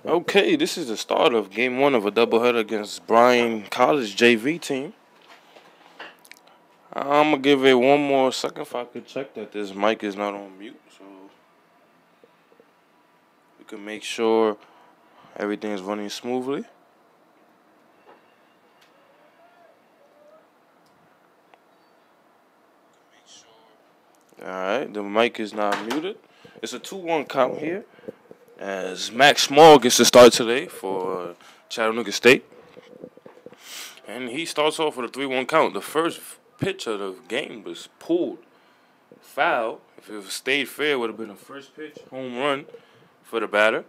Okay, this is the start of game one of a doubleheader against Bryan College JV team. I'm going to give it one more second if I could check that this mic is not on mute, so we can make sure everything is running smoothly. Alright, the mic is not muted. It's a 2-1 count here as Max Small gets to start today for Chattanooga State. And he starts off with a 3-1 count. The first pitch of the game was pulled. Foul. If it stayed fair, it would have been a first pitch home run for the batter.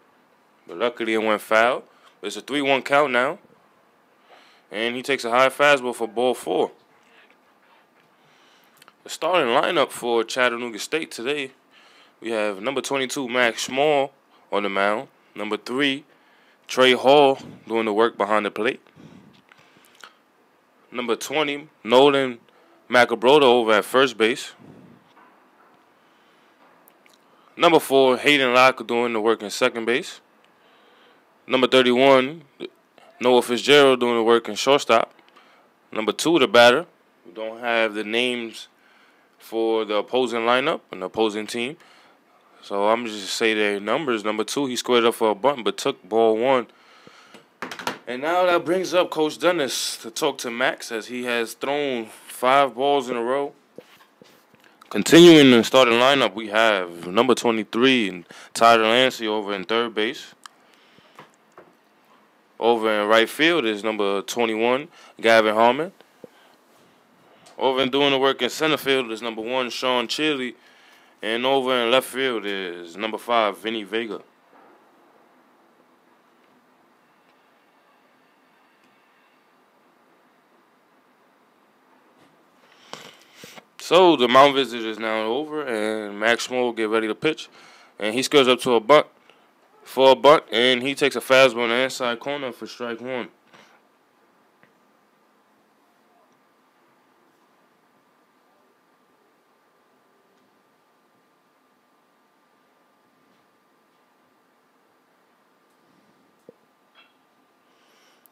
But luckily it went foul. But it's a 3-1 count now. And he takes a high fastball for ball 4. The starting lineup for Chattanooga State today, we have number 22, Max Small, on the mound. Number 3, Trey Hall, doing the work behind the plate. Number 20, Nolan Macabroda over at first base. Number 4, Hayden Locke doing the work in second base. Number 31, Noah Fitzgerald doing the work in shortstop. Number 2, the batter. We don't have the names for the opposing lineup and the opposing team. So I'm just say their numbers. Number 2, he squared up for a bunt but took ball 1. And now that brings up Coach Dennis to talk to Max as he has thrown 5 balls in a row. Continuing the starting lineup, we have number 23 and Tyler Lancey over in third base. Over in right field is number 21, Gavin Harmon. Over in doing the work in center field is number 1, Sean Chili. And over in left field is number 5, Vinny Vega. So the mound visit is now over, and Max Small will get ready to pitch. And he scores up to a bunt for a bunt, and he takes a fastball in the inside corner for strike 1.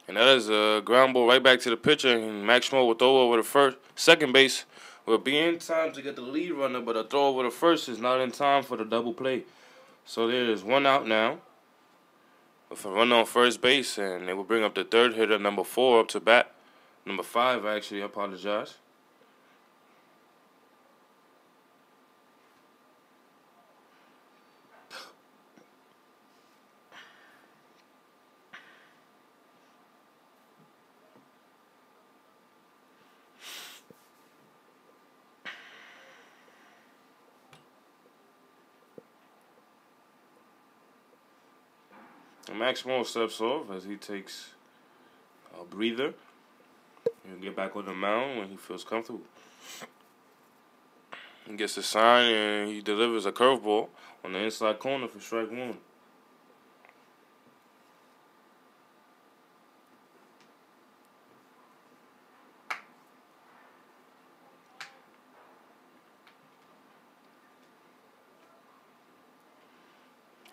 And that is a ground ball right back to the pitcher, and Max Small will throw over the second base. Will be in time to get the lead runner, but a throw over the first is not in time for the double play. So there is 1 out now with a runner on first base, and they will bring up the third hitter, number 4, up to bat. Number 5, actually, I apologize. And Max Small steps off as he takes a breather. He'll get back on the mound when he feels comfortable. He gets a sign and he delivers a curveball on the inside corner for strike 1.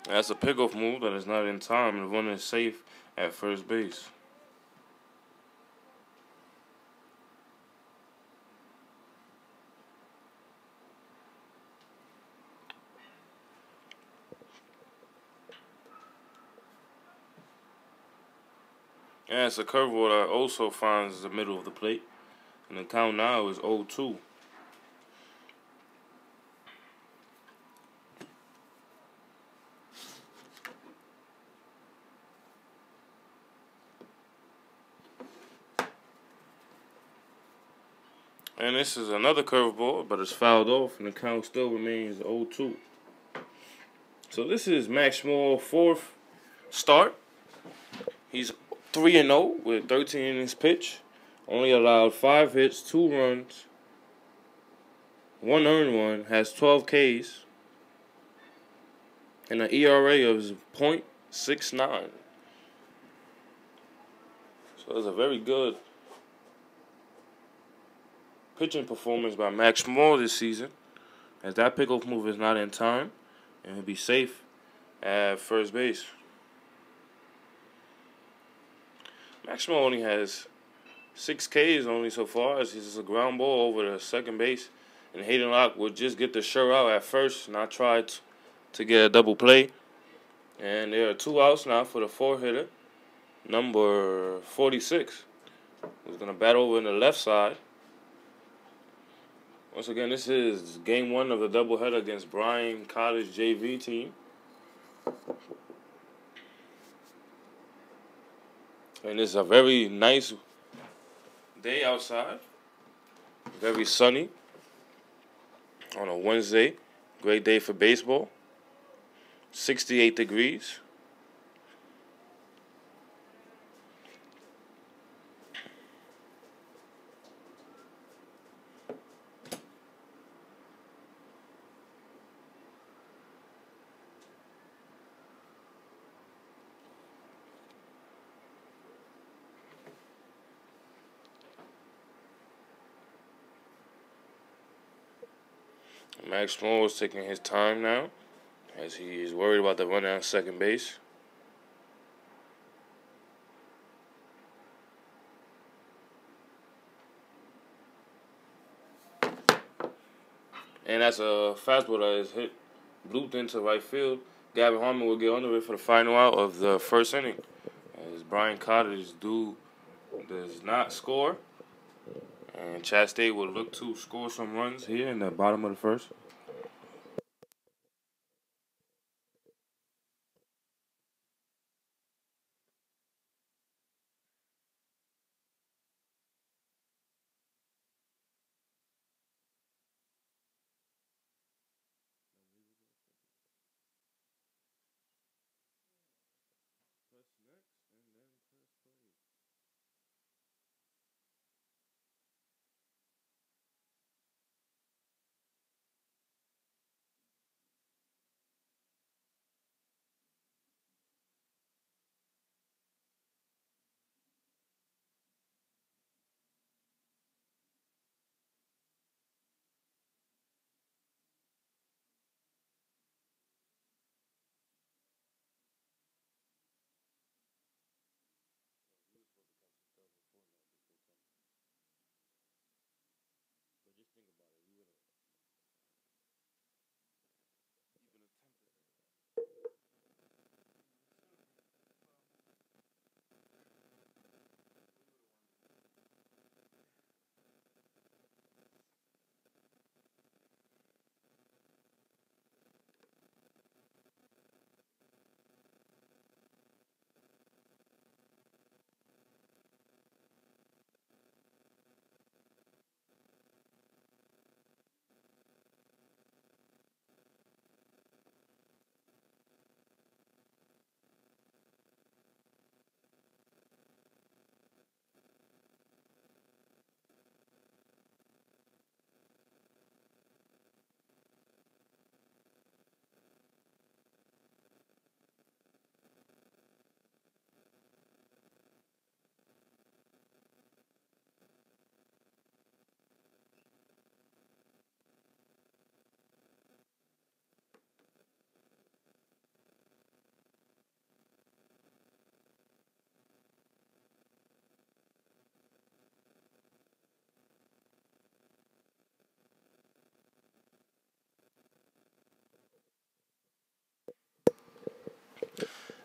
That's a pickoff move that is not in time, and the runner is safe at first base. And it's a curveball that also finds the middle of the plate, and the count now is 0-2. And this is another curveball, but it's fouled off, and the count still remains 0-2. So this is Max Small's 4th start. He's 3-0 with 13 innings pitched. Only allowed 5 hits, 2 runs, 1 earned run. Has 12 Ks, and an ERA of .69. So it's a very good pitching performance by Max Small this season, as that pickoff move is not in time, and he'll be safe at first base. Maximo only has 6 Ks only so far. It's just a ground ball over the second base. And Hayden Locke would just get the sure out at first, not try to get a double play. And there are 2 outs now for the 4-hitter, number 46, who's going to bat over in the left side. Once again, this is game 1 of the doubleheader against Bryan College JV team. And it's a very nice day outside. Very sunny on a Wednesday. Great day for baseball. 68 degrees. Max Moore is taking his time now, as he is worried about the run down second base. And that's a fastball that is hit, blooped into right field. Gavin Harmon will get under it for the final out of the first inning, as Bryan College does not score. And Chat State will look to score some runs here in the bottom of the first.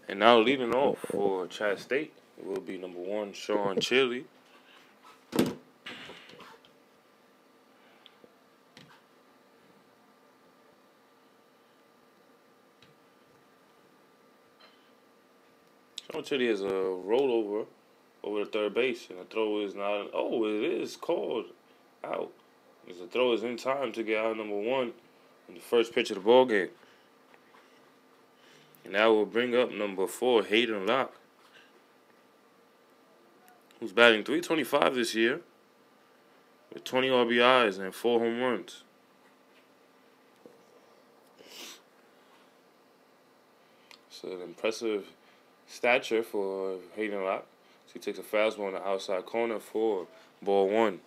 And now leading off for Chat State, it will be number 1, Sean Chili. Sean Chili has a rollover over the third base, and the throw is not. Oh, it is called out. As the throw is in time to get out number 1 in the first pitch of the ball game. And that will bring up number 4, Hayden Locke, who's batting .325 this year with 20 RBIs and 4 home runs. It's an impressive stature for Hayden Locke. So he takes a fastball on the outside corner for ball 1.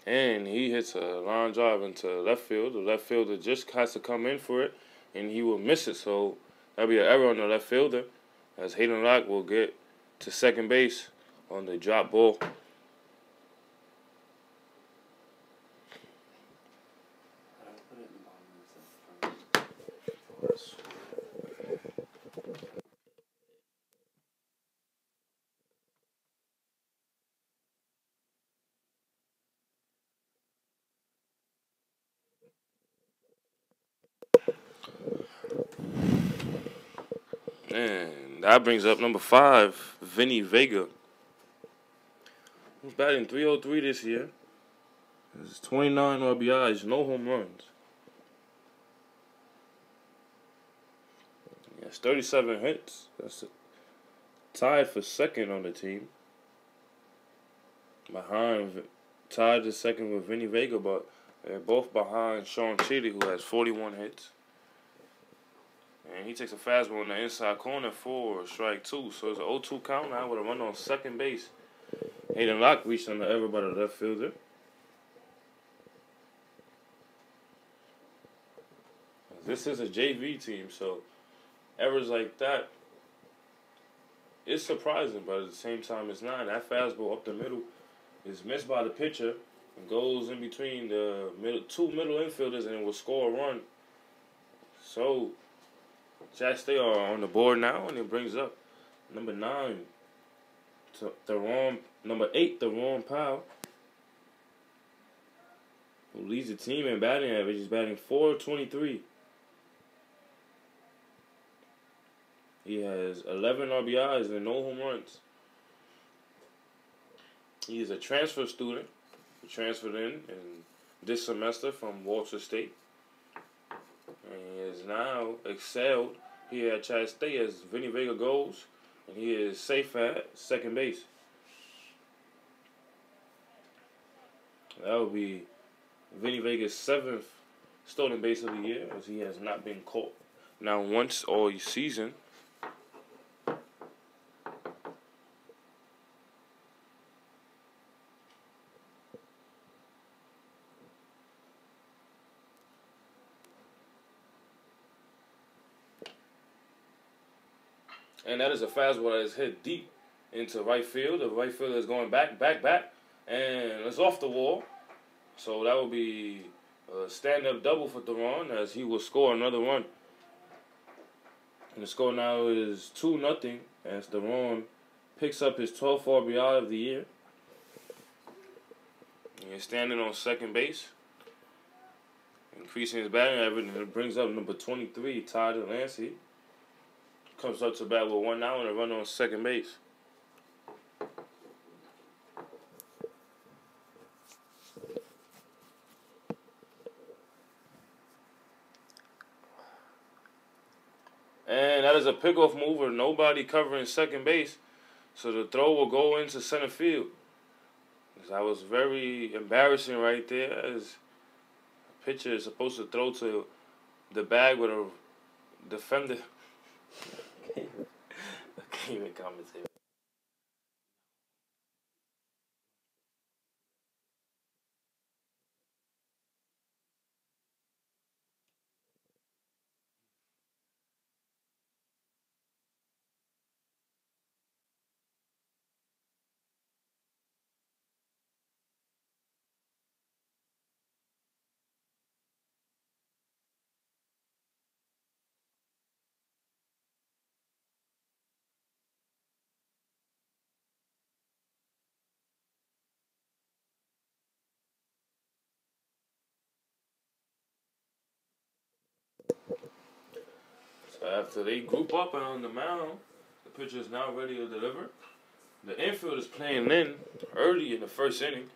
And he hits a line drive into left field. The left fielder just has to come in for it, and he will miss it. So that'll be an error on the left fielder, as Hayden Locke will get to second base on the drop ball. And that brings up number 5, Vinny Vega. He's batting .303 this year. There's 29 RBIs, no home runs. He has 37 hits. That's tied for second on the team. Tied to second with Vinny Vega, but they're both behind Sean Chitty, who has 41 hits. And he takes a fastball in the inside corner for strike 2. So it's an 0-2 count now with a run on second base. Hayden Locke reached on the error by the left fielder. This is a JV team, so errors like that, it's surprising, but at the same time it's not. That fastball up the middle is missed by the pitcher and goes in between the two middle infielders and will score a run. So Chattanooga State are on the board now, and it brings up number 9, number 8, Deron Powell, who leads the team in batting average. He's batting .423. He has 11 RBIs and no home runs. He is a transfer student. He transferred in this semester from Walter State. And he has now excelled here at Chattanooga State as Vinny Vega goes. And he is safe at second base. That will be Vinny Vega's 7th stolen base of the year, as he has not been caught now once all season. And that is a fastball that is hit deep into right field. The right fielder is going back, and it's off the wall. So that will be a stand-up double for Deron, as he will score another run. And the score now is 2-0, as Deron picks up his 12th RBI of the year. And he's standing on second base, increasing his batting average, and it brings up number 23, Ty Delancey. Comes up to bat with 1 out and a run on second base. And that is a pickoff mover. Nobody covering second base. So the throw will go into center field. That was very embarrassing right there, as a pitcher is supposed to throw to the bag with a defender. I can't even commentate. So after they group up on the mound, the pitcher is now ready to deliver. The infield is playing in early in the first inning,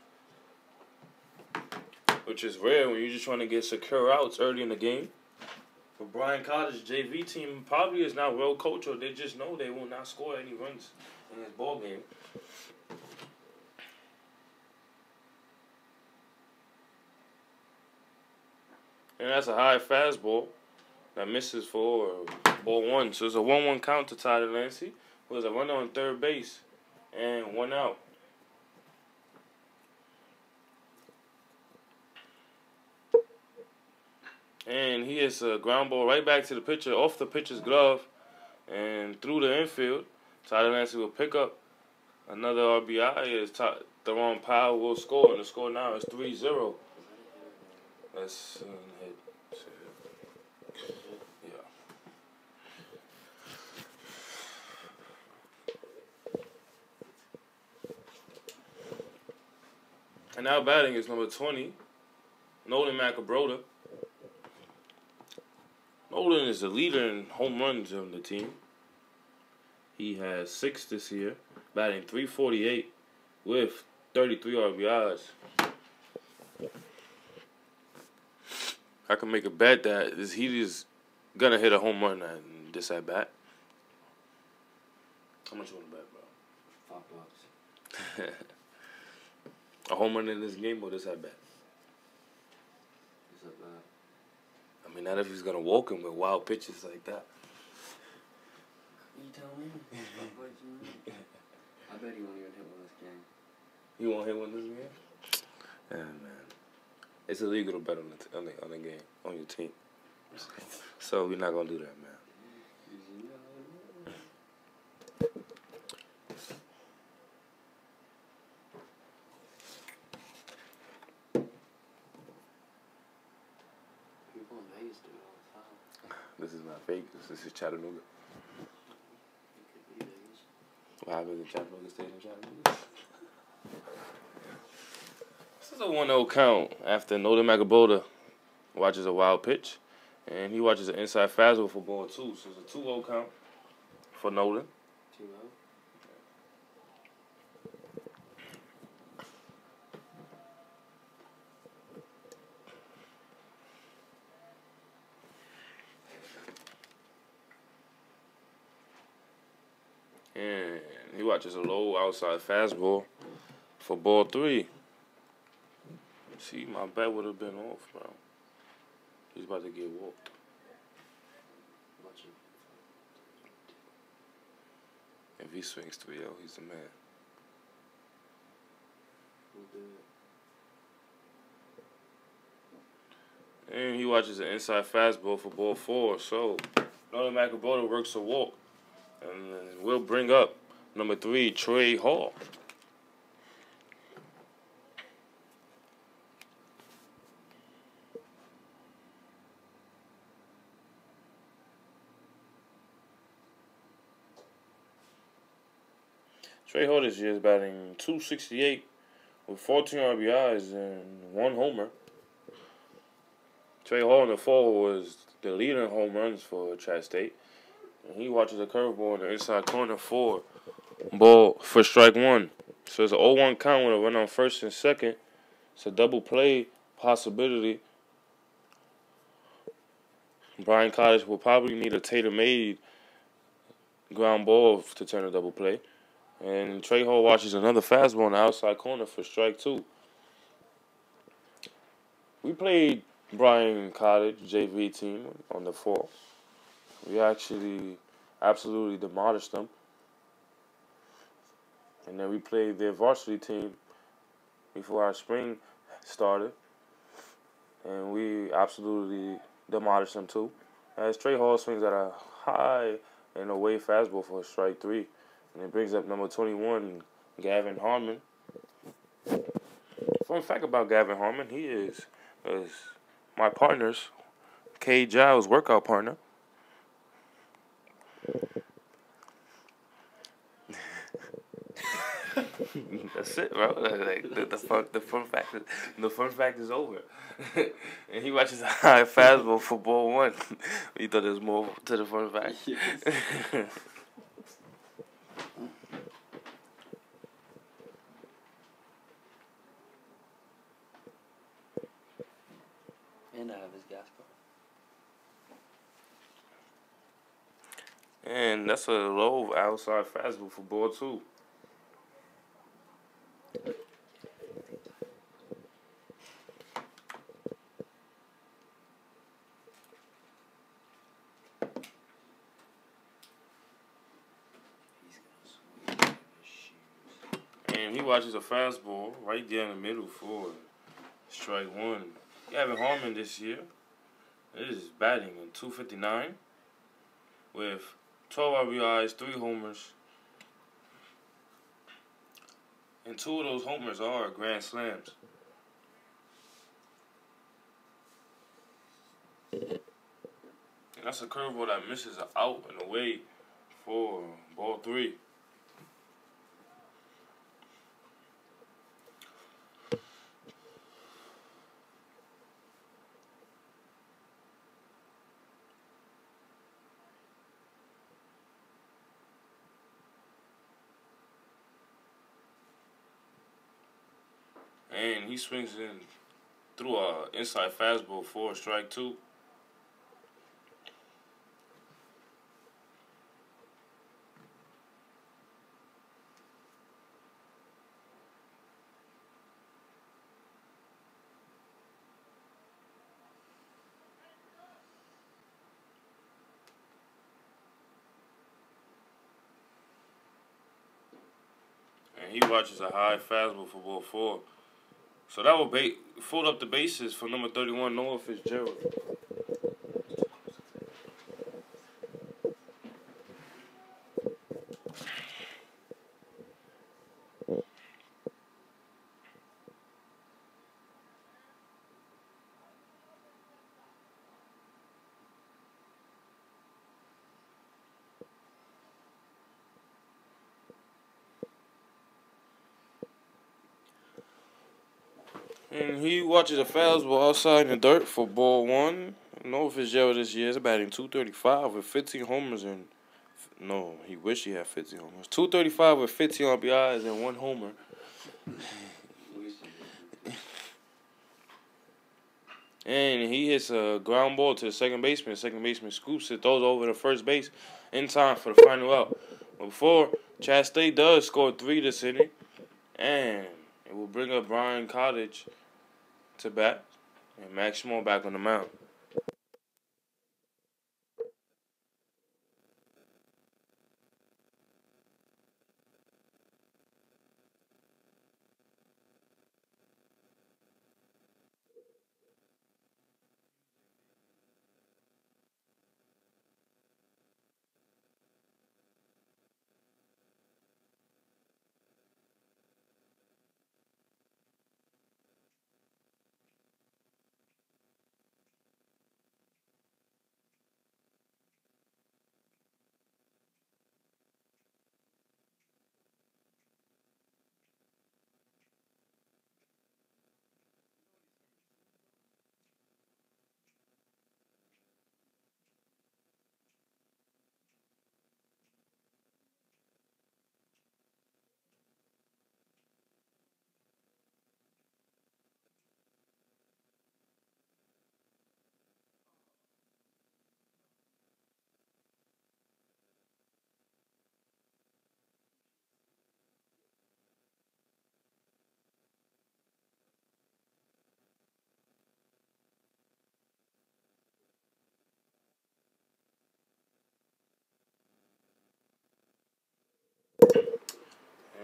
which is rare when you're just trying to get secure outs early in the game. For Bryan College JV team probably is not well coached, or they just know they will not score any runs in this ball game. And that's a high fastball that misses for ball 1. So it's a 1-1 count to Ty Delancey, who has a runner on third base and 1 out. And he hits a ground ball right back to the pitcher, off the pitcher's glove, and through the infield. Tyler Nancy will pick up another RBI. Is Theron Powell will score, and the score now is 3-0. That's hit. Yeah. And now batting is number 20, Nolan McAbrota. Nolan is the leader in home runs on the team. He has 6 this year, batting .348 with 33 RBIs. I can make a bet that he is gonna hit a home run in this at bat. How much you want to bet, bro? $5. A home run in this game or this at bat? This at bat. I mean, not if he's gonna walk him with wild pitches like that. You tell me. I bet he won't even hit one this game. He won't hit one this game? Yeah, man. It's illegal to bet on the game, on your team. So we're not gonna do that, man. People in Vegas do it all the time. This is not Vegas. This is Chattanooga. It could be Vegas. What happens in Chattanooga State and Chattanooga? This is a 1-0 count after Nolan McAbrota watches a wild pitch, and he watches an inside fastball for ball 2. So it's a 2-0 count for Nolan. 2-0. And he watches a low outside fastball for ball 3. See, my bet would have been off, bro. He's about to get walked. Watch it. If he swings 3-0, he's the man. We'll do it. And he watches an inside fastball for ball 4. So, Nolan McAbrota works a walk. And we'll bring up number 3, Trey Hall. Trey Hall this year is batting .268 with 14 RBIs and 1 homer. Trey Hall in the fall was the leader in home runs for Chat State. And he watches a curveball in the inside corner for ball for strike 1. So it's an 0-1 count with a run on first and second. It's a double play possibility. Bryan Cottage will probably need a tailor-made ground ball to turn a double play. And Trey Hall watches another fastball in the outside corner for strike 2. We played Bryan Cottage JV team on the 4th. We actually absolutely demolished them. And then we played their varsity team before our spring started. And we absolutely demolished them too. As Trey Hall swings at a high and away fastball for strike 3. And it brings up number 21, Gavin Harmon. Fun fact about Gavin Harmon, he is my partner's, K. Giles' workout partner. That's it, bro. Like, the fun fact is over. And he watches a high fastball for ball 1. You thought there was more to the fun fact? Yes. And I have his gas car. And that's a low outside fastball for ball 2. And he watches a fastball right there in the middle for strike 1. Gavin Harmon this year It is batting in .259 with 12 RBIs, 3 homers. And 2 of those homers are grand slams. And that's a curveball that misses out and away for ball 3. And he swings in through a inside fastball for strike 2. And he watches a high fastball for ball 4. So that will fold up the bases for number 31, Noah Fitzgerald. And he watches a fastball outside in the dirt for ball 1. Noah Fitzgerald this year is batting .235 with 15 homers and no, he wished he had 15 homers. .235 with 15 RBIs and 1 homer. And he hits a ground ball to the second baseman. Second baseman scoops it, throws over to first base in time for the final out. But before, Chattanooga State does score 3 this inning. And it will bring up Bryan to bat. And Max Small back on the mound.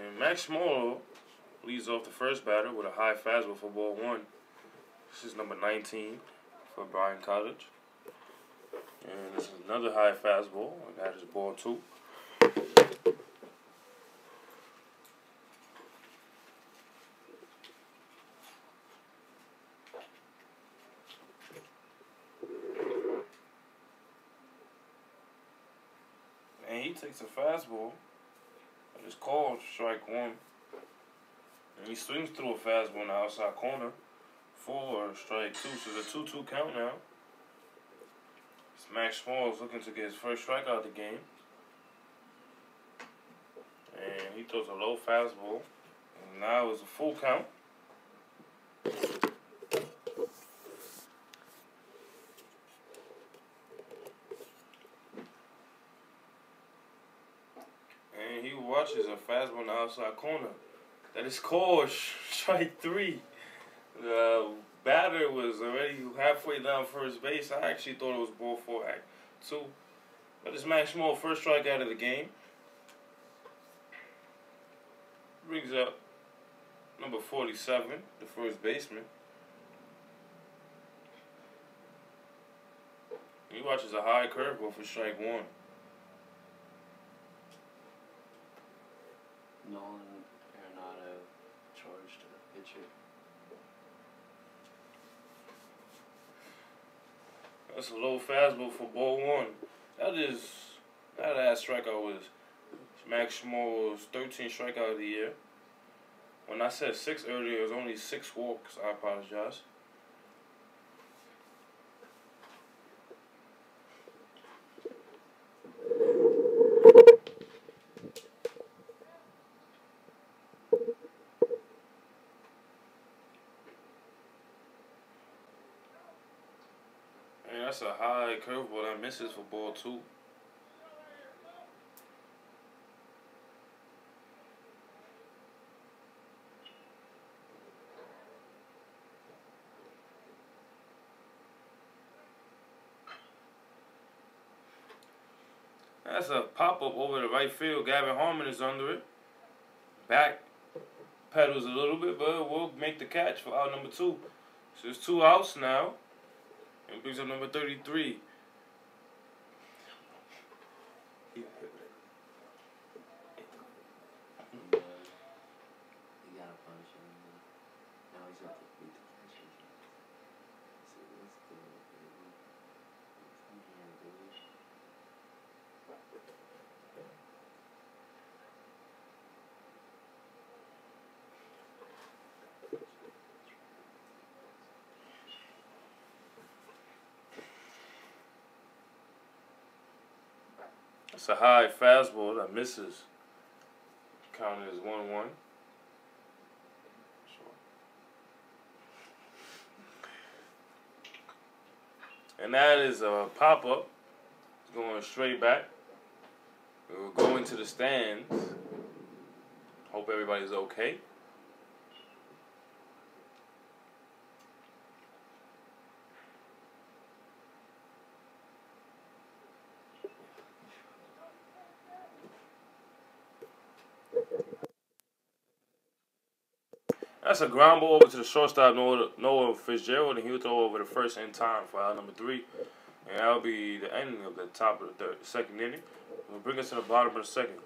And Max Small leads off the first batter with a high fastball for ball 1. This is number 19 for Bryan College. And this is another high fastball, and that is ball 2. And he takes a fastball. It's called strike 1. And he swings through a fastball in the outside corner for strike 2. So the 2-2 count now. Max Small is looking to get his first strikeout of the game. And he throws a low fastball. And now it's a full count. And he watches a fastball in the outside corner. That is called strike 3. The batter was already halfway down first base. I actually thought it was ball 4 act 2. But it's Max Small, first strikeout of the game. Brings up number 47, the first baseman. He watches a high curveball for strike one. Nolan Arenado charged to the pitcher. That's a low fastball for ball one. That last strikeout was Max Schmoll's 13th strikeout of the year. When I said 6 earlier, it was only 6 walks. I apologize. And that's a high curveball that misses for ball two. That's a pop-up over the right field. Gavin Harmon is under it. Back pedals a little bit, but we'll make the catch for out number 2. So there's 2 outs now. And brings up number 33. He got a punch him. Now he's got to beat the catcher. So let's do it, baby. Come here, baby. It's a high fastball that misses. Counted as 1-1. And that is a pop-up. It's going straight back. We'll go into the stands. Hope everybody's okay. That's a ground ball over to the shortstop, Noah Fitzgerald, and he'll throw over the first in time for out number 3. And that'll be the ending of the top of the second inning. We'll bring us to the bottom of the second.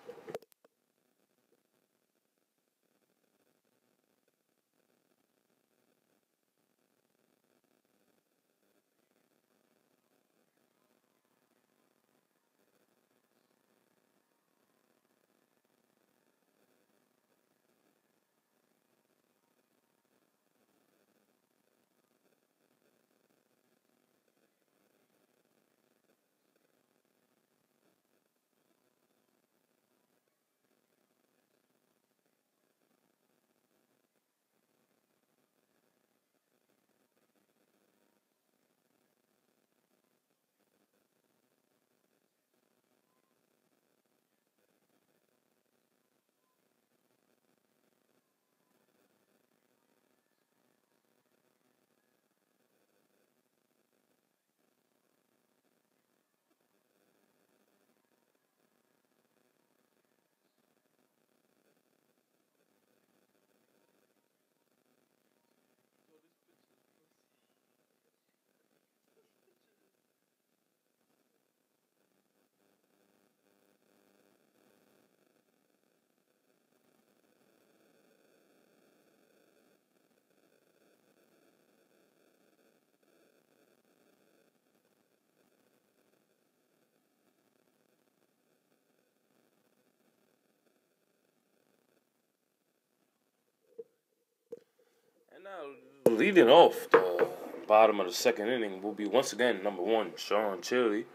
And now, leading off the bottom of the second inning will be once again number 1, Sean Chili.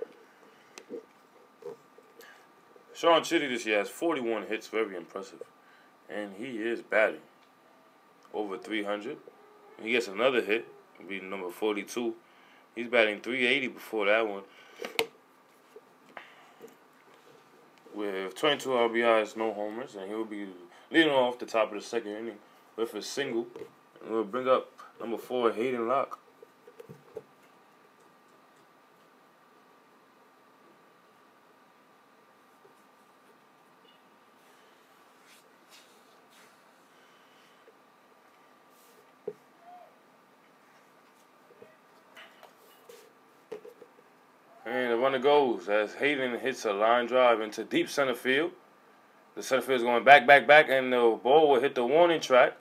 Sean Chili this year has 41 hits, very impressive. And he is batting over 300. He gets another hit, will be number 42. He's batting 380 before that one. With 22 RBIs, no homers, and he'll be leading off the top of the second inning with a single. And we'll bring up number 4, Hayden Locke. runner goes as Hayden hits a line drive into deep center field. The center field is going back, and the ball will hit the warning track.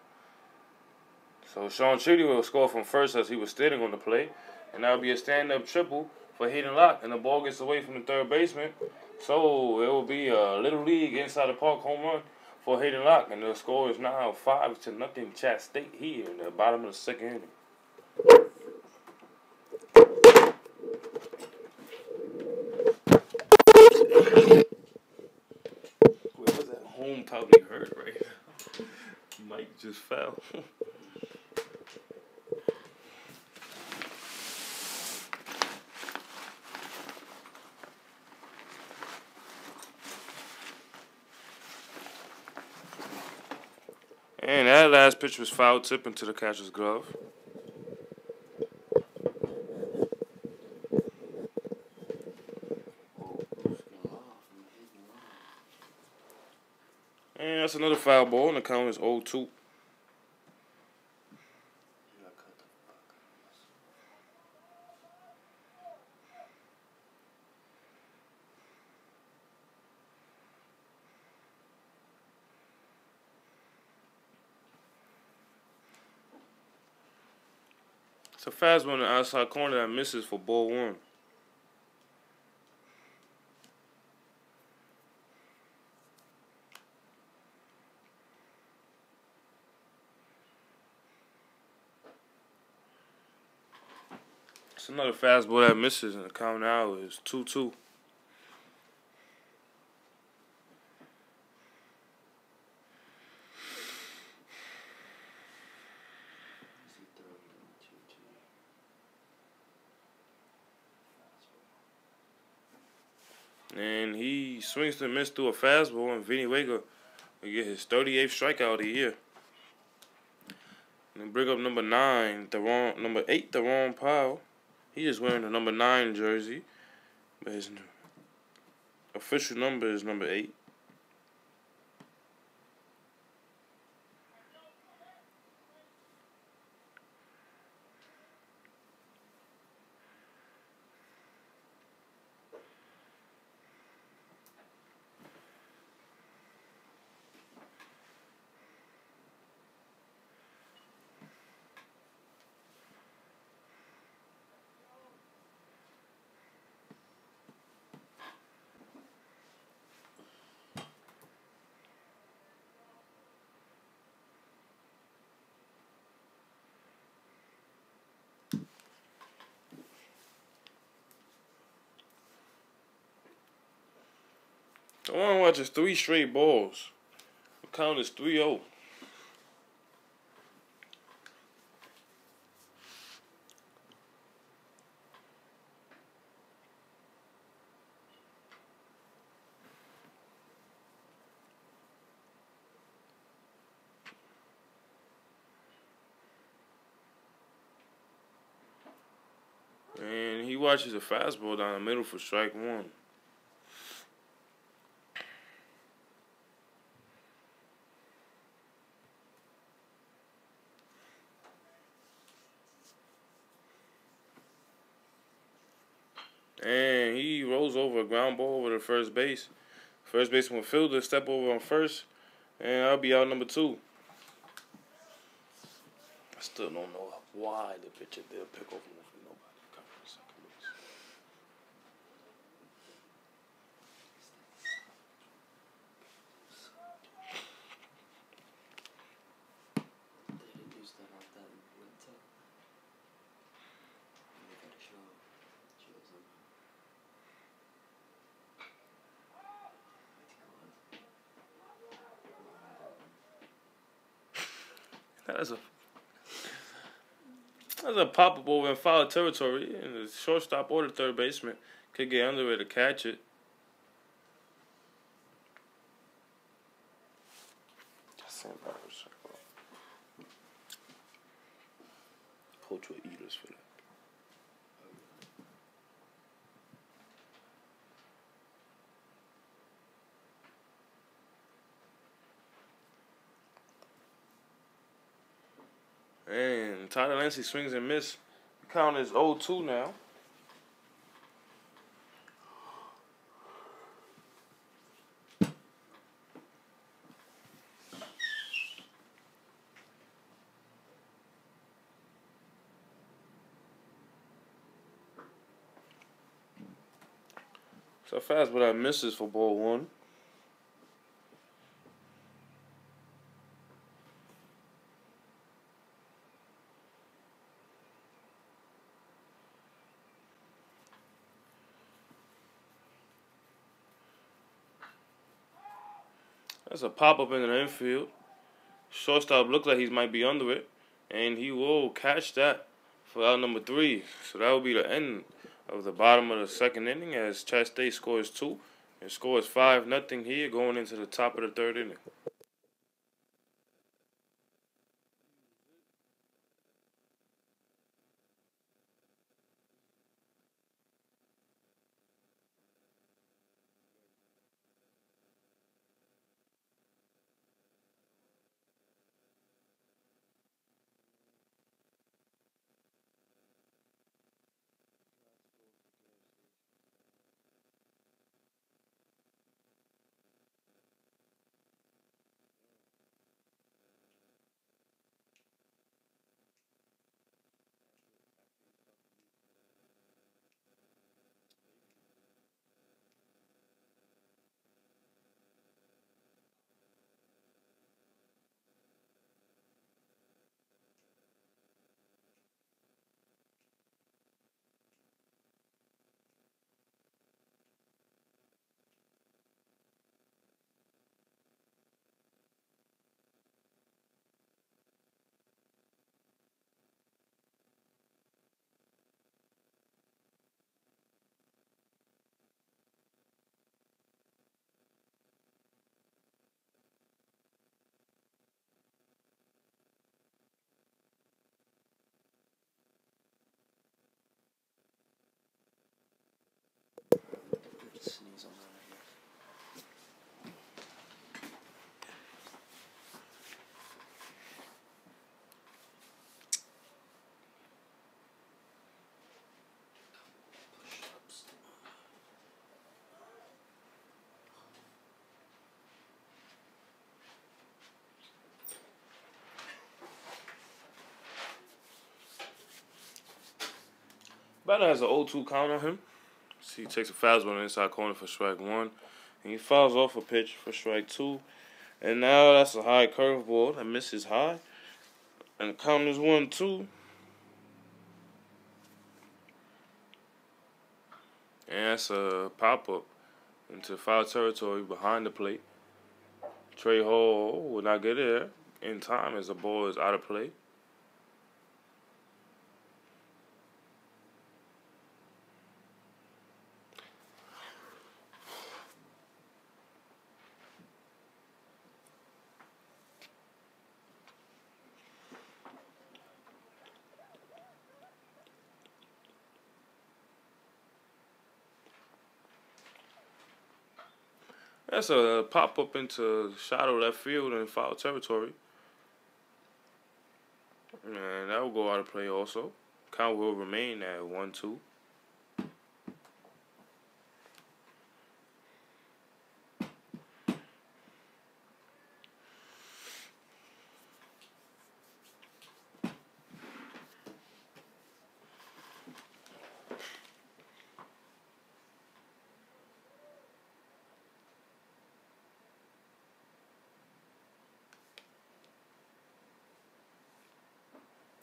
So Sean Chitty will score from first as he was standing on the plate. And that will be a stand-up triple for Hayden Locke. And the ball gets away from the third baseman. So it will be a Little League inside the park home run for Hayden Locke. And the score is now 5-0 Chat State here in the bottom of the second inning. Whoever's at home probably hurt right now. Mike just fell. And that last pitch was foul tip into the catcher's glove. And that's another foul ball, and the count is 0-2. It's a fastball in the outside corner that misses for ball one. It's another fastball that misses, and the count now is 2-2. And he swings to miss through a fastball, and Vinny Vega will get his 38th strikeout of the year. And bring up number 8, Deron Powell. He is wearing the number 9 jersey, but his official number is number 8. The one watches 3 straight balls. The count is 3-0. And he watches a fastball down the middle for strike one. And he rolls over a ground ball over to first base. First baseman fielder step over on first, and I'll be out number 2. I still don't know why the pitcher did pick over from nobody covering second base. They didn't use that off that winter. They got a show them. That's a pop-up over in foul territory, and the shortstop or the third baseman could get under it to catch it. Coach will eat us for that. And Tyler Lancey swings and misses. The count is 0-2 now. So fast, but I misses for ball one. That's a pop up in the infield. Shortstop looked like he might be under it, and he will catch that for out number 3. So that will be the end of the bottom of the second inning as Chat State scores 2 and scores 5-0 here going into the top of the third inning. Sneeze on that here. Push-ups. Batter has an 0-2 count on him. So he takes a fastball on the inside corner for strike 1. And he fouls off a pitch for strike 2. And now that's a high curveball that misses high. And the count is 1-2. And that's a pop-up into foul territory behind the plate. Trey Hall will not get there in time as the ball is out of play. That's a pop-up into shadow left field in foul territory. And that will go out of play also. Count will remain at 1-2.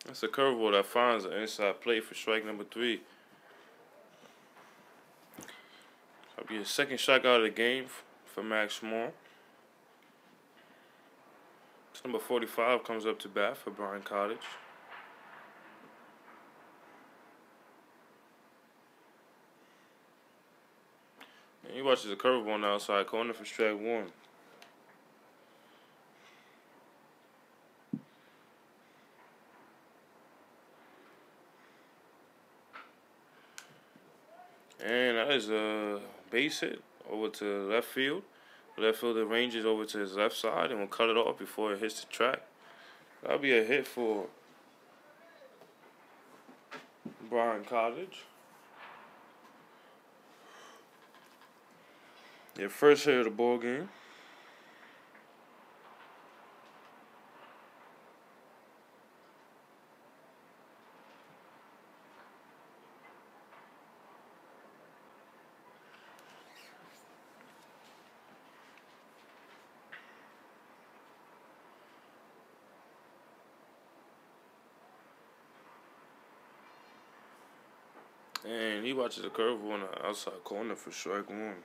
That's a curveball that finds an inside play for strike number 3. That'll be his second strikeout of the game for Max Moore. Number 45 comes up to bat for Bryan Cottage. And he watches a curveball on the outside corner for strike 1. And that is a base hit over to left field. Left fielder ranges over to his left side and will cut it off before it hits the track. That'll be a hit for Bryan Cottage. Their first hit of the ball game. And he watches a curveball on the outside corner for strike one.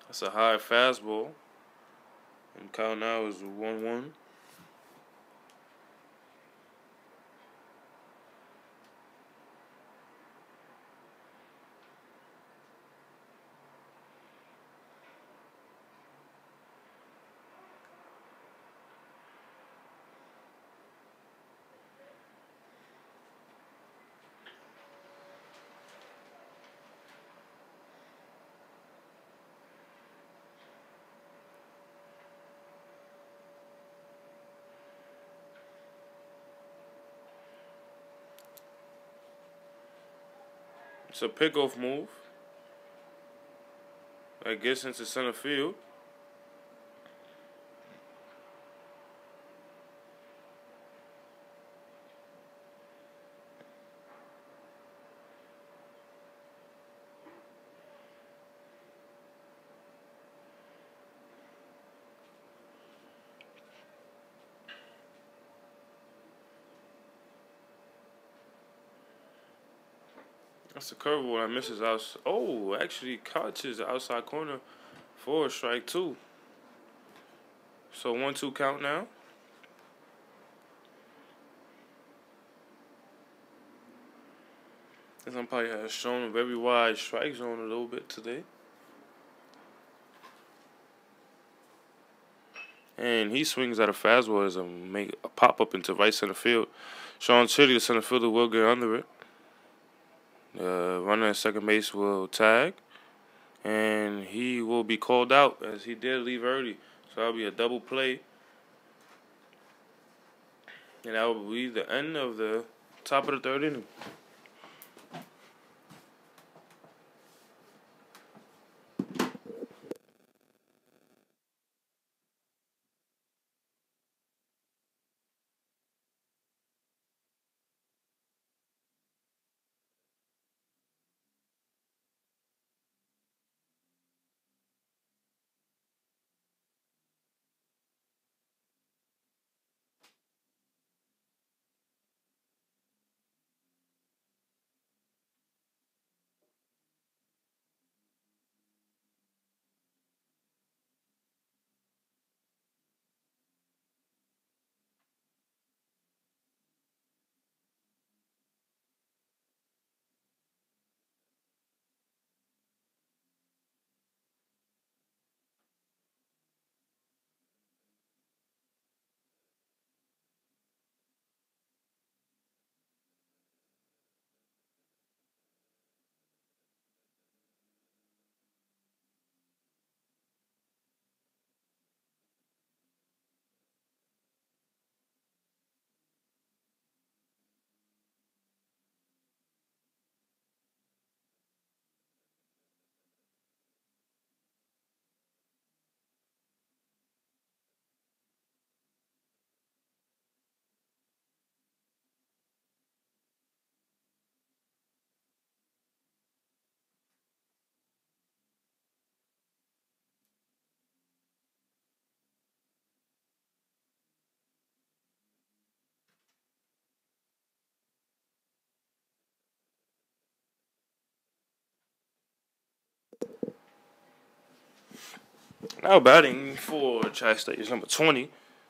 That's a high fastball. And count now is 1-1. It's a pickoff move. That gets into center field. That's a curveball that misses out. Oh, actually catches the outside corner for a strike two. So 1-2 count now. This umpire has shown a very wide strike zone a little bit today. And he swings at a fastball as make a pop up into right center field. Sean Chitty, the center fielder, will get under it. The runner at second base will tag. And he will be called out as he did leave early. So that'll be a double play. And that will be the end of the top of the third inning. Now batting for Chattanooga State is number 20,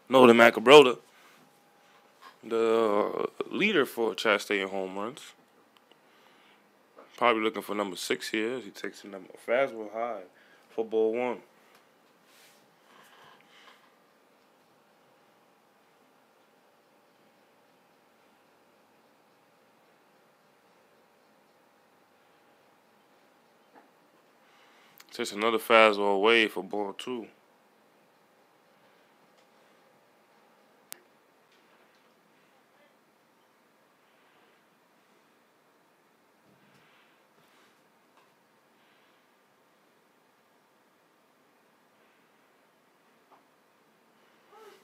Nolan Macabroda, the leader for Chattanooga State in home runs. Probably looking for number 6 here as he takes the number fastball high for ball one. Takes another fastball away for ball two.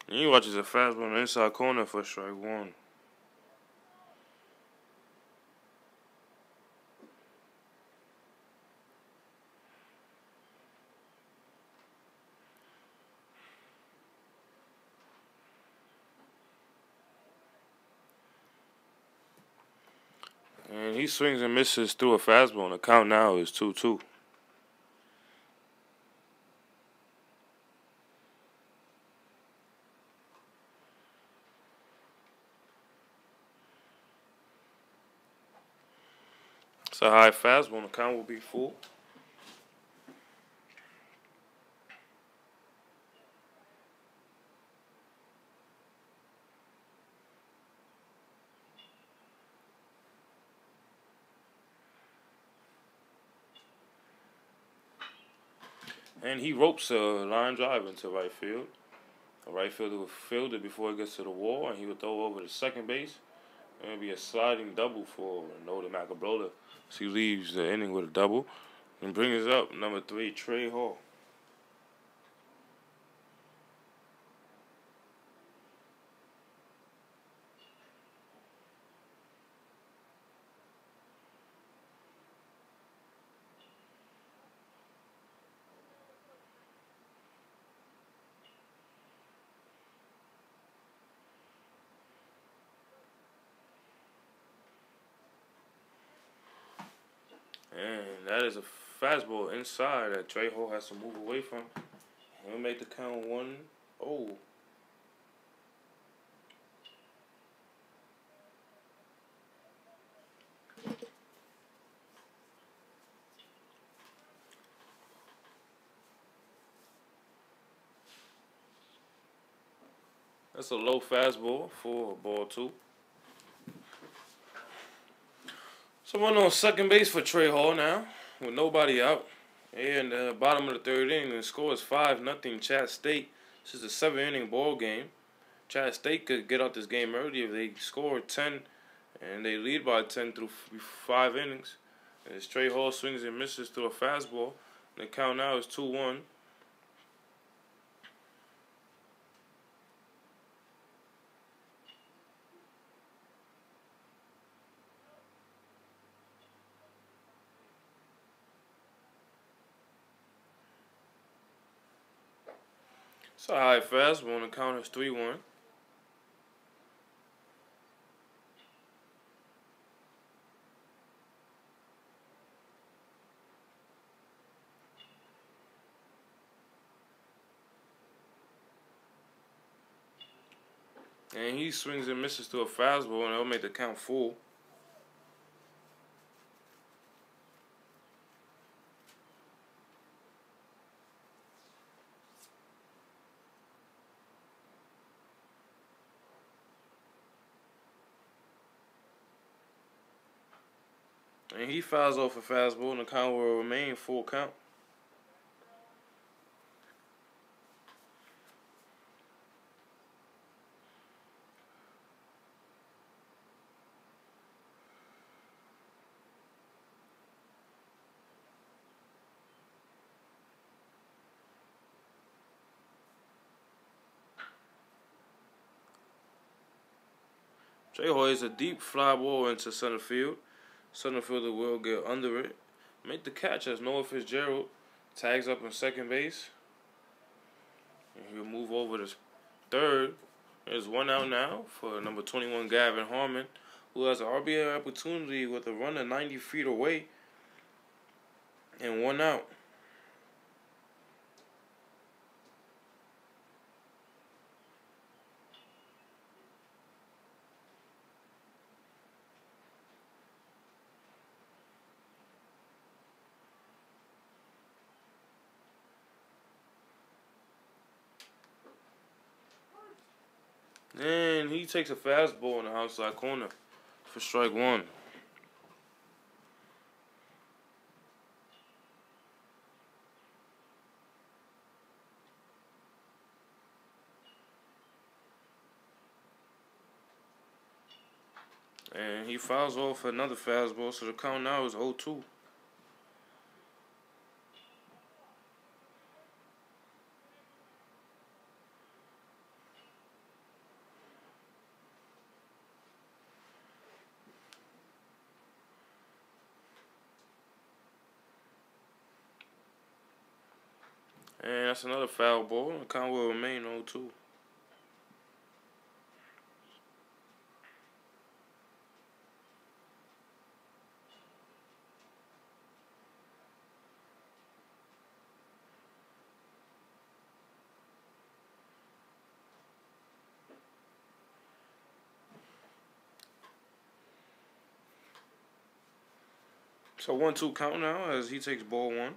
And he watches a fastball on the inside corner for strike one. And he swings and misses through a fastball, and the count now is 2-2. It's a high fastball, and the count will be full. And he ropes a line drive into right field. The right fielder will field it before it gets to the wall, and he would throw over to second base. And it'll be a sliding double for Noda Macabrola. So he leaves the inning with a double and brings up number 3, Trey Hall. And that is a fastball inside that Trey Hall has to move away from. He'll make the count 1-0. That's a low fastball for ball 2. So one on second base for Trey Hall now, with nobody out. And the bottom of the third inning, the score is 5-0 Chat State. This is a 7-inning ball game. Chat State could get out this game early if they score 10, and they lead by 10 through 5 innings. As Trey Hall swings and misses through a fastball, and the count now is 2-1. It's a high fastball, and the count is 3-1. And he swings and misses to a fastball, and it'll make the count full. And he fouls off a fastball, and the count will remain full count. Trey Hall is a deep fly ball into center field. Center fielder will get under it. Make the catch as Noah Fitzgerald tags up in second base. And he'll move over to third. There's one out now for number 21, Gavin Harmon, who has an RBI opportunity with a runner 90 feet away. And one out. And he takes a fastball in the outside corner for strike 1. And he fouls off another fastball, so the count now is 0-2. And that's another foul ball. The count will remain 0-2. So 1-2 count now as he takes ball one.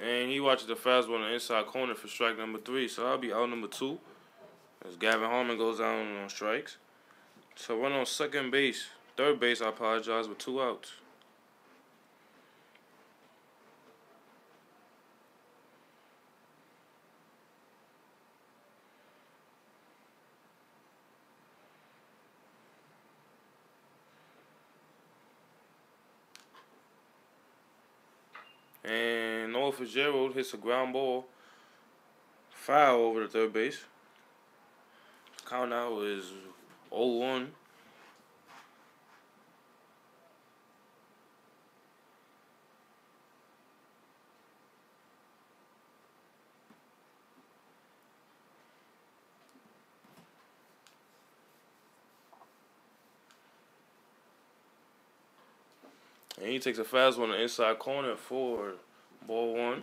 And he watches the fastball on the inside corner for strike number 3. So I'll be out number 2 as Gavin Harmon goes down on strikes. So run on second base, third base, I apologize, with 2 outs. And Noah Fitzgerald hits a ground ball foul over the third base. Count now is 0-1. And he takes a fastball on the inside corner for ball 1.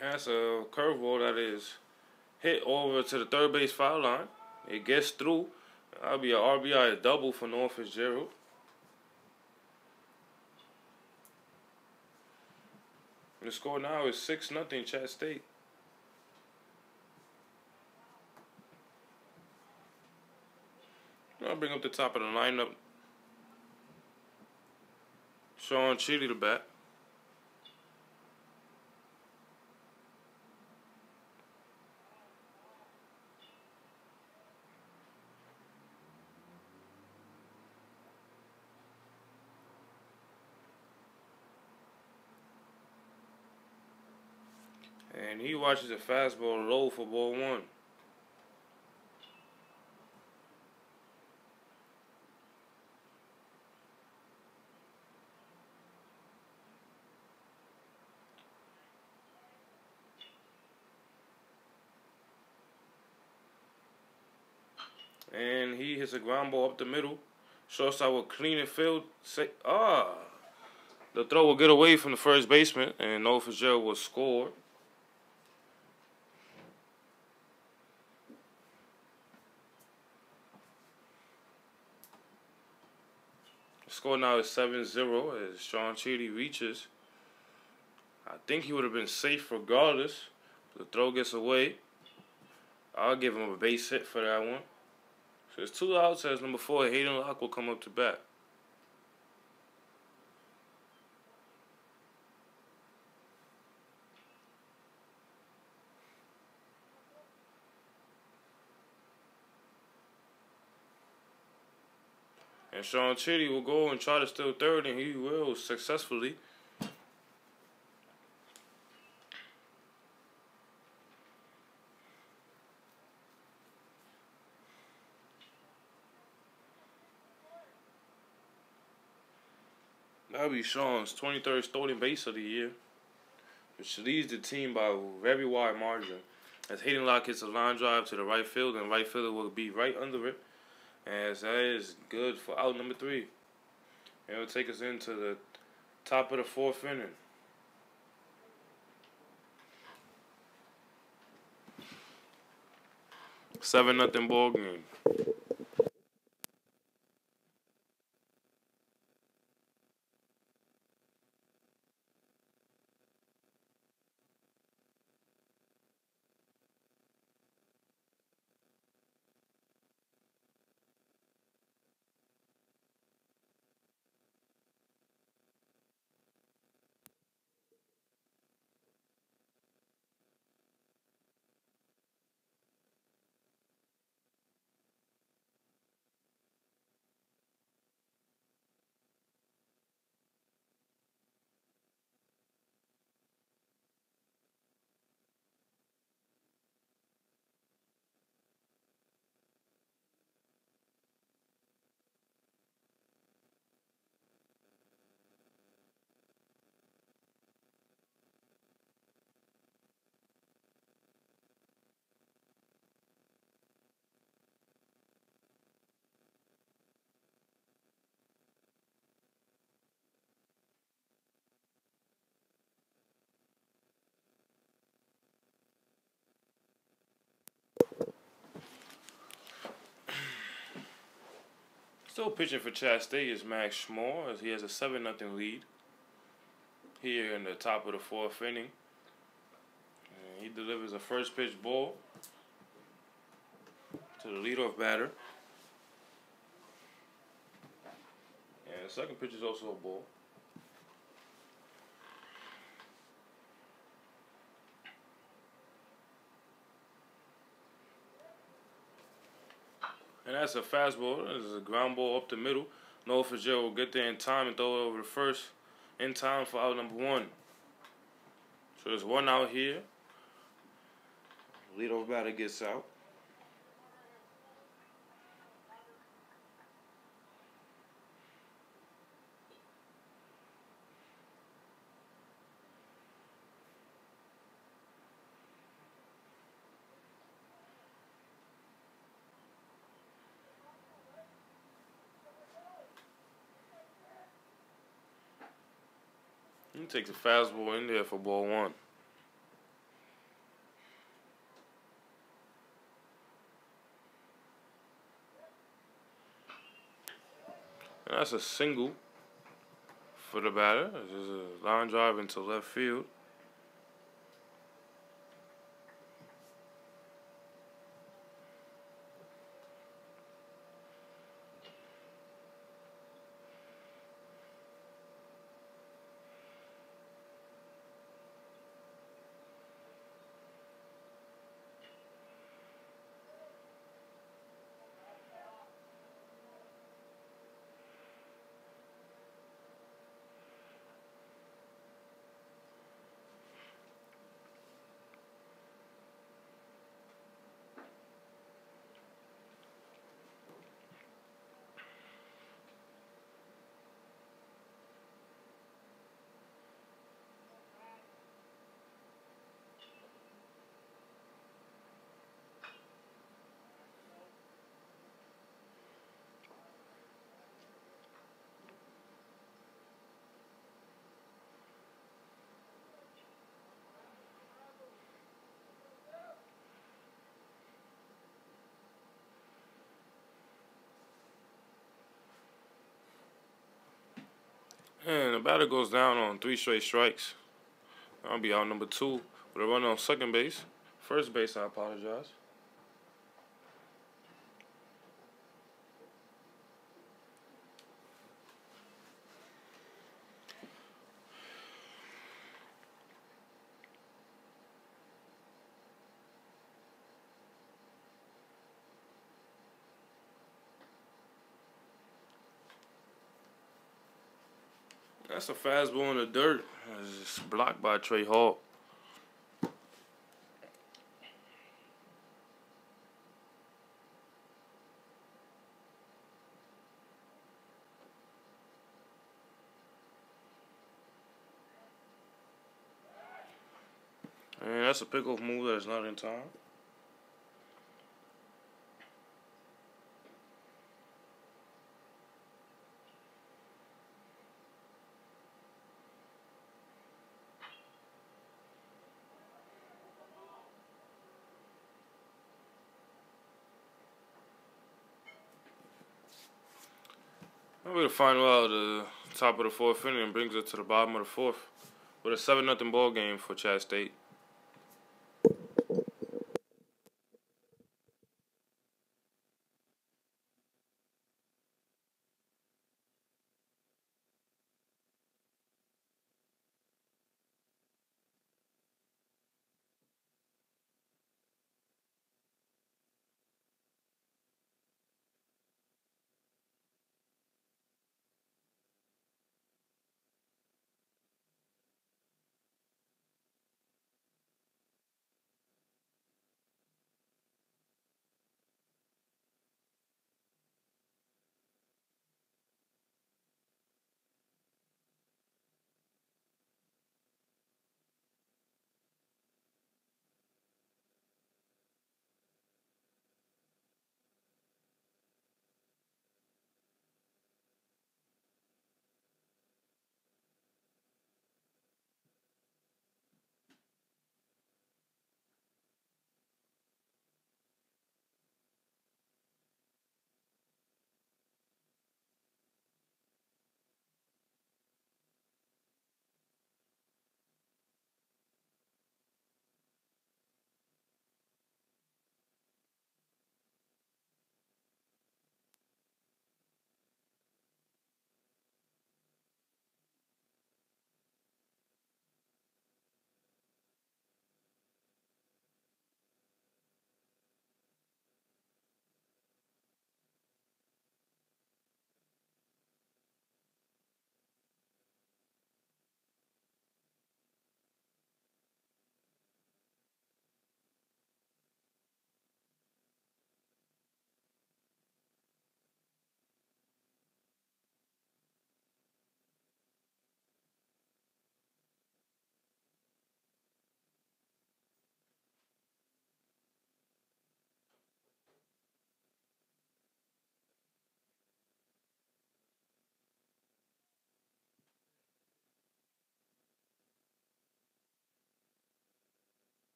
And that's a curveball that is hit over to the third base foul line. It gets through. That'll be an RBI double for Noah Fitzgerald. The score now is 6-0 Chat State. I'll bring up the top of the lineup. Sean Chitty to bat. And he watches a fastball low for ball 1. And he hits a ground ball up the middle. Shortstop will clean it field. The throw will get away from the first baseman, and Noah Fitzgerald will score. The score now is 7-0 as Sean Chitty reaches. I think he would have been safe regardless. The throw gets away. I'll give him a base hit for that one. So it's 2 outs as number 4, Hayden Locke, will come up to bat. And Sean Chitty will go and try to steal third, and he will successfully. That'll be Sean's 23rd stolen base of the year, which leads the team by a very wide margin. As Hayden Locke hits a line drive to the right field, and right fielder will be right under it. As that is good for out number 3. And it'll take us into the top of the 4th inning. Seven nothing ball game. Still pitching for Chat State is Max Schmore as he has a 7-0 lead here in the top of the 4th inning. And he delivers a first pitch ball to the leadoff batter. And the second pitch is also a ball. And that's a fastball. This is a ground ball up the middle. Noah Fitzgerald will get there in time and throw it over the first in time for out number 1. So there's 1 out here. Leadoff batter gets out. He takes a fastball in there for ball 1. And that's a single for the batter. This is a line drive into left field. And the batter goes down on 3 straight strikes. I'll be out number 2 with a runner on second base. First base, I apologize. That's a fastball in the dirt. It's blocked by Trey Hall. And that's a pickoff move that is not in time. We're going to find out at the top of the 4th inning and brings it to the bottom of the 4th with a 7-0 ball game for Chat State.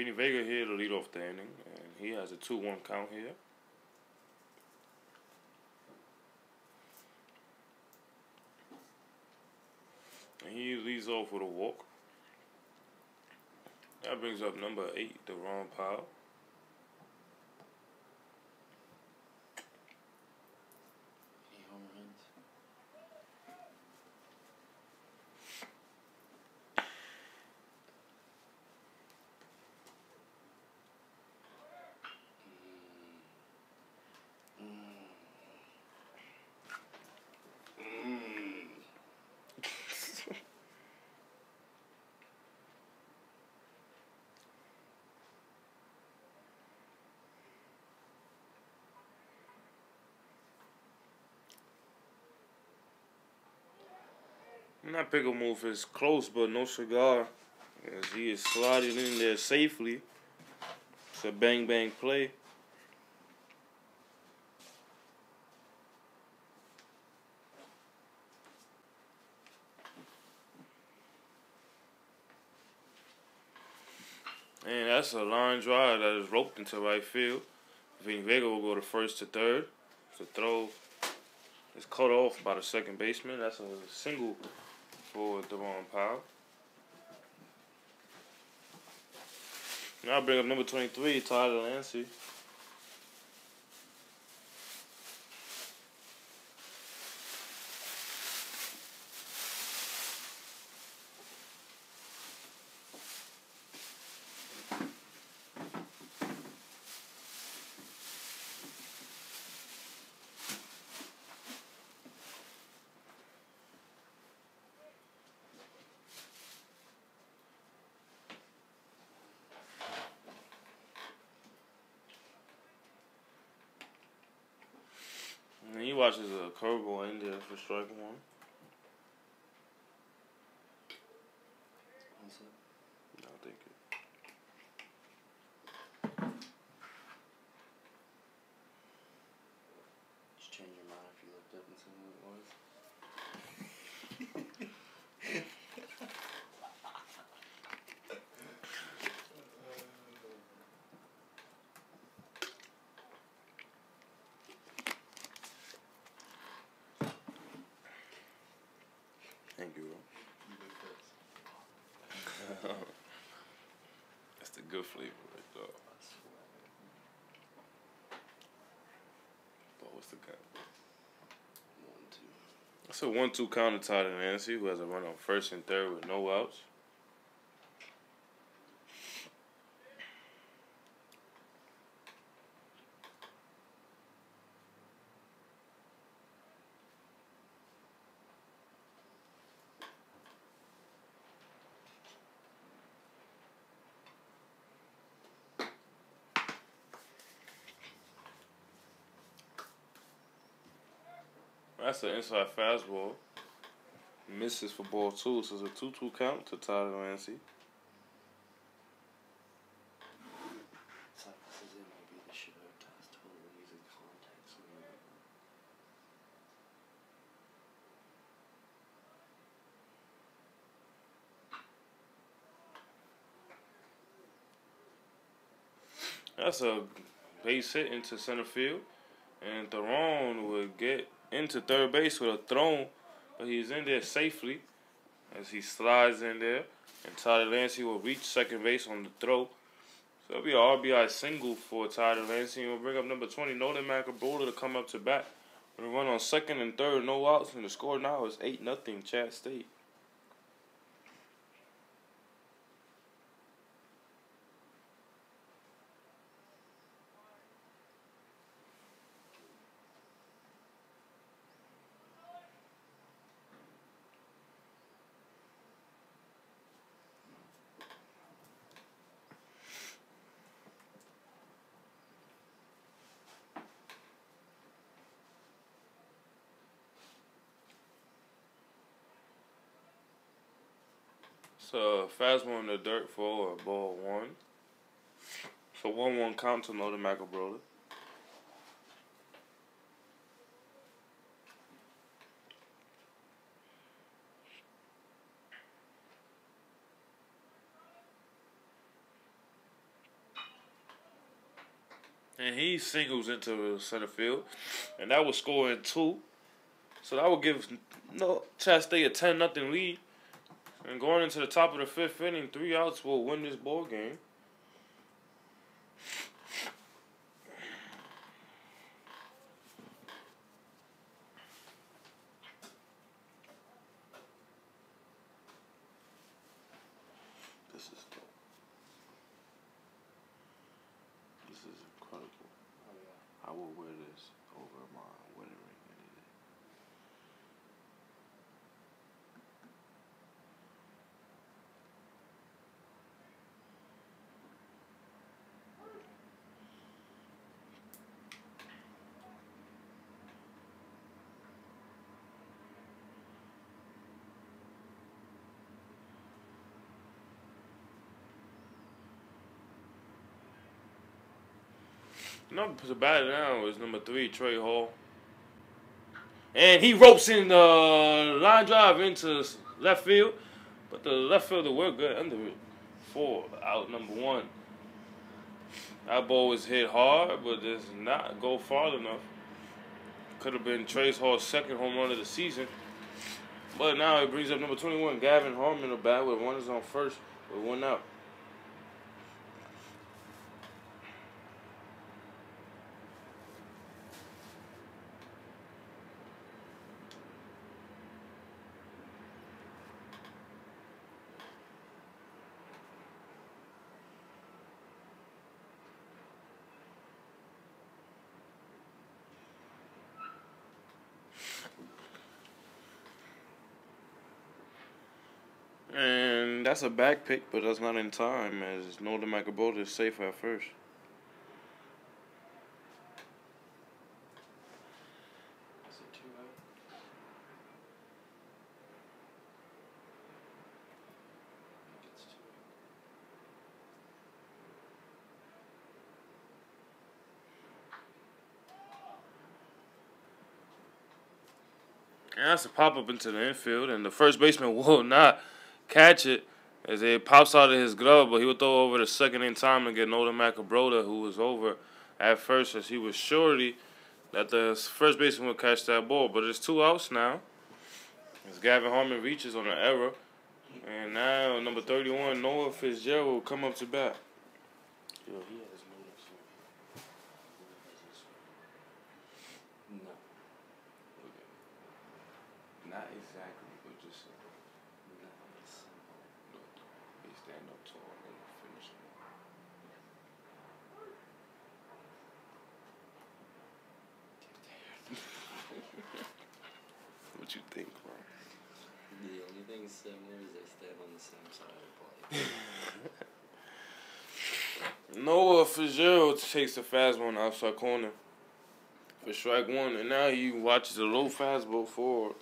Vinny Vega here to lead off the inning, and he has a 2-1 count here. And he leads off with a walk. That brings up number 8, Deron Powell. Any home runs? That pickup move is close, but no cigar. As he is sliding in there safely. It's a bang play. And that's a line drive that is roped into right field. Vinny Vega will go to first to third. The throw is cut off by the second baseman. That's a single for Deron Powell. Now I bring up number 23, Tyler Lancey. And he watches a curveball in there for strike 1. What's up? I'll take it. Just change your mind if you looked up and seen who it was. Thank you, bro. That's the good flavor right there. But what's the count? 1-2. That's a 1-2 count to Tyler Lancey, who has a run on first and third with no outs. That's an inside fastball. Misses for ball 2, so it's a 2-2 count to Tyler Lancey. It's like this is it. Maybe they should have tossed totally using contacts on the That's a base hit into center field. And Theron would get into third base with a throw, but he's in there safely as he slides in there. And Tyler Lancey will reach second base on the throw. So it'll be an RBI single for Tyler Lancey. And we'll bring up number 20, Nolan Macabola, to come up to bat. We run on second and third, no outs, and the score now is 8-0 Chat State. So fastball in the dirt for ball 1. So 1-1 count to Nolan Macabola. and he singles into center field, and that was scoring 2. So that would give Chat State a 10-0 lead. And going into the top of the 5th inning, 3 outs will win this ball game. This is dope. This is incredible. Oh yeah. I will wear this over my wedding ring any day. Number to bat now is number 3, Trey Hall. And he ropes in the line drive into left field. But the left fielder were good under it. 4 out, number 1. That ball was hit hard, but does not go far enough. Could have been Trey Hall's 2nd home run of the season. But now it brings up number 21, Gavin Harmon, the bat with runners on first with 1 out. And that's a back pick, but that's not in time, as Nolan McAbroda is safe at first. Is it 2 out? I think it's 2 out. And that's a pop-up into the infield, and the first baseman will not catch it as it pops out of his glove, but he will throw over the second in time and get Nolan McAbroda, who was over at first, as he was surety that the first baseman would catch that ball. But it's 2 outs now, as Gavin Harmon reaches on an error, and now number 31, Noah Fitzgerald, will come up to bat. Yo, he has no No. Not exactly, but just No, it's simple. they stand up tall and finish him. What you think, bro? The only thing similar is they stand on the same side of the plate. Noah Fitzgerald takes the fastball on the outside corner for strike 1, and now he watches a low fastball for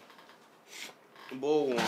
ball 1.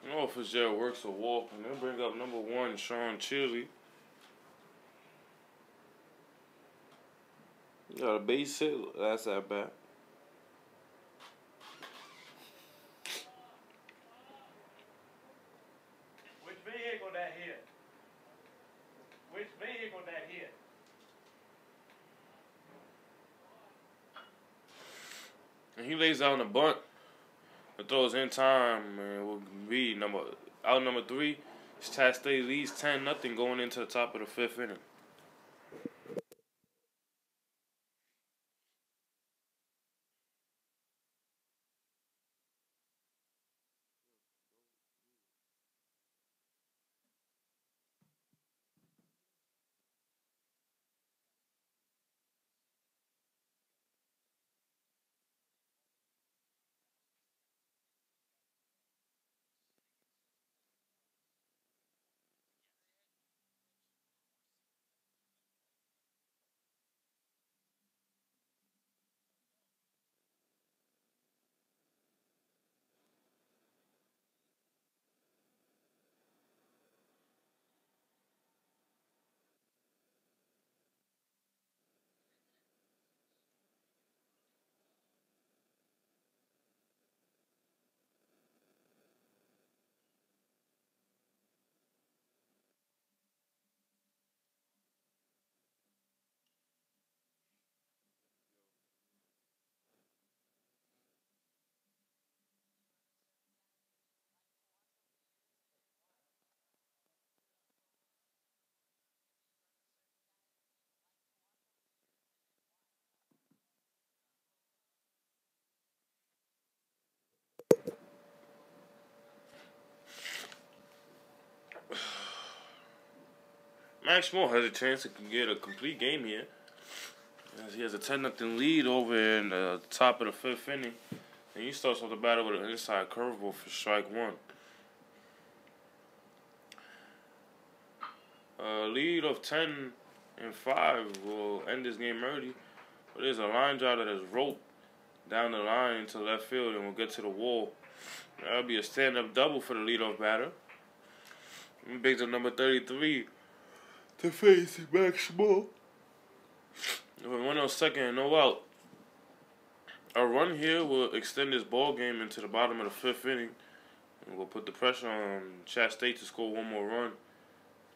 Noah Fitzgerald works a walk, and they'll bring up number 1, Sean Chili. Got a base hit. That's at bat. Which vehicle that hit? Which vehicle that hit? And he lays out on a bunt. The throws in time, and will be out number 3. Chat State leads 10-0 going into the top of the 5th inning. Max Moore has a chance to get a complete game here, as he has a 10-0 lead over in the top of the 5th inning. And he starts off the batter with an inside curveball for strike one. A lead of 10-5 will end this game early. But there's a line drive that is roped down the line to left field and will get to the wall. That'll be a stand-up double for the leadoff batter. He brings up number 33 to face Max Moore. With 1 on second and no out. A run here will extend this ball game into the bottom of the 5th inning, and will put the pressure on Chat State to score one more run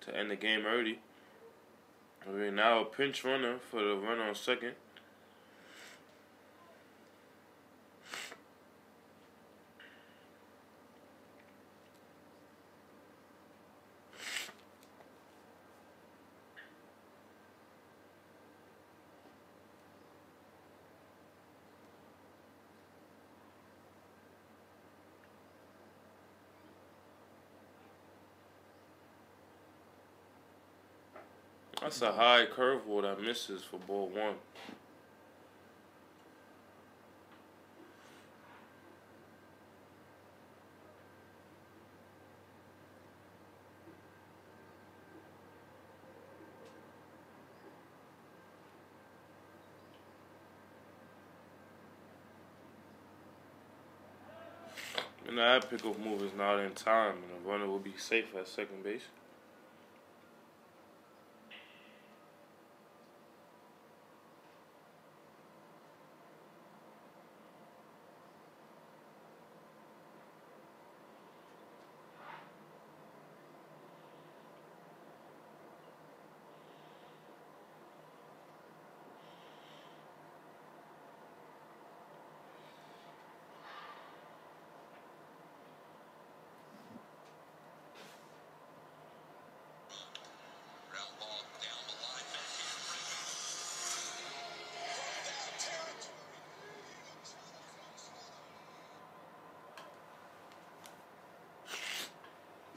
to end the game early. We're now a pinch runner for the run on second. That's a high curveball that misses for ball one. And that pickoff move is not in time, and the runner will be safe at second base.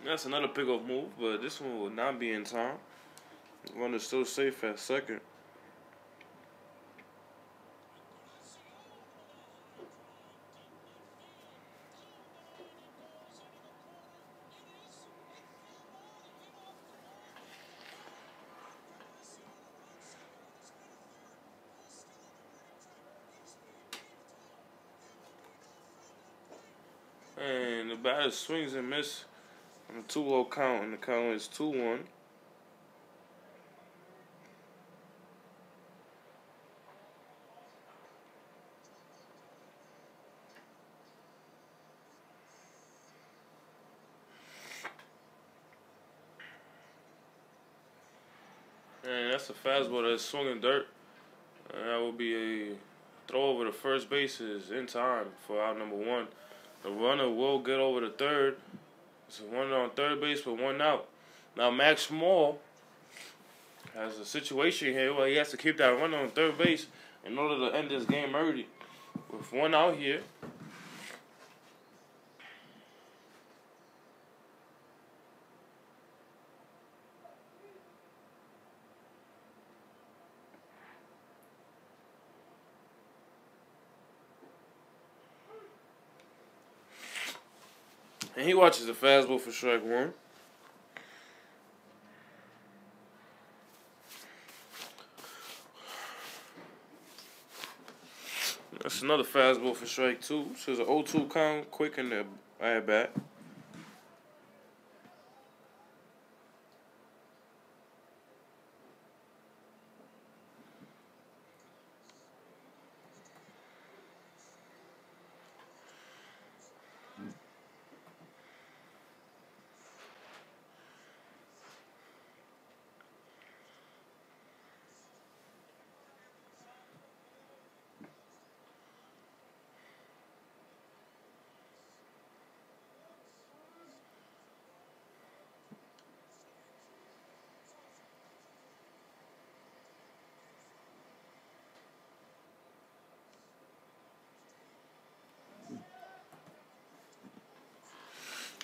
That's another pickoff move, but this one will not be in time. The runner's still safe at second. And the batter swings and misses on a 2-0 count, and the count is 2-1. And that's a fastball that's swinging dirt. And that will be a throw over to first bases in time for out number one. The runner will get over to third. It's a runner on third base with one out. Now Max Moore has a situation here where he has to keep that runner on third base in order to end this game early. With one out here. And he watches the fastball for strike one. That's another fastball for strike two. So it's an 0-2 count, quick in the at bat.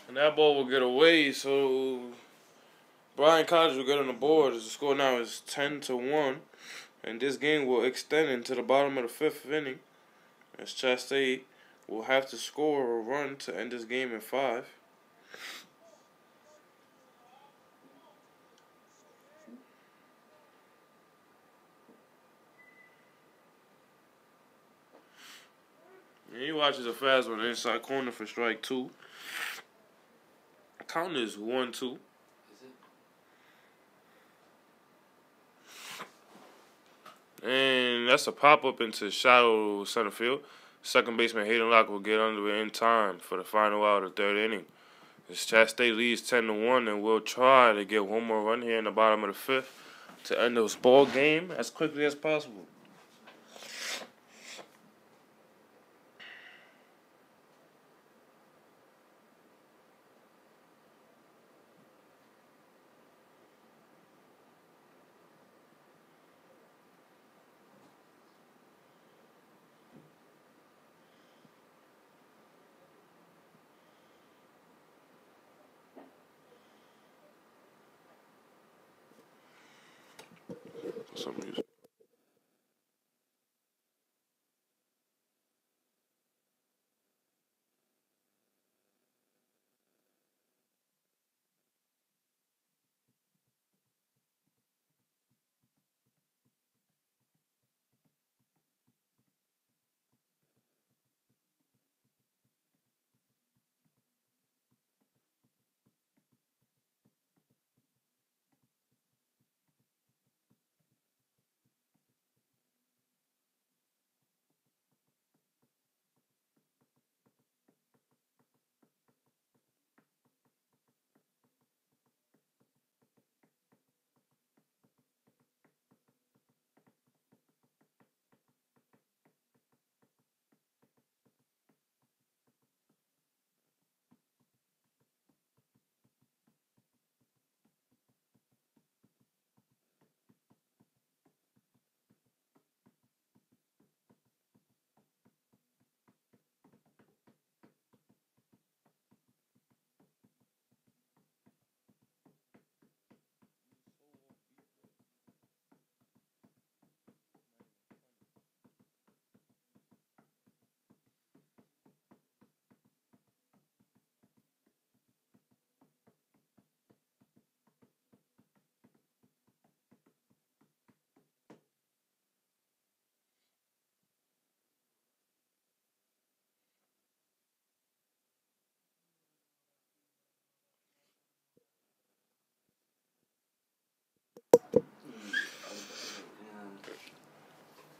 And that ball will get away, so Bryan College will get on the board. The score now is 10-1, and this game will extend into the bottom of the 5th inning, as Chat State will have to score a run to end this game in 5. And he watches a fast one inside corner for strike 2. Count is 1-2. Is it? And that's a pop-up into shallow center field. Second baseman Hayden Locke will get under it in time for the final out of the 3rd inning. As Chat State leads 10-1, and will try to get one more run here in the bottom of the 5th to end this ball game as quickly as possible. Some music.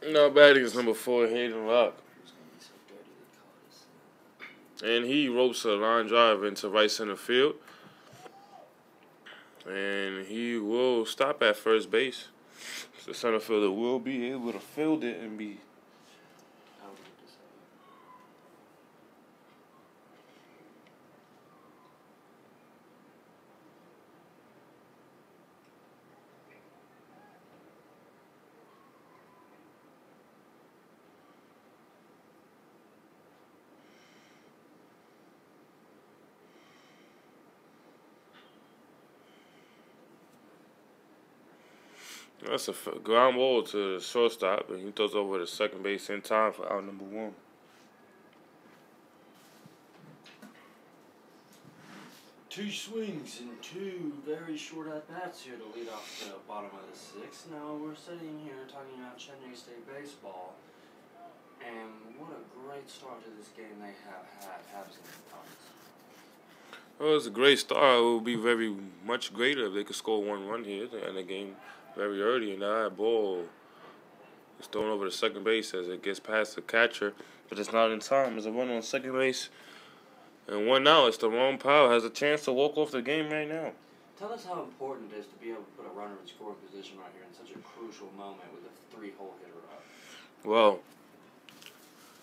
No, batting is number 4, Hayden Locke. It's gonna be so dirty they call this. And he ropes a line drive into right center field. And he will stop at first base. The center fielder will be able to field it and be. I don't think this is. That's a ground ball to the shortstop, and he throws over to second base in time for out number 1. Two swings and two very short at-bats here to lead off the bottom of the 6th. Now we're sitting here talking about Chattanooga State baseball, and what a great start to this game they have had, haven't they? Well, it's a great start. It would be very much greater if they could score 1 run here to end the game very early. And now that ball is thrown over to second base as it gets past the catcher, but it's not in time. There's a run on second base. And 1 out. It's the wrong Powell has a chance to walk off the game right now. Tell us how important it is to be able to put a runner in scoring position right here in such a crucial moment with a 3-hole hitter up. Well,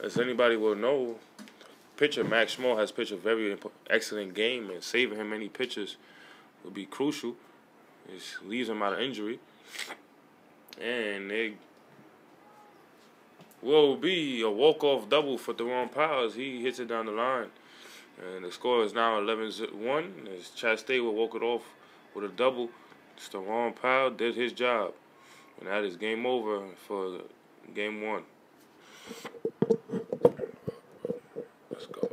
as anybody will know, pitcher Max Schmo has pitched a very excellent game, and saving him any pitches will be crucial. It leaves him out of injury. And it will be a walk-off double for Deron Powers. He hits it down the line. And the score is now 11-1, as Chat State will walk it off with a double. Steron Powell did his job. And that is game over for game 1. Let's go.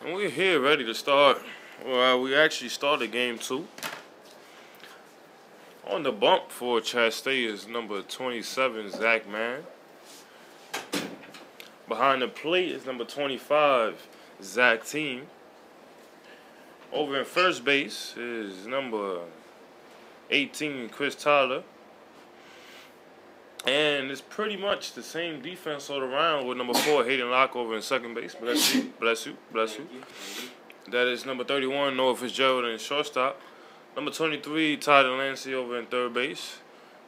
And we're here ready to start. Well, we actually started game 2. On the bump for Chat State is number 27, Zach Mann. Behind the plate is number 25, Zach Team. Over in first base is number 18, Chris Tyler. And it's pretty much the same defense all around with number 4, Hayden Locke over in second base. Bless you, bless you, bless you. That is number 31, Noah Fitzgerald in shortstop. Number 23, Tyler Lancey over in third base.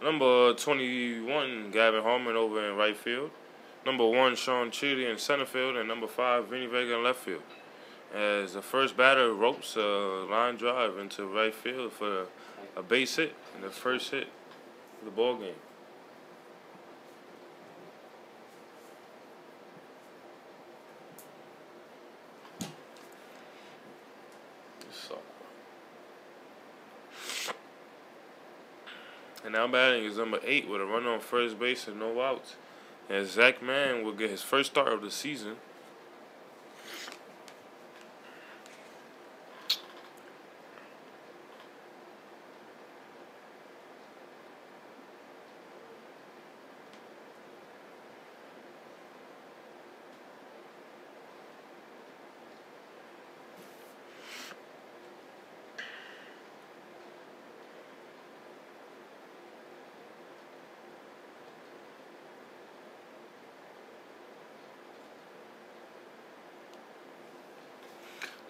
Number 21, Gavin Harmon over in right field. Number 1, Sean Chili in center field. And number 5, Vinny Vega in left field. As the first batter ropes a line drive into right field for a base hit and the first hit of the ball game. And now batting is number 8 with a run on first base and no outs. And Zach Mann will get his first start of the season.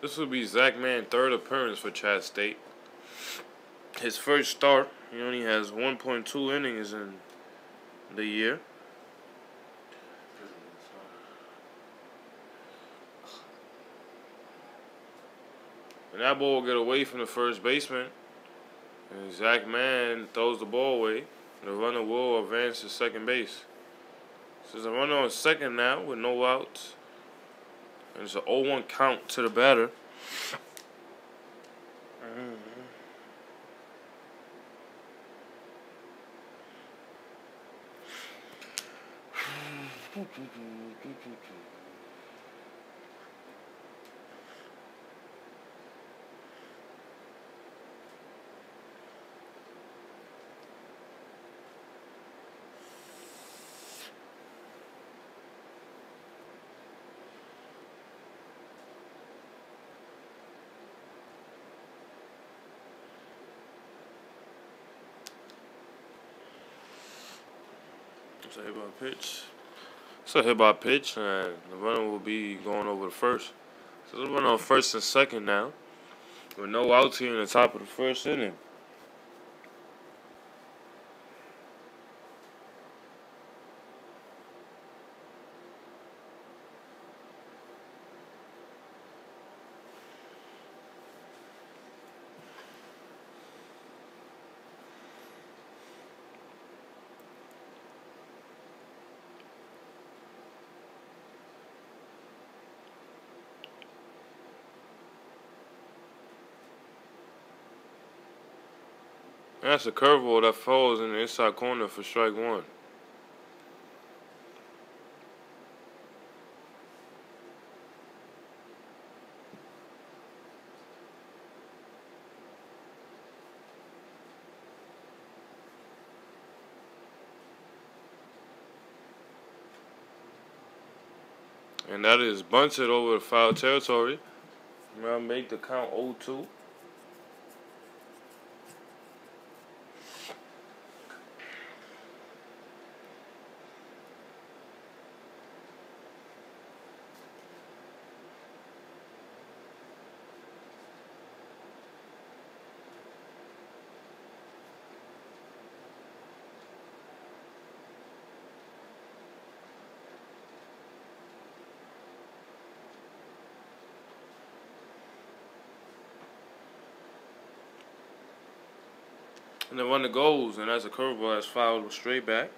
This will be Zach Mann's third appearance for Chat State. His first start, he only has 1.2 innings in the year. And that ball will get away from the first baseman. And Zach Mann throws the ball away. The runner will advance to second base. So there's a runner on second now with no outs. And it's an 0-1 count to the batter. It's a hit by pitch. It's a hit by pitch, and the runner will be going over the first. So the runner on first and second now, with no outs here in the top of the first inning. And that's a curveball that falls in the inside corner for strike 1. And that is bunted over the foul territory. Now make the count 0-2. And the runner goes, and that's a curveball that's fouled straight back.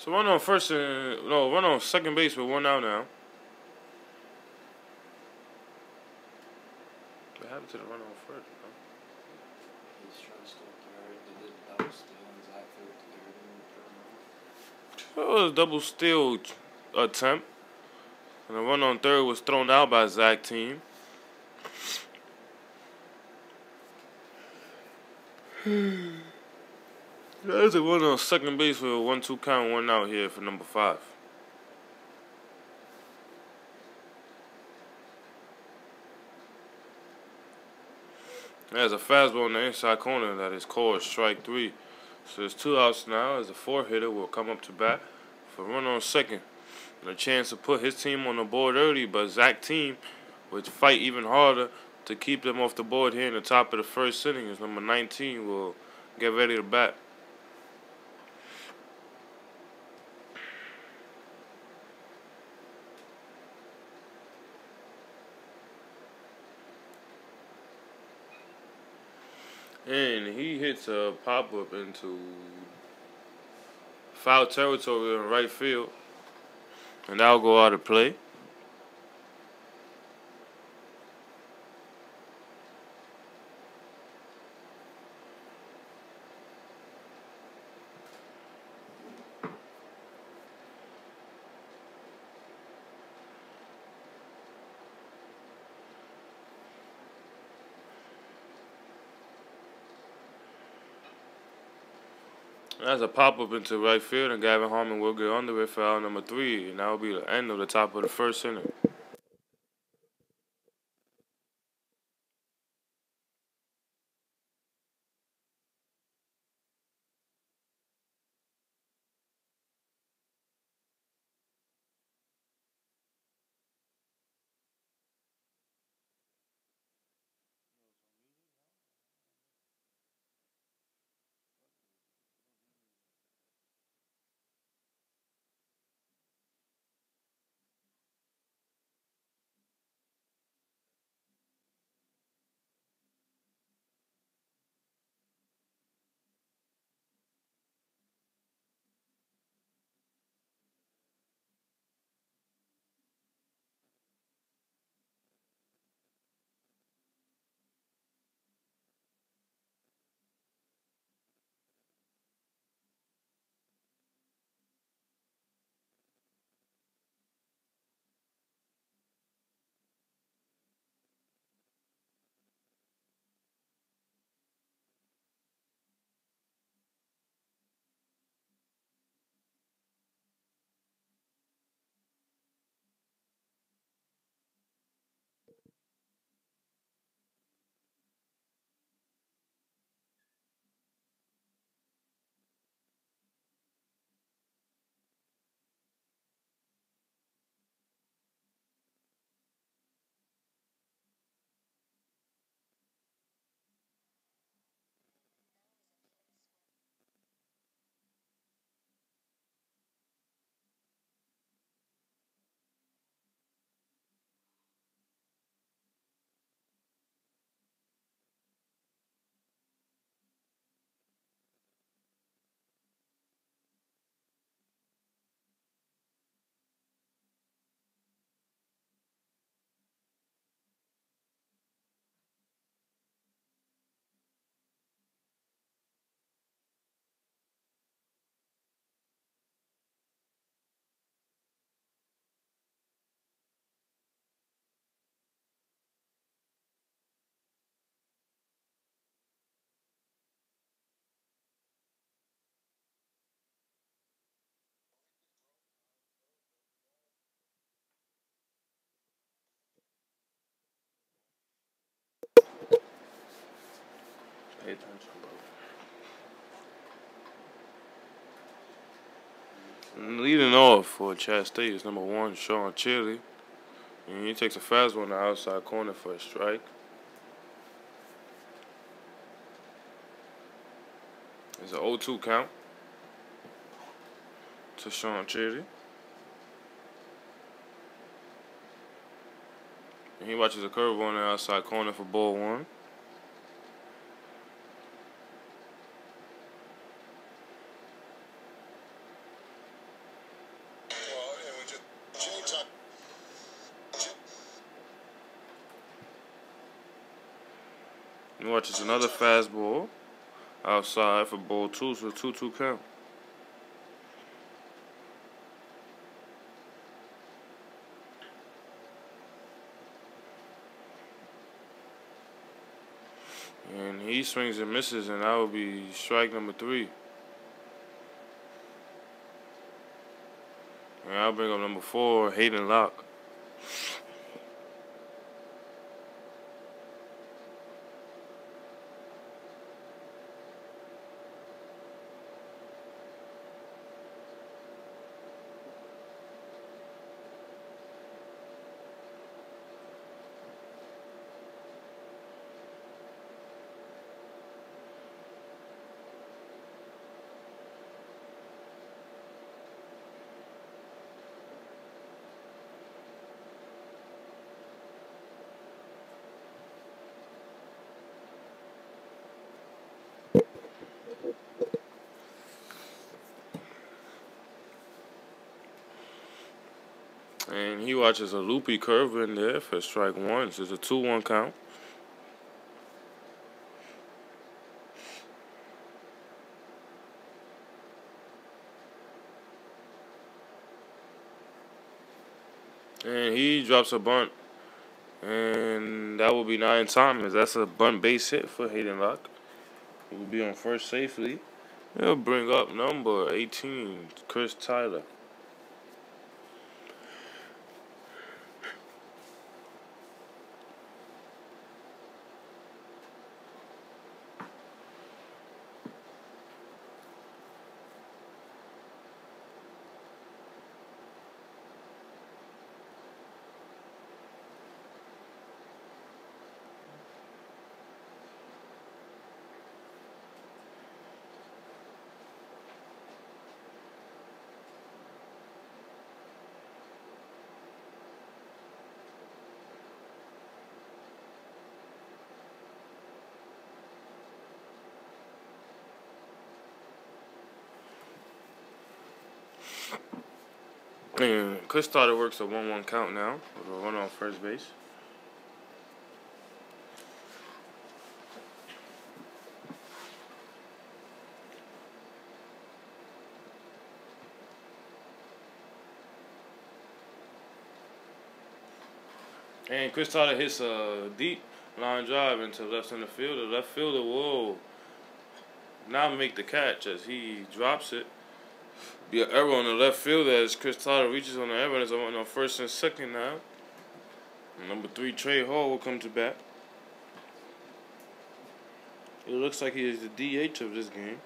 So run on first and no, run on second base with 1 out now. What happened to the run on first? He's trying to steal third. They did double steal and Zach threw it to third and It was a double steal attempt. And the run on third was thrown out by Zach team. There's a run on second base with a 1-2 count, 1 out here for number 5. There's a fastball in the inside corner that is called strike 3. So there's 2 outs now as the 4-hitter will come up to bat for run on second. And a chance to put his team on the board early, but Zach team would fight even harder to keep them off the board here in the top of the first inning as number 19 will get ready to bat. And he hits a pop-up into foul territory in right field. And that'll go out of play. That's a pop-up into right field, and Gavin Harmon will get under it for out number 3, and that will be the end of the top of the first inning. Pay attention, bro. And leading off for Chattanooga State is number 1, Sean Chili. And he takes a fastball on the outside corner for a strike. It's an 0-2 count to Sean Chili. And he watches a curveball on the outside corner for ball 1. You watch this another fastball outside for ball 2, so 2-2 count. And he swings and misses, and that would be strike number 3. And I'll bring up number 4, Hayden Locke. And he watches a loopy curve in there for strike 1. So it's a 2-1 count. And he drops a bunt. And that will be 9 Thomas. That's a bunt base hit for Hayden Locke. He will be on first safely. He'll bring up number 18, Chris Tyler. And Chris Tyler works a 1-1 count now with a runner on first base. And Chris Tyler hits a deep line drive into left center field. The left fielder will now make the catch as he drops it. Be an error on the left field as Chris Tyler reaches on the error. It's on first and second now. And number 3, Trey Hall will come to bat. It looks like he is the DH of this game.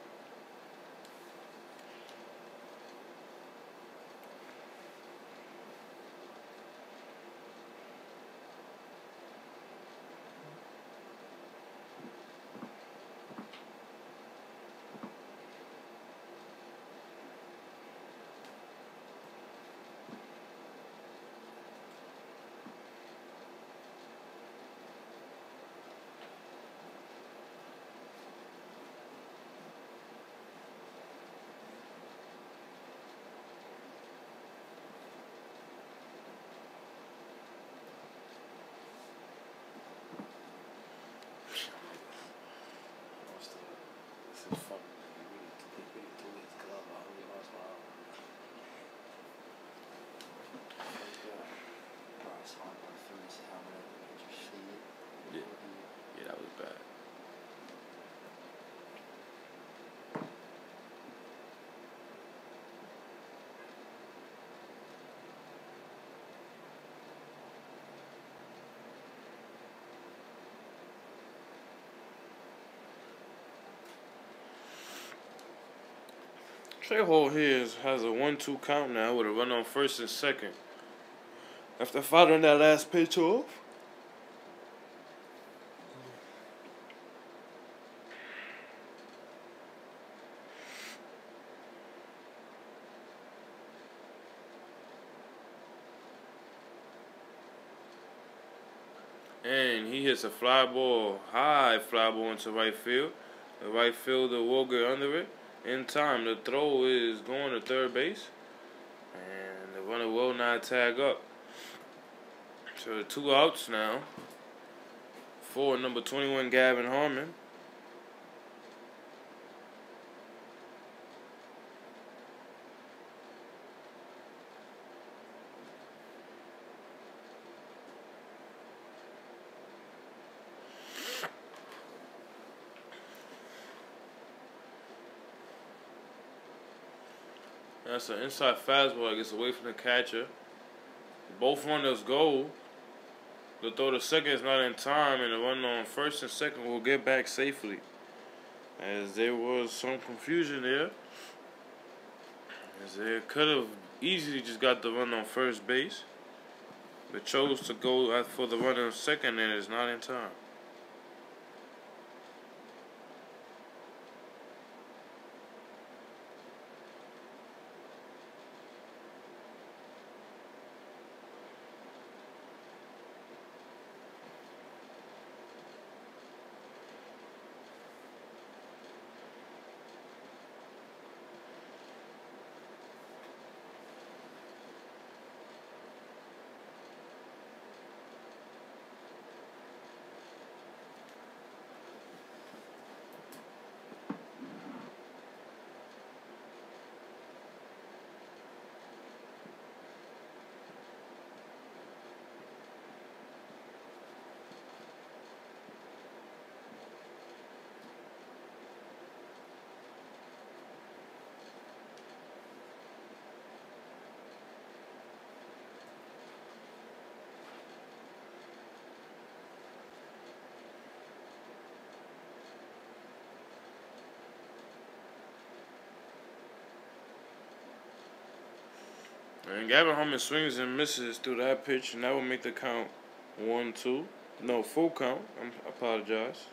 Yeah, that was bad. Trey Hall here has a 1-2 count now with a run on first and second. After firing that last pitch off. And he hits a high fly ball into right field. The right fielder will get under it. In time, the throw is going to third base. And the runner will not tag up. So 2 outs now for number 21, Gavin Harmon. That's an inside fastball that gets away from the catcher. Both runners go. The throw to second is not in time, and the run on first and second will get back safely. As there was some confusion there. As they could have easily just got the run on first base, but chose to go for the run on second, and it's not in time. And Gavin Harmon swings and misses through that pitch, and that will make the count 1-2. No, full count. I apologize.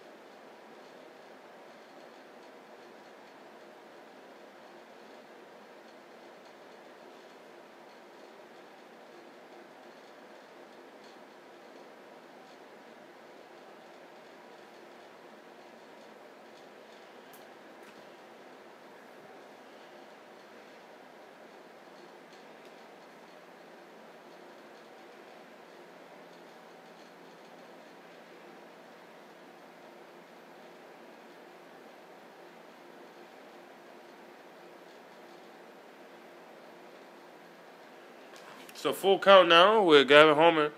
So full count now with Gavin Harmon.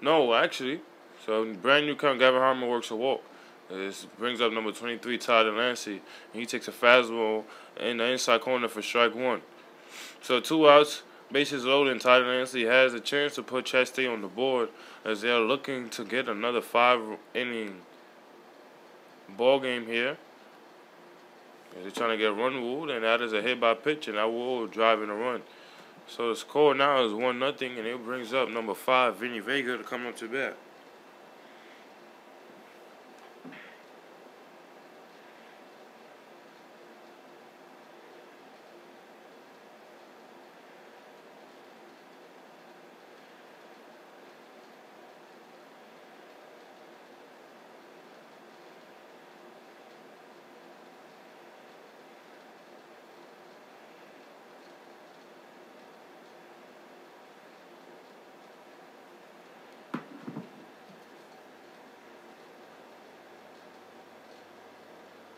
No, actually. So brand new count, Gavin Harmon works a walk. This brings up number 23, Todd Delancey. And he takes a fastball in the inside corner for strike one. So 2 outs, bases loaded, and Todd Delancey has a chance to put Chastain on the board as they are looking to get another 5-inning ball game here. They're trying to get run ruled, and that is a hit by pitch, and that will drive in a run. So the score now is 1-0, and it brings up number 5, Vinny Vega, to come up to bat.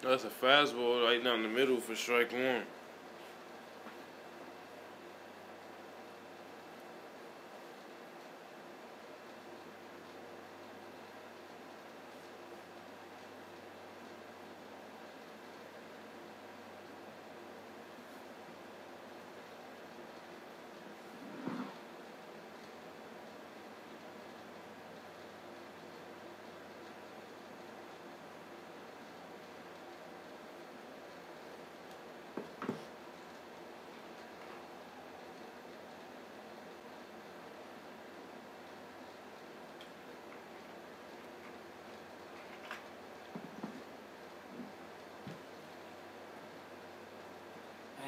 That's a fastball right down the middle for strike one.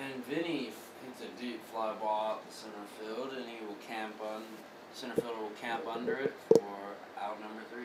And Vinny hits a deep fly ball out the center field, and he will center fielder will camp under it for out number 3.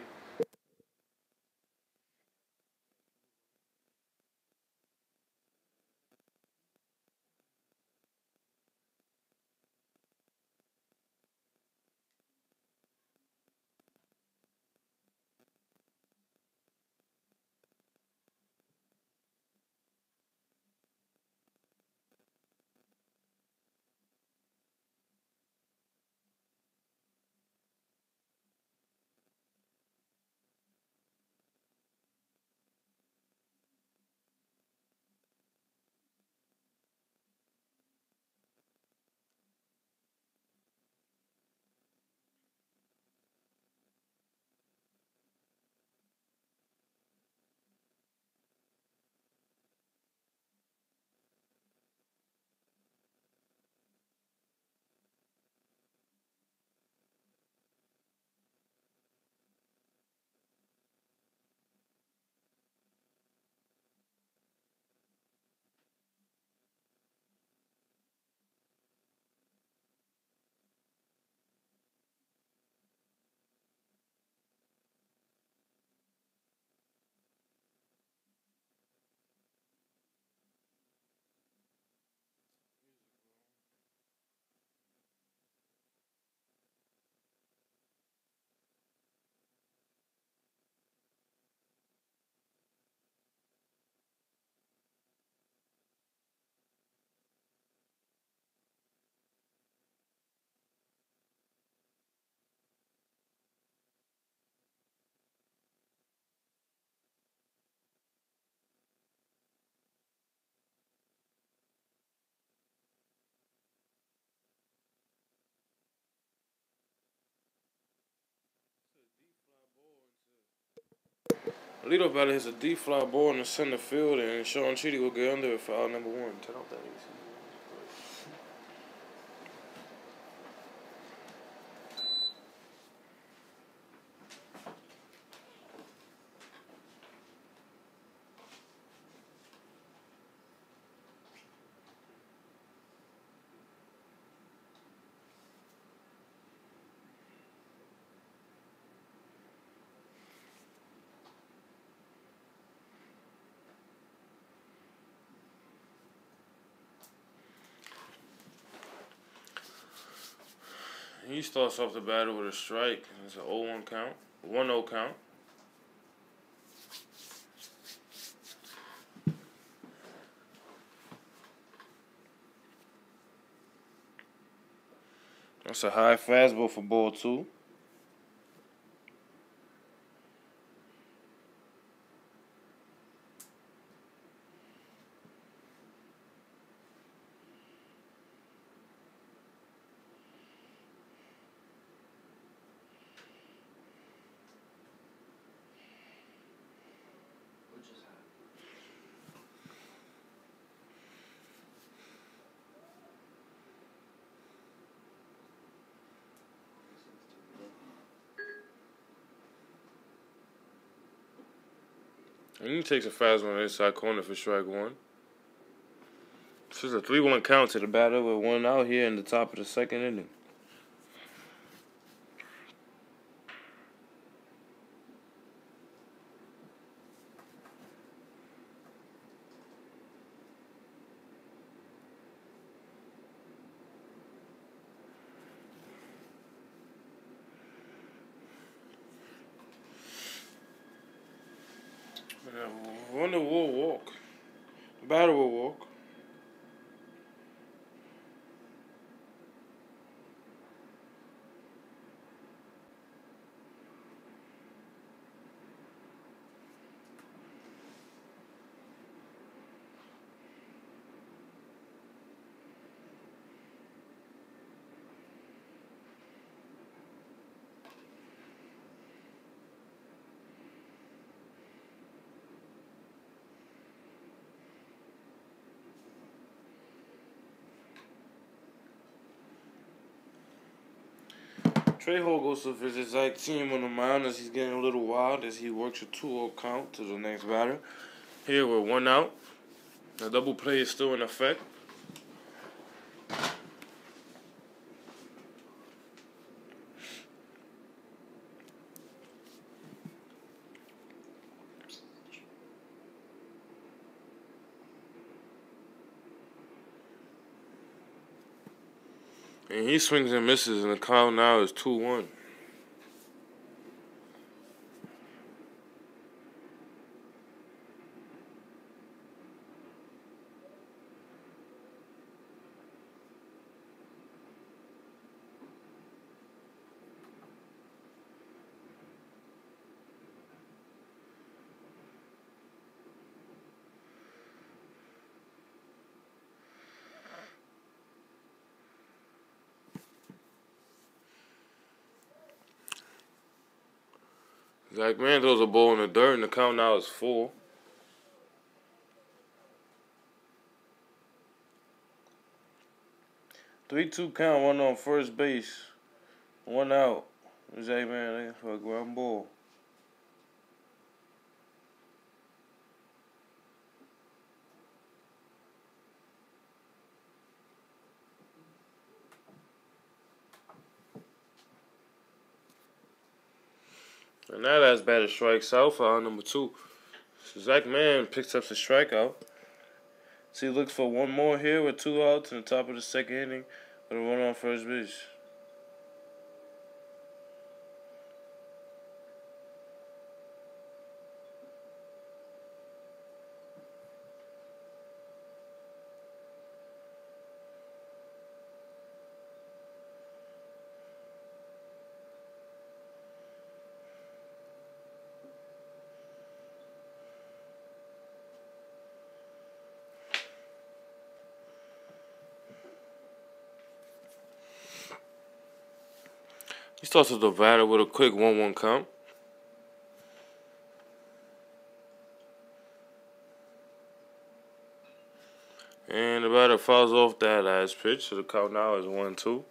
Leadoff batter hits a deep fly ball in the center field, and Sean Cheedy will get under it for out number 1. Turn off that AC. He starts off the batter with a strike. It's an 0-1 count. 1-0 count. That's a high fastball for ball 2. What just happened? And he takes a fastball on the inside corner for strike 1. This is a 3-1 count to the batter with 1 out here in the top of the 2nd inning. Runner will walk. The batter will walk. Trejo goes to visit Zach team on the mound as he's getting a little wild as he works a 2-0 count to the next batter. Here with 1 out. The double play is still in effect. And he swings and misses, and the count now is 2-1. Zach Man throws a ball in the dirt, and the count now is 4. Three-two count, 1 on first base, 1 out. Zach Man for a ground ball. And now that's batter strikes out for out number 2. So Zach Man picks up the strikeout. So he looks for 1 more here with 2 outs in the top of the 2nd inning with a runner on first base. He starts with the batter with a quick 1-1 count. And the batter fouls off that last pitch, so the count now is 1-2.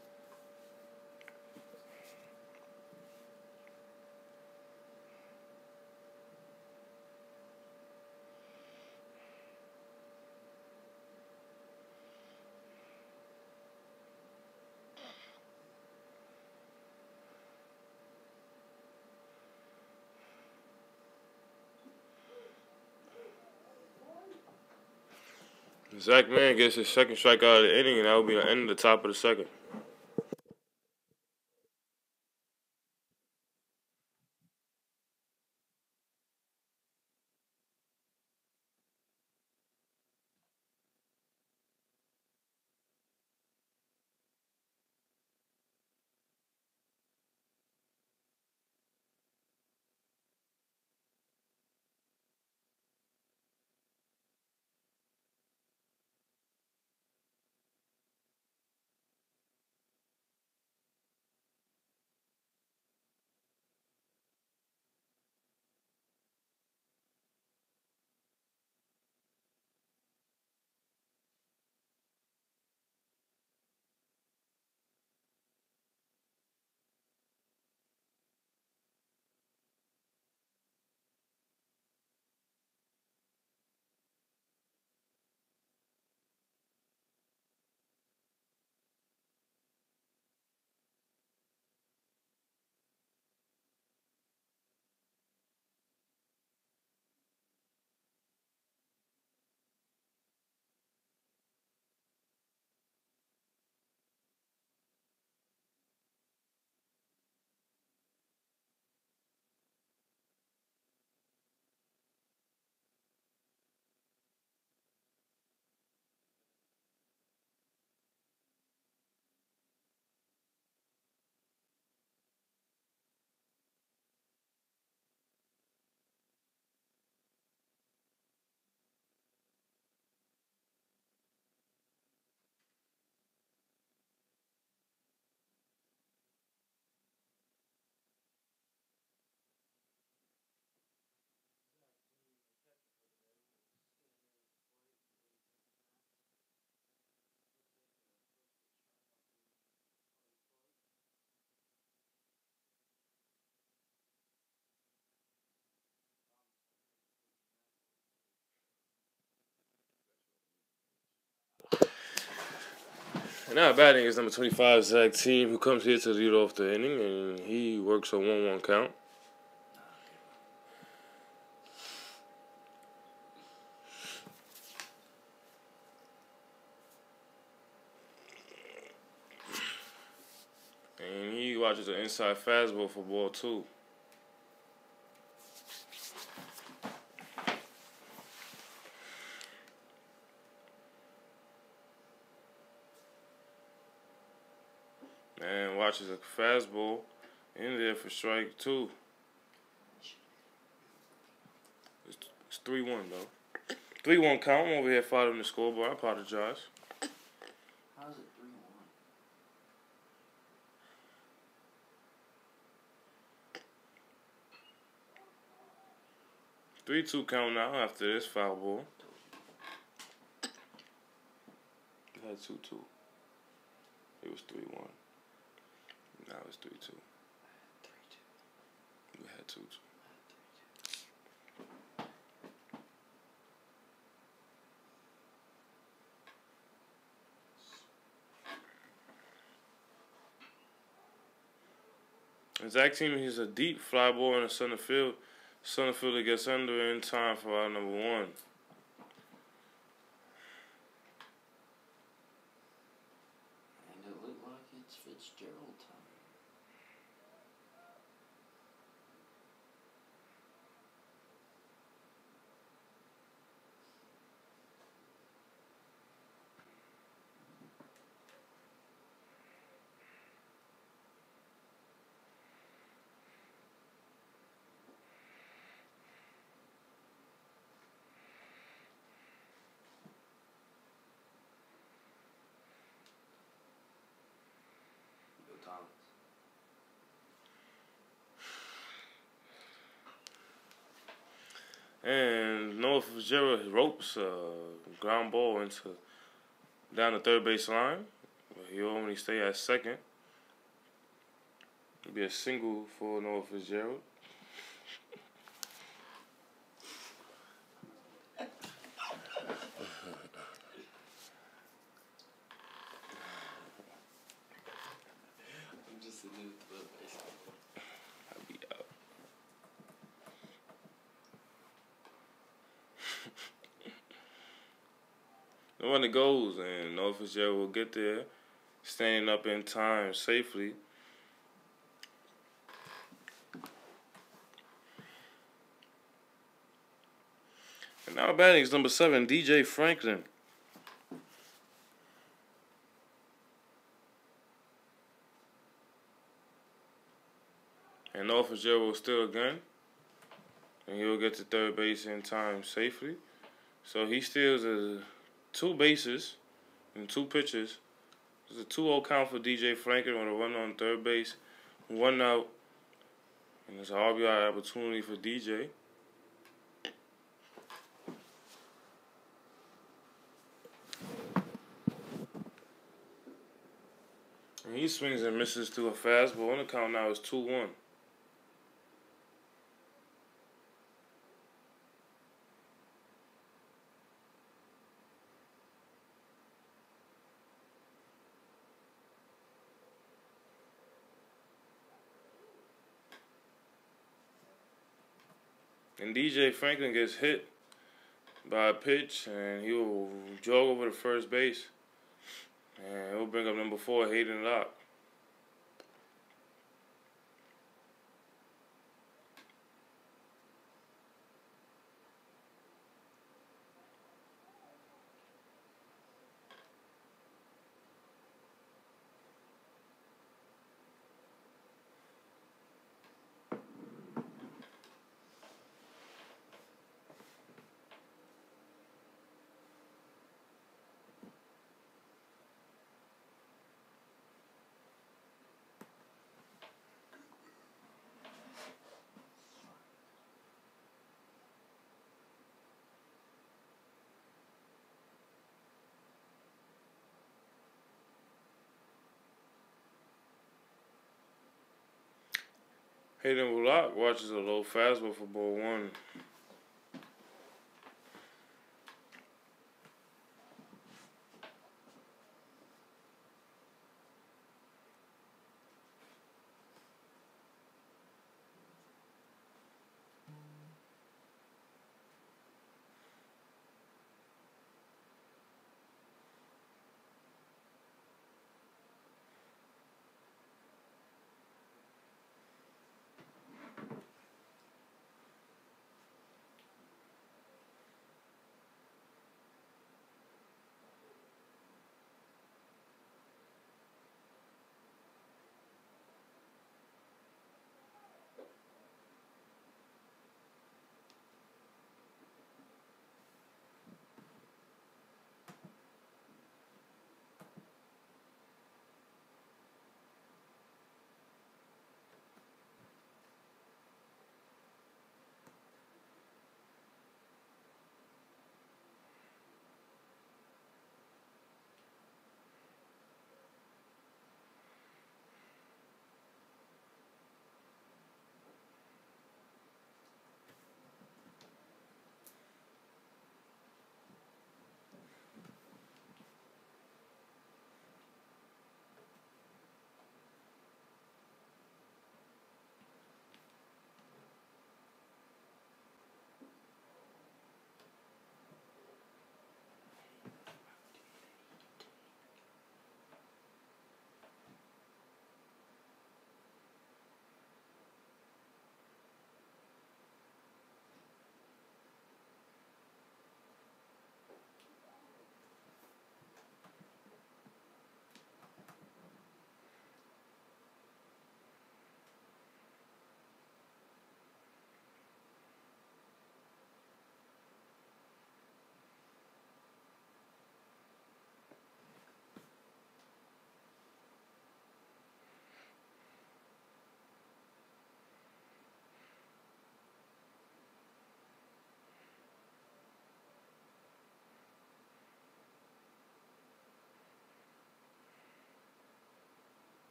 Zach Mann gets his second strikeout of the inning, and that will be the end of the top of the second. And now batting is number 25, Zach Team, who comes here to lead off the inning, and he works a 1-1 count. And he watches an inside fastball for ball 2. And watches a fastball in there for strike 2. It's 3-1 though. 3-1 count. I'm over here following the scoreboard. I apologize. How's it 3-1? 3-2 count now after this foul ball. We had 2-2. It was 3-1. Now it's 3-2. 3-2. We had 2-2. Zach Team, he's a deep fly ball in the center field. Center fielder gets under in time for out number 1. And it looked like it's Fitzgerald time. And Noah Fitzgerald ropes a ground ball into down the third base line. But he'll only stay at second. It'll be a single for Noah Fitzgerald. I'm just a new third baseman. I'll be out. The one that goes, and Noah Fitzgerald will get there, standing up in time safely. And now batting is number 7, DJ Franklin. And Noah Fitzgerald will steal again. And he'll get to third base in time safely. So he steals 2 bases and 2 pitches. There's a 2-0 count for DJ Franklin with a run on third base, 1 out. And there's an RBI opportunity for DJ. And he swings and misses to a fastball. On the count now is 2-1. And DJ Franklin gets hit by a pitch, and he will jog over to first base. And he'll bring up number 4, Hayden Locke. Hayden Locke watches a low fastball for ball 1.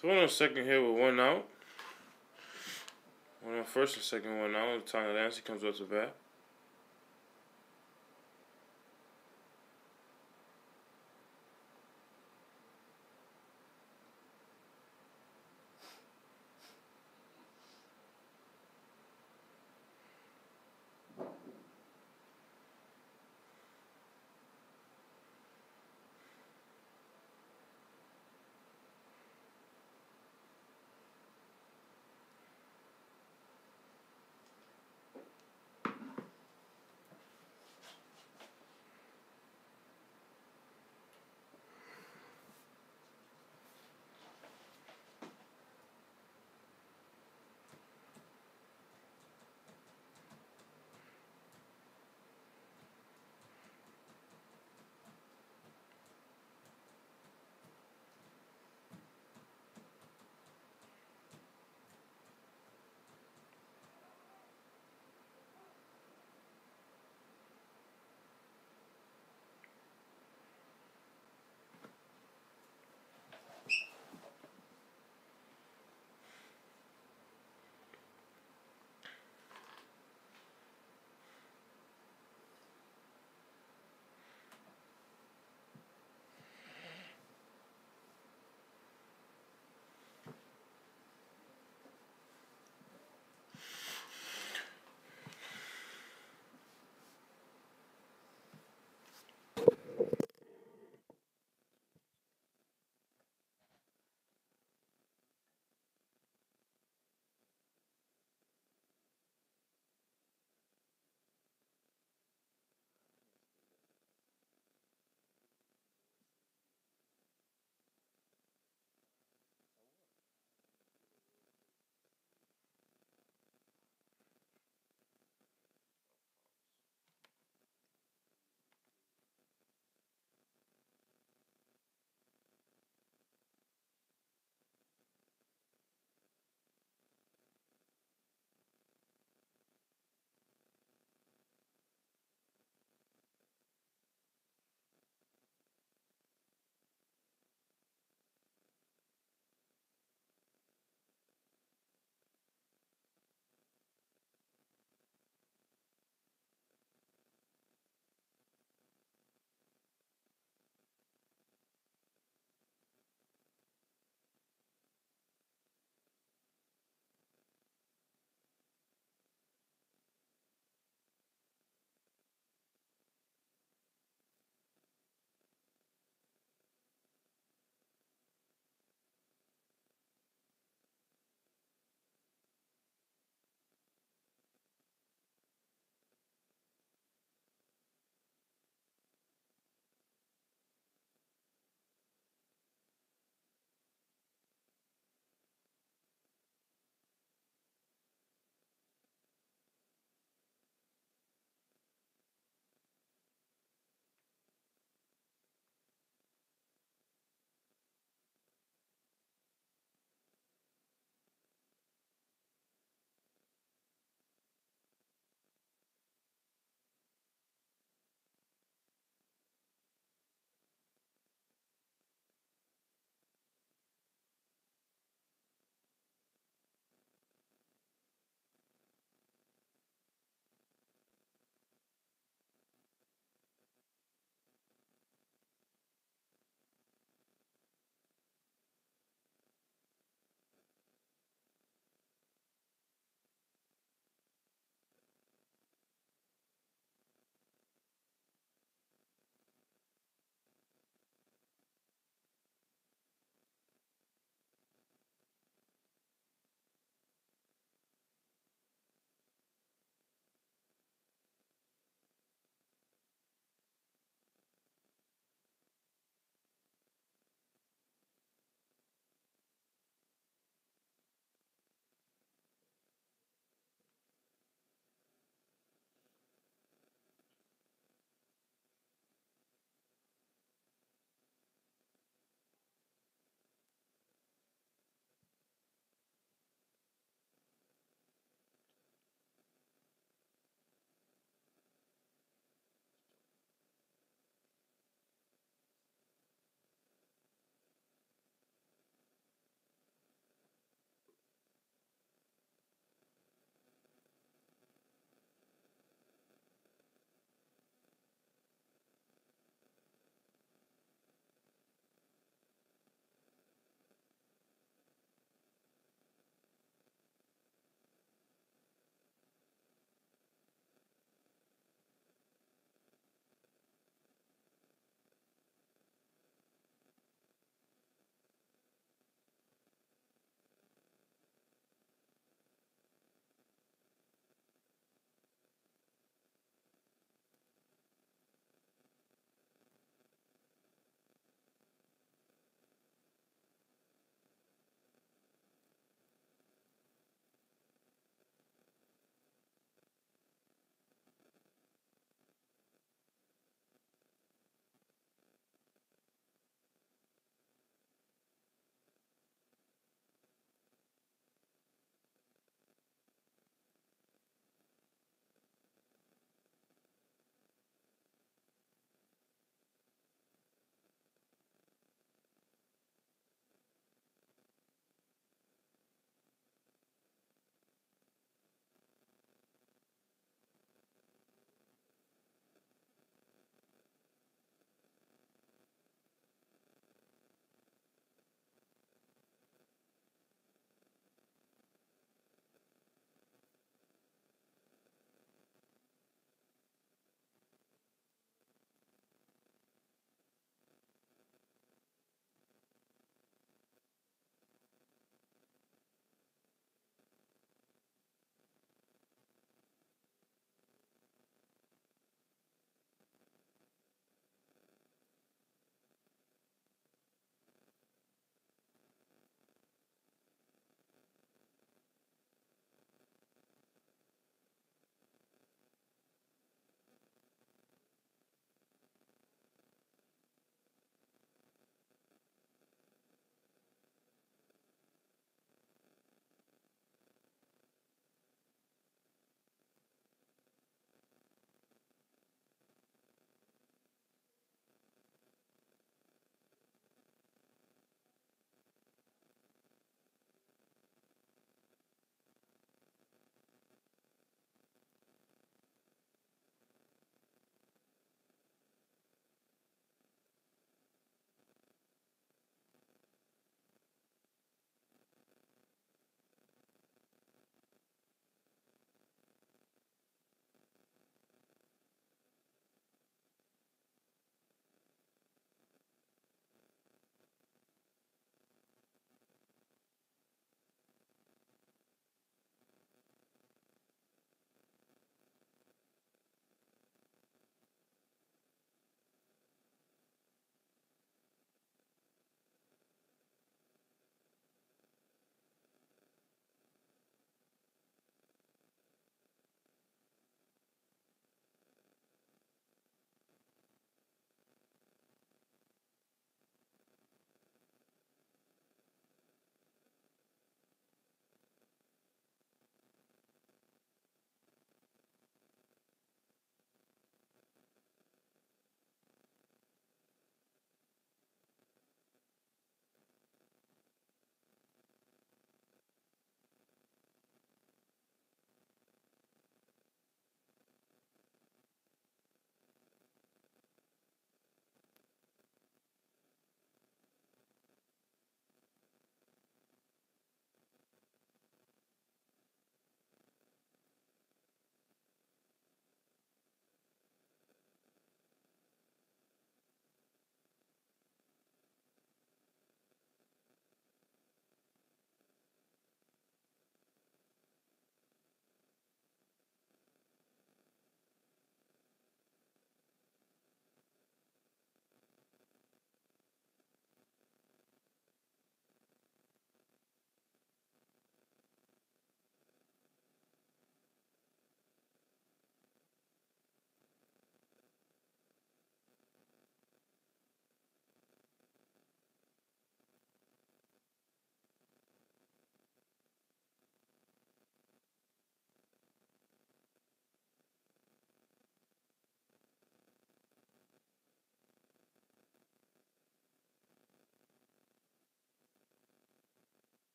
So we're on second here with 1 out. We're on first and second 1 out. The time that Nancy comes up to bat.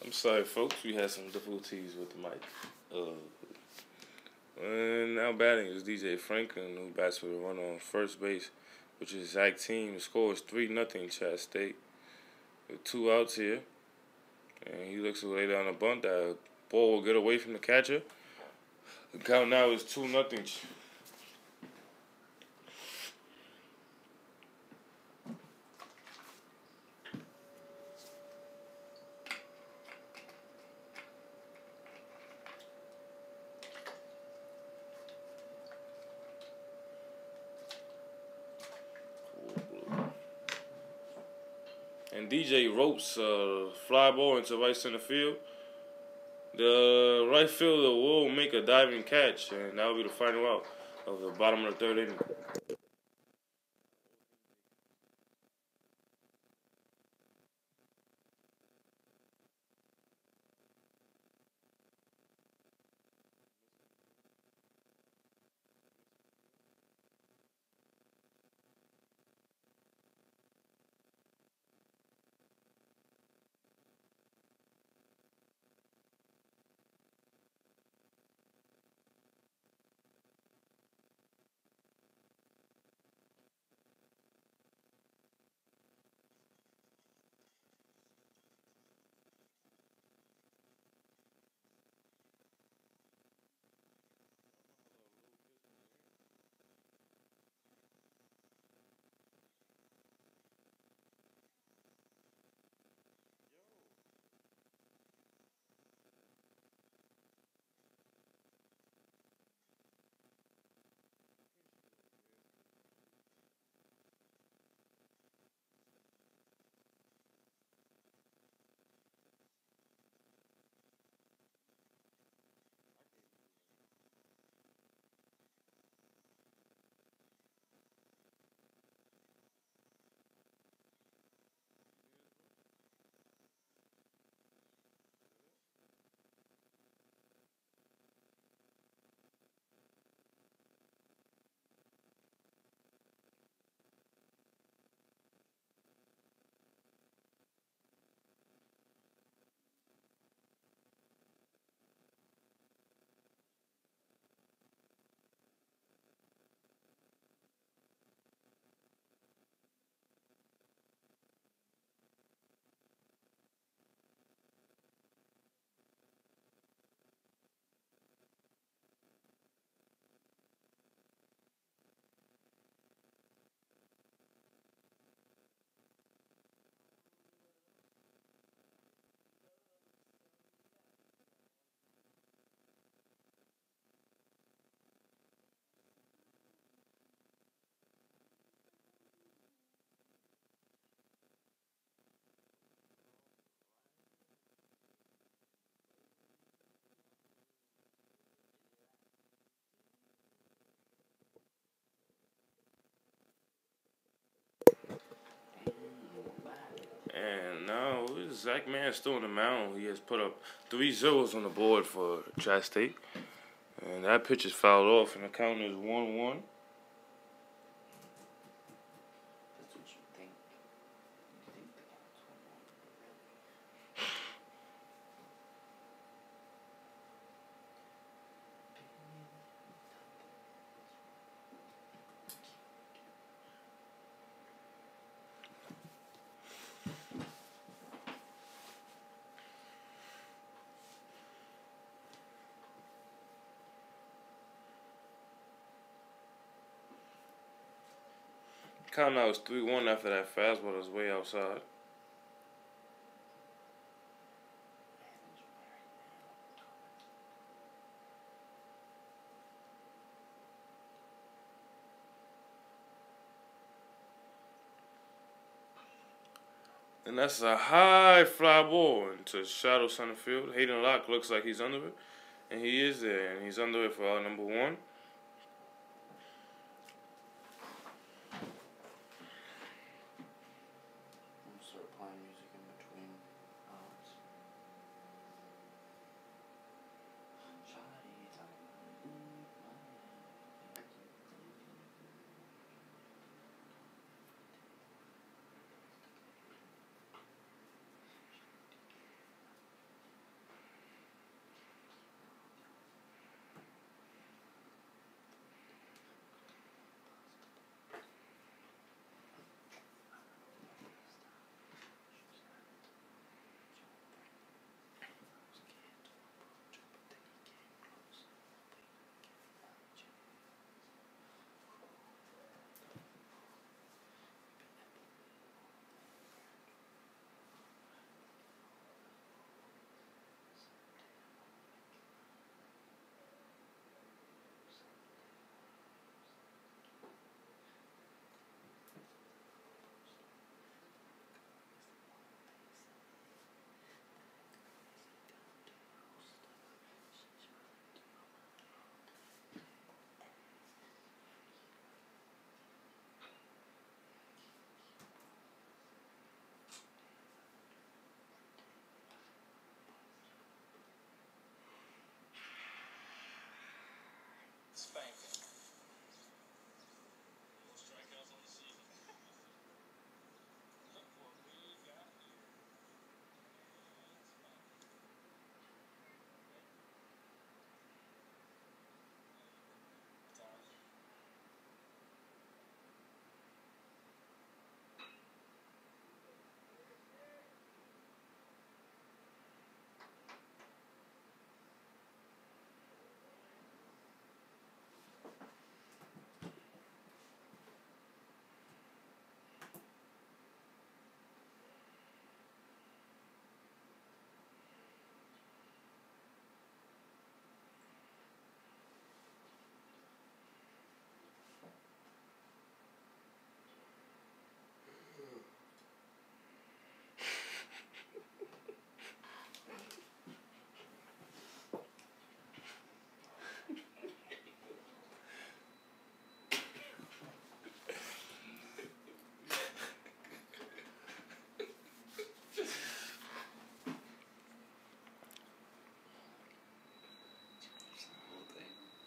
I'm sorry, folks. We had some difficulties with the mic. And now batting is DJ Franklin, who bats with a run on first base, which is Zach team. The score is 3-0 Chat State. With 2 outs here. And he looks to lay down a bunt. That ball will get away from the catcher. The count now is 2-0. And DJ ropes fly ball into right center field. The right fielder will make a diving catch, and that will be the final out of the bottom of the 3rd inning. And now Zach Man still on the mound. He has put up 3 zeros on the board for Chat State. And that pitch is fouled off, and the count is 1-1. That's what you think. You think the count's 1-1, Count now is 3-1 after that fastball was way outside. And that's a high fly ball into shadow center field. Hayden Locke looks like he's under it. And he is there. And he's under it for out number 1. start playing music in between outs.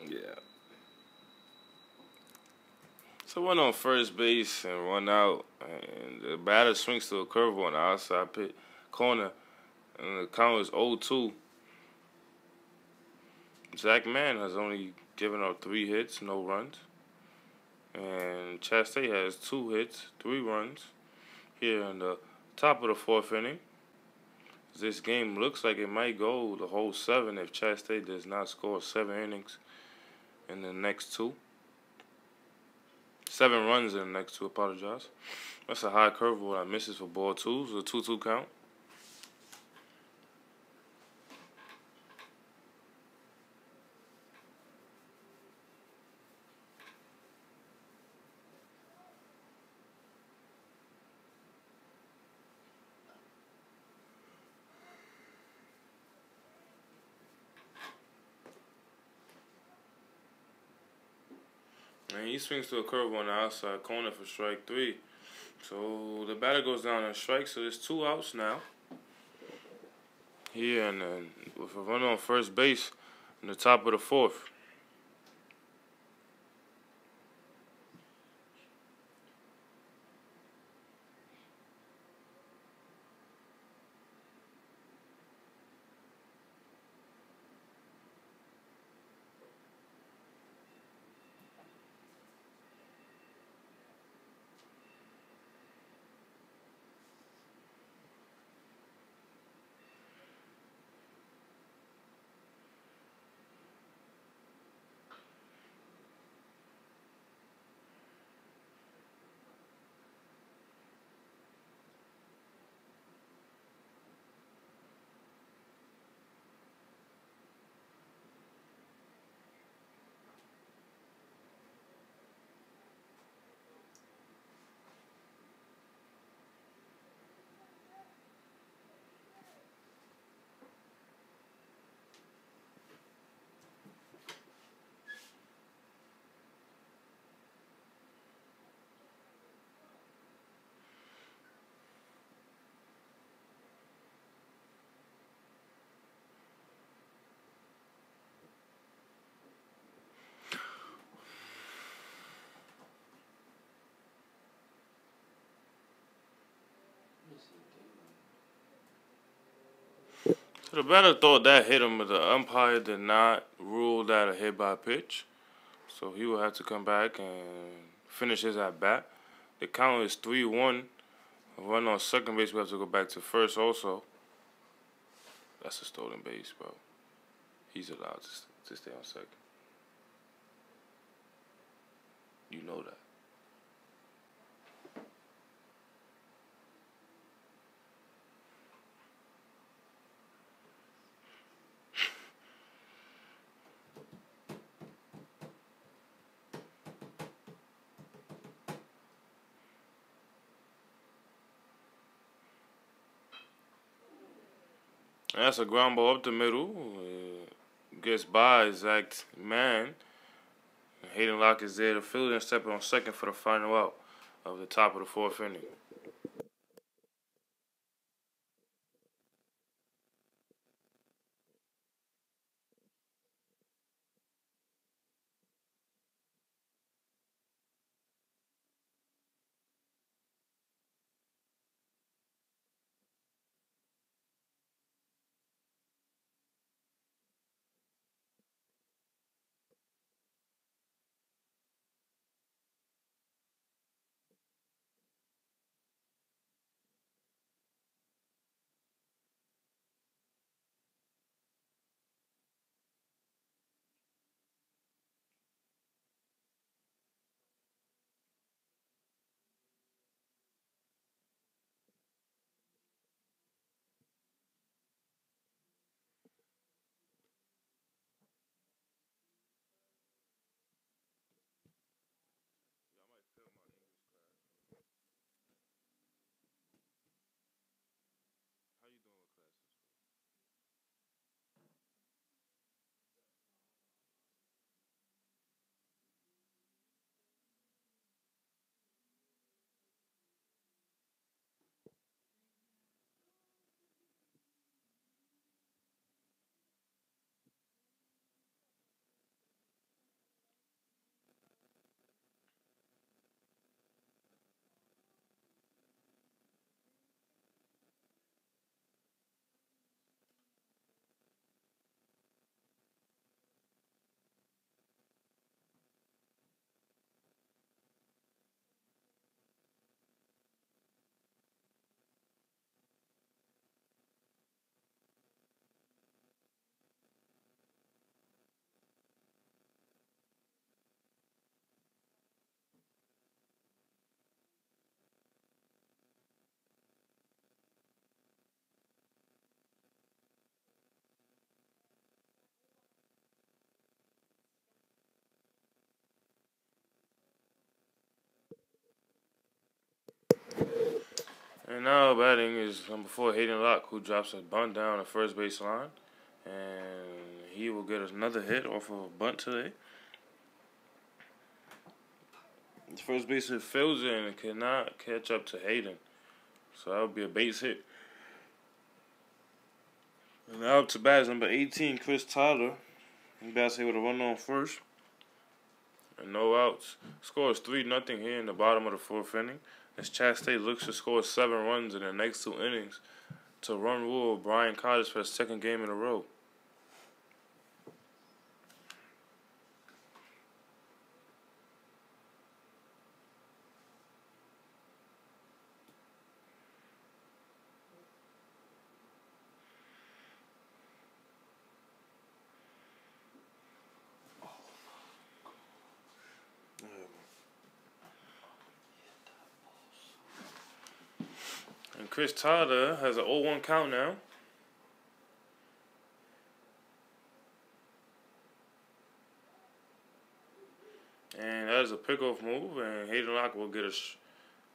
Yeah. So one on first base and run out, and the batter swings to a curveball on the outside pit corner, and the count is 0-2. Zach Mann has only given up 3 hits, no runs. And Chat State has 2 hits, 3 runs here in the top of the 4th inning. This game looks like it might go the whole 7 if Chat State does not score 7 innings in the next 2. 7 runs in the next 2, apologize. That's a high curveball that misses for ball 2. So a 2-2 count. And he swings to a curveball on the outside corner for strike 3. So the batter goes down on strike, so there's 2 outs now. Here and then with a runner on first base in the top of the 4th. So the batter thought that hit him, but the umpire did not rule that a hit by pitch. So he will have to come back and finish his at bat. The count is 3-1. A run on second base, we have to go back to first also. That's a stolen base, bro. He's allowed to stay on second. You know that. And that's a ground ball up the middle. Gets by Zach Mann. Hayden Locke is there to field and step on second for the final out of the top of the 4th inning. And now batting is number 4, Hayden Locke, who drops a bunt down the first base line. And he will get another hit off of a bunt today. The first baseman fields in and cannot catch up to Hayden. So that would be a base hit. And now up to bat is number 18, Chris Tyler. He bats here with a run on first. And no outs. Score is 3-0 here in the bottom of the 4th inning. As Chat State looks to score 7 runs in the next 2 innings to run rule Bryan College for the 2nd game in a row. And Chris Tyler has an 0-1 count now. And that is a pickoff move, and Hayden Locke will get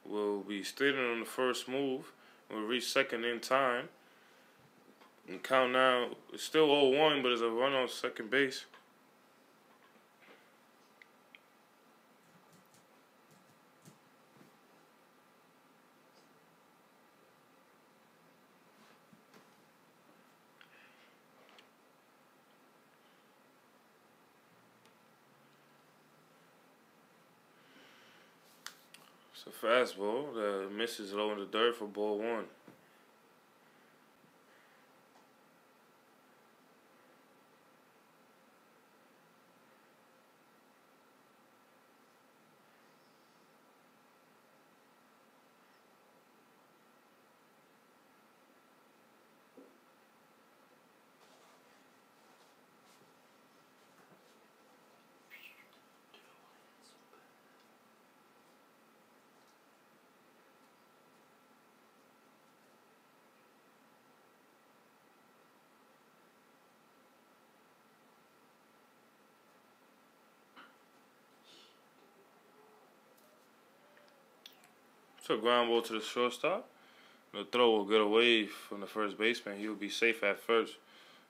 will be standing on the first move. Will reach second in time. And count now it's still 0-1, but it's a run on second base. It's a fastball that misses low in the dirt for ball 1. So ground ball to the shortstop. The throw will get away from the first baseman. He will be safe at first.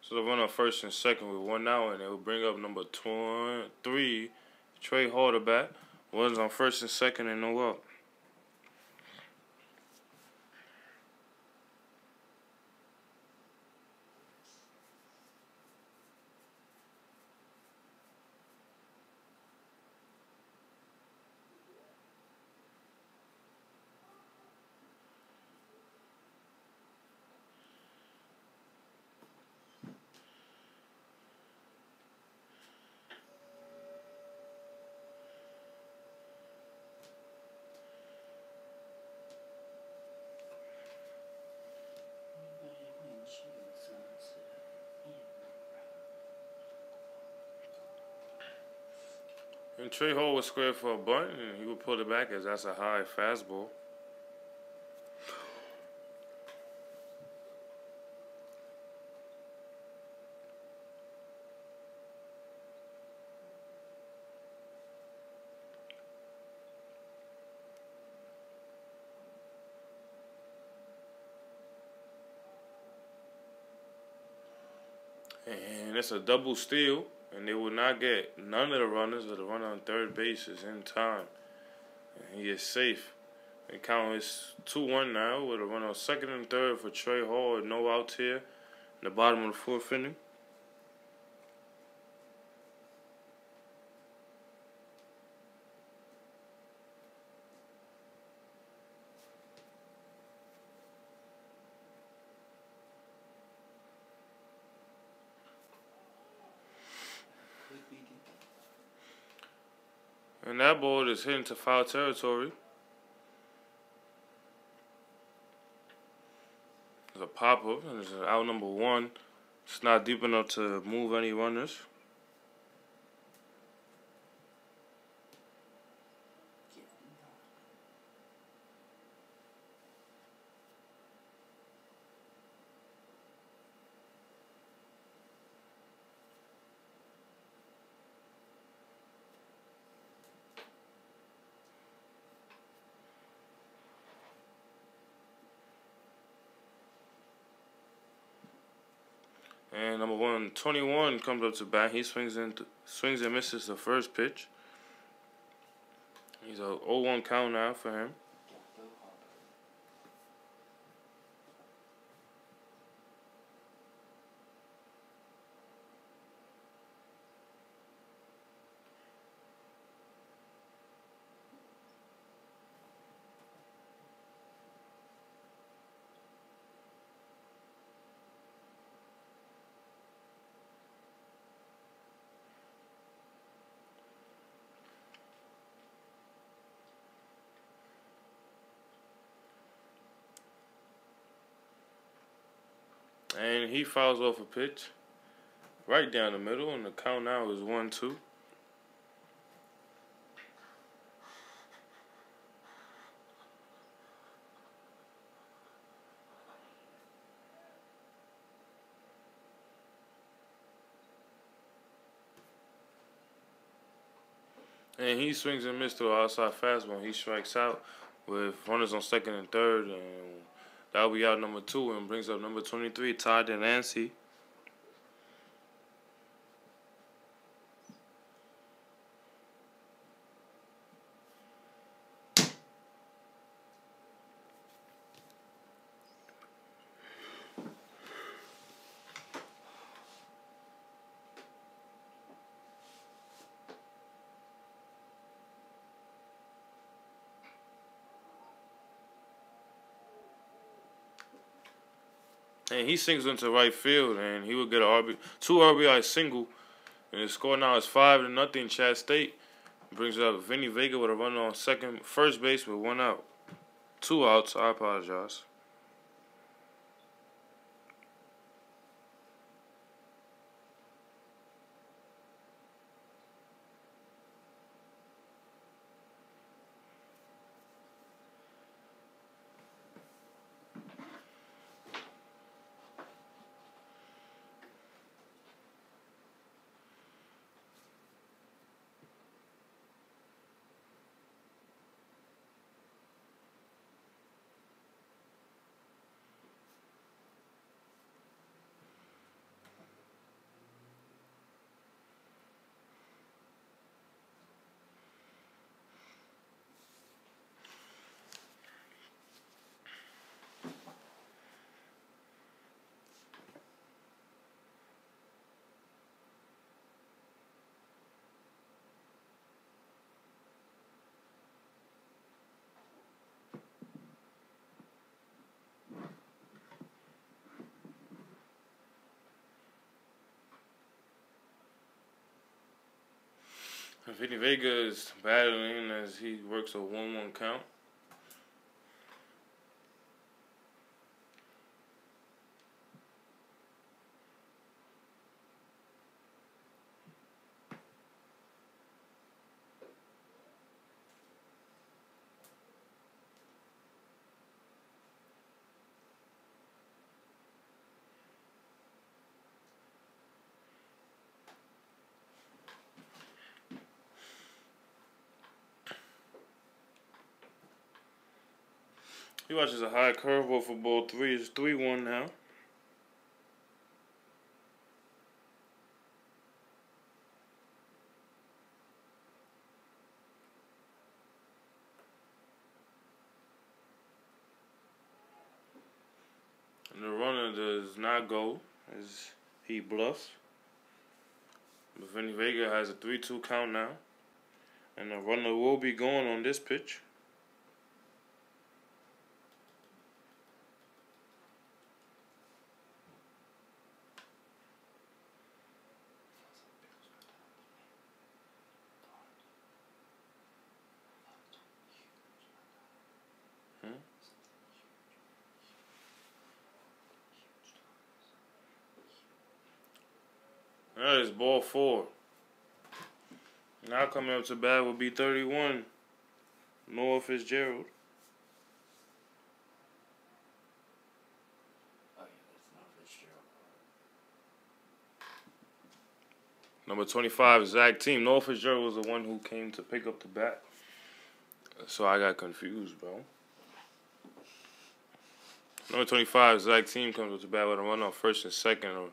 So the run on first and second with 1 out, and it will bring up number 3, Trey Hall to bat. Runs on first and second and no out. And Trey Hall was squared for a bunt, and he would pull it back as that's a high fastball. And it's a double steal, and they will not get none of the runners, but the runner on third base is in time. And he is safe. The count is 2-1 now with a runner on second and third for Trey Hall and no outs here in the bottom of the 4th inning. And that ball is hitting to foul territory. There's a pop-up, and it's out number 1. It's not deep enough to move any runners. And number 121 comes up to bat. He swings and misses the first pitch. He's a 0-1 count now for him. And he fouls off a pitch right down the middle, and the count now is 1-2. And he swings and misses to the outside fastball. He strikes out with runners on second and third, and that'll be out number 2 and brings up number 23, Todd Delancey. And he sings into right field, and he will get a 2 RBI single. And the score now is 5-0. Chat State brings up Vinny Vega with a run on first base with 1 out. 2 outs. I apologize. Vinny Vega is battling as he works a 1-1 count. He watches a high curveball for ball 3. It's 3-1 now. And the runner does not go as he bluffs. But Vinny Vega has a 3-2 count now. And the runner will be going on this pitch. That is ball 4. Now coming up to bat will be 31, Noah Fitzgerald. Oh, yeah, that's not Fitzgerald. Number 25, Zach Team. Noah Fitzgerald was the one who came to pick up the bat. So I got confused, bro. Number 25, Zach Team comes up to bat with a run on first and second.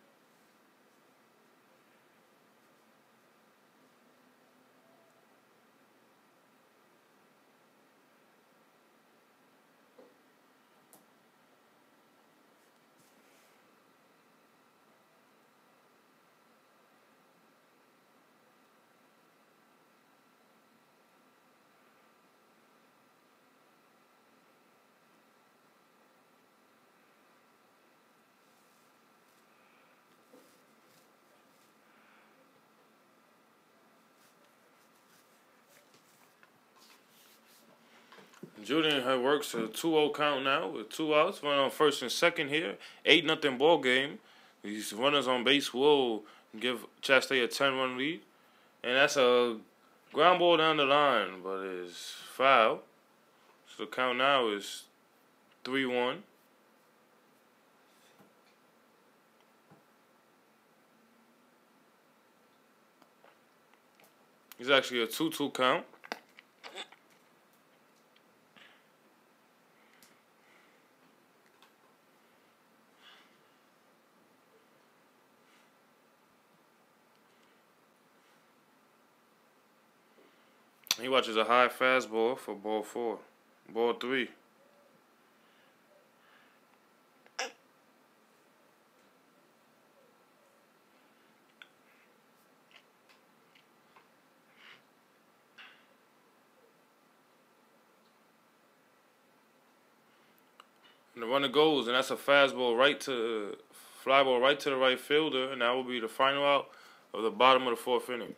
Julian works a 2-0 count now with 2 outs. Running on first and second here. 8-0 ball game. These runners on base will give Chat State a 10-run lead. And that's a ground ball down the line, but it's foul. So the count now is 3-1. It's actually a 2-2 count. He watches a high fastball for ball 4. Ball 3. And the runner goes, and that's a fastball fly ball right to the right fielder, and that will be the final out of the bottom of the 4th inning.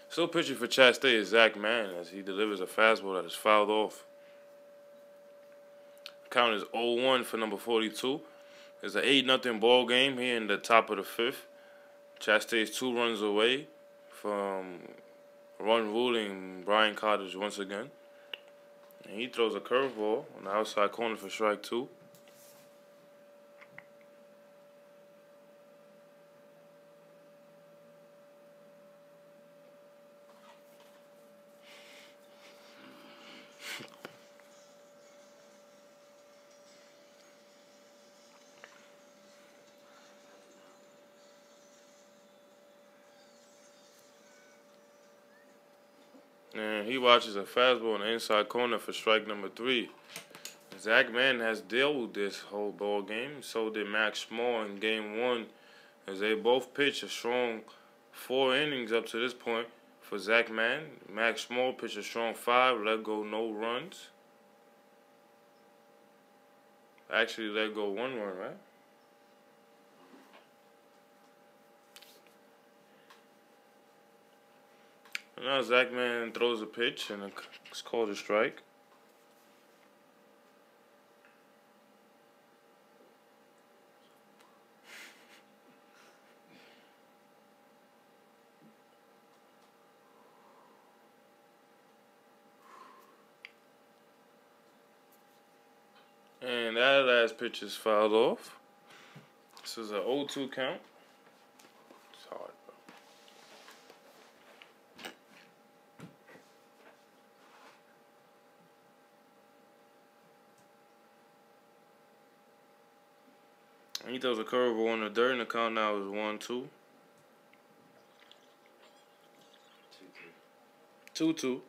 Still pitching for Chat State is Zach Mann as he delivers a fastball that is fouled off. Count is 0-1 for number 42. It's an 8-0 ball game here in the top of the 5th. Chat State's 2 runs away from run ruling Bryan Cottage once again. And he throws a curveball on the outside corner for strike 2. And he watches a fastball in the inside corner for strike number 3. Zach Mann has dealt with this whole ball game. So did Max Small in game 1, as they both pitched a strong 4 innings up to this point for Zach Mann. Max Small pitched a strong 5, let go no runs. Actually, let go 1 run, right? And now Zach Mann throws a pitch, and it's called a strike. And that last pitch is fouled off. This is an 0-2 count. It's hard, bro. He throws a curveball on the dirt, and the count now is 1-2. 2-2. 2-2.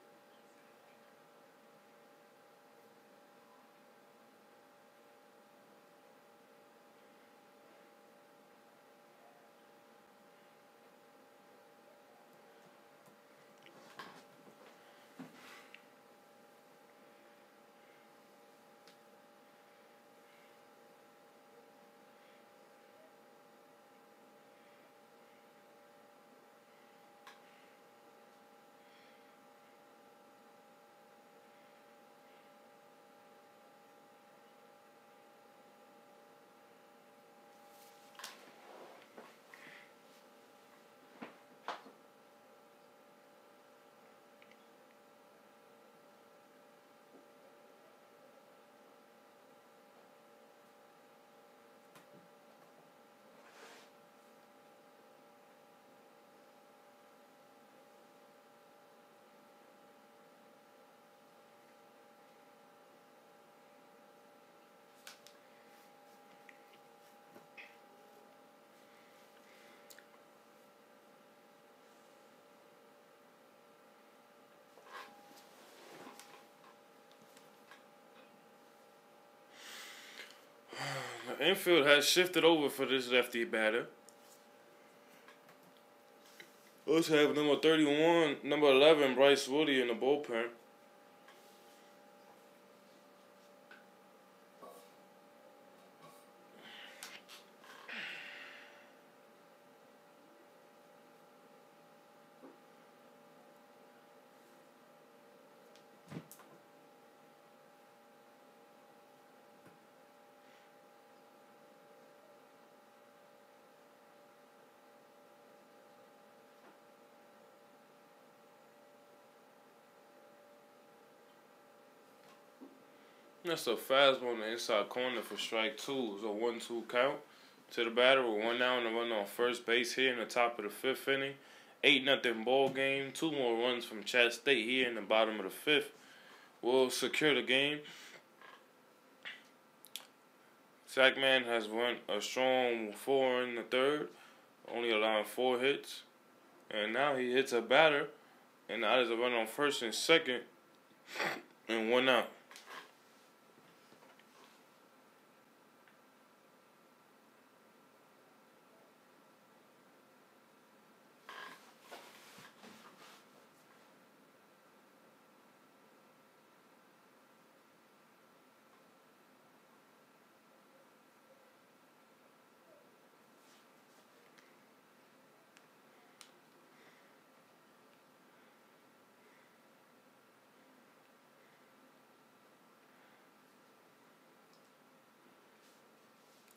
The infield has shifted over for this lefty batter. Let's have number 31, number 11, Bryce Woody in the bullpen. That's a fastball on the inside corner for strike 2. It's a 1-2 count to the batter with 1 out and a run on first base here in the top of the 5th inning. 8-0 ball game. 2 more runs from Chattanooga State here in the bottom of the 5th will secure the game. Sackman has won a strong 4 in the 3rd, only allowing 4 hits. And now he hits a batter, and now there's a run on first and second, and 1 out.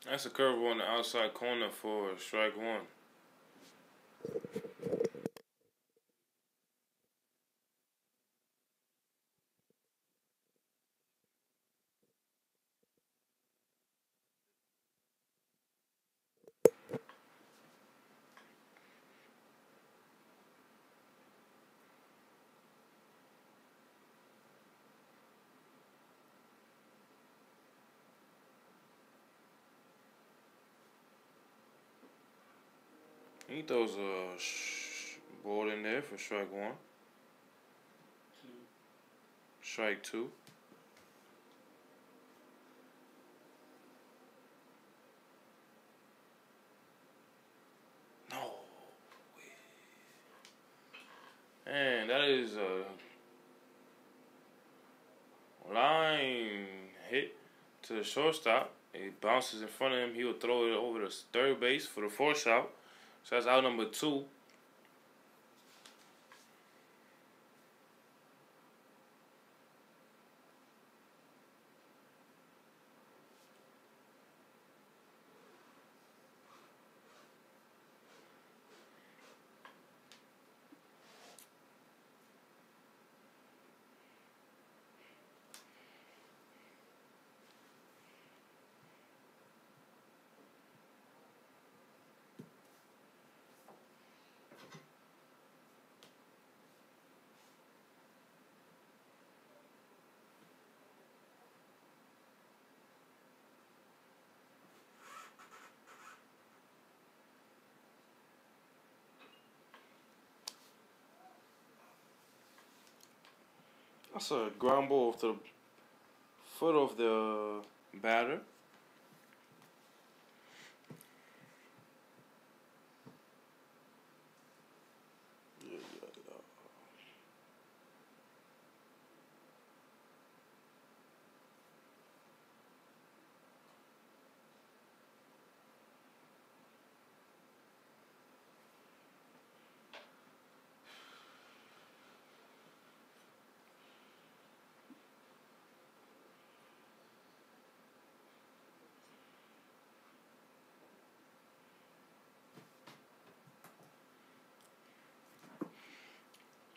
That's a curveball on the outside corner for strike 1. He throws a ball in there for strike 1. Strike 2. No. And that is a line hit to the shortstop. It bounces in front of him. He will throw it over to third base for the 4th out. So that's out number 2. That's a ground ball off the foot of the batter.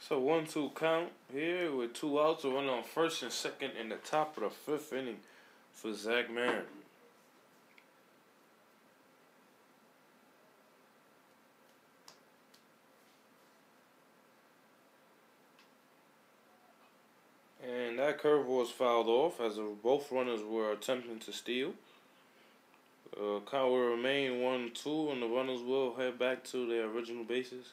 So 1-2 count here with 2 outs, a runner on first and second in the top of the 5th inning for Zach Marin. And that curve was fouled off as both runners were attempting to steal. Count will remain 1-2 and the runners will head back to their original bases.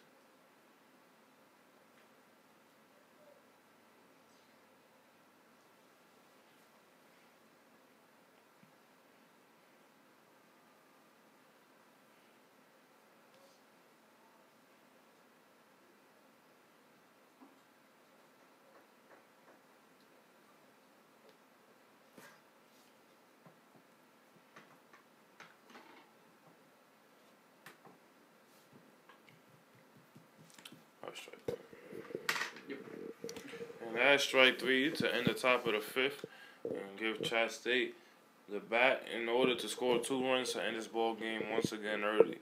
Strike. Yep. And that's strike 3 to end the top of the 5th and give Chat State the bat in order to score 2 runs to end this ball game once again early.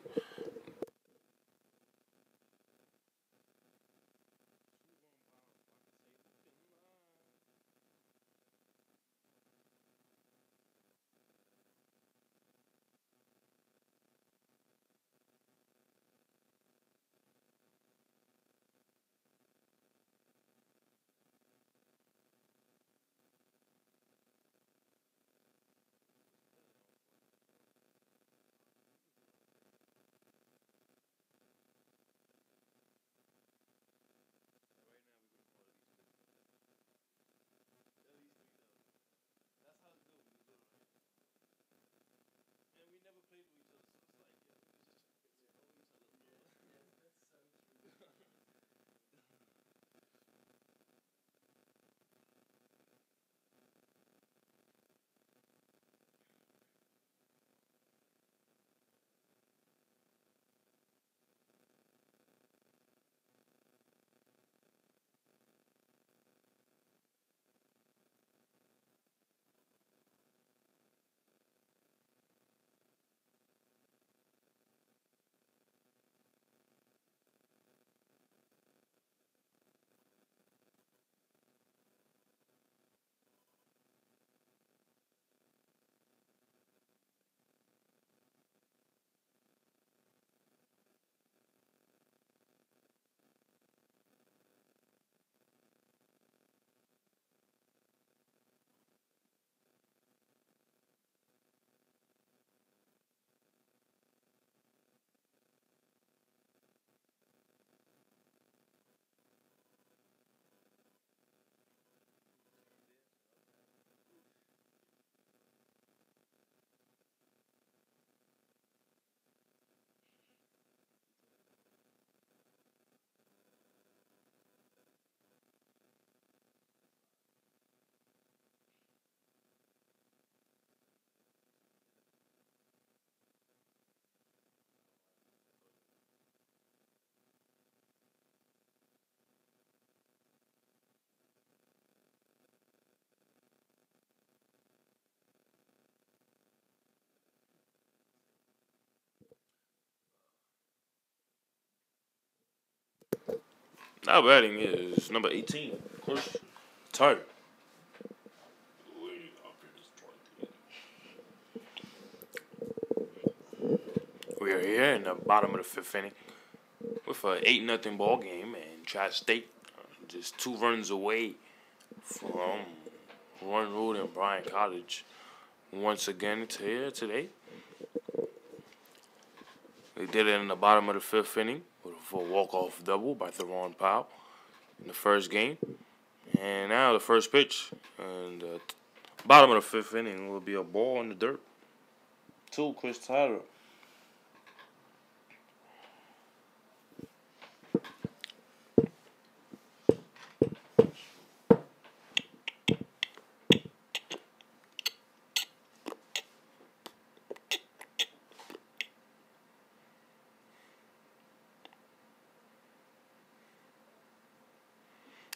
Now batting is number 18, of course, Tyler. We are here in the bottom of the 5th inning with an 8-0 ball game, and Chat State just 2 runs away from Run Road and Bryan College once again here today. They did it in the bottom of the 5th inning with a walk-off double by Theron Powell in the first game. And now the first pitch. And the bottom of the fifth inning will be a ball in the dirt. 2, Chris Tyler.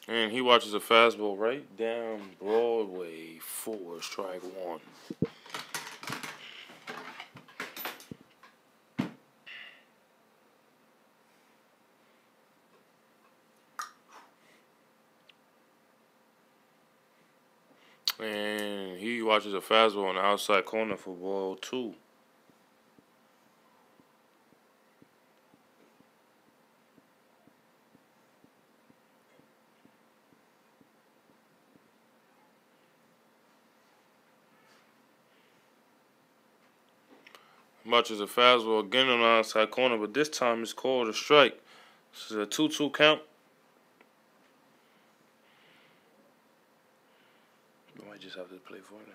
And he watches a fastball right down Broadway for strike 1. And he watches a fastball on the outside corner for ball 2. Watches a fastball again on the outside corner, but this time it's called a strike. This is a 2-2 count. I might just have to play for it now.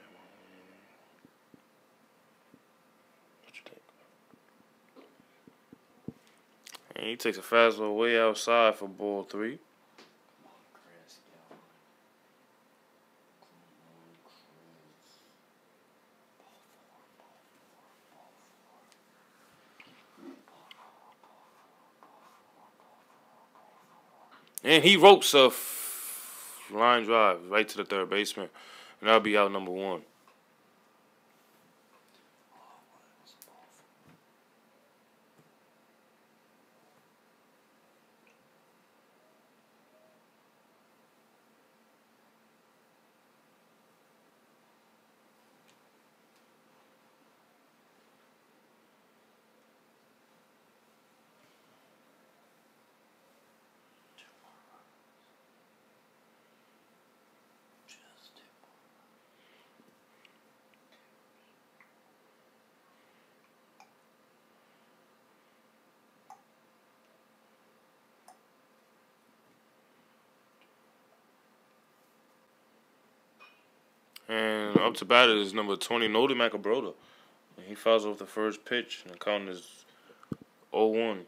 What you think? And he takes a fastball way outside for ball 3. And he ropes a line drive right to the third baseman. And that'll be out number 1. And up to bat is number 20, Nody Macabroda. And he fouls off the first pitch, and the count is 0-1.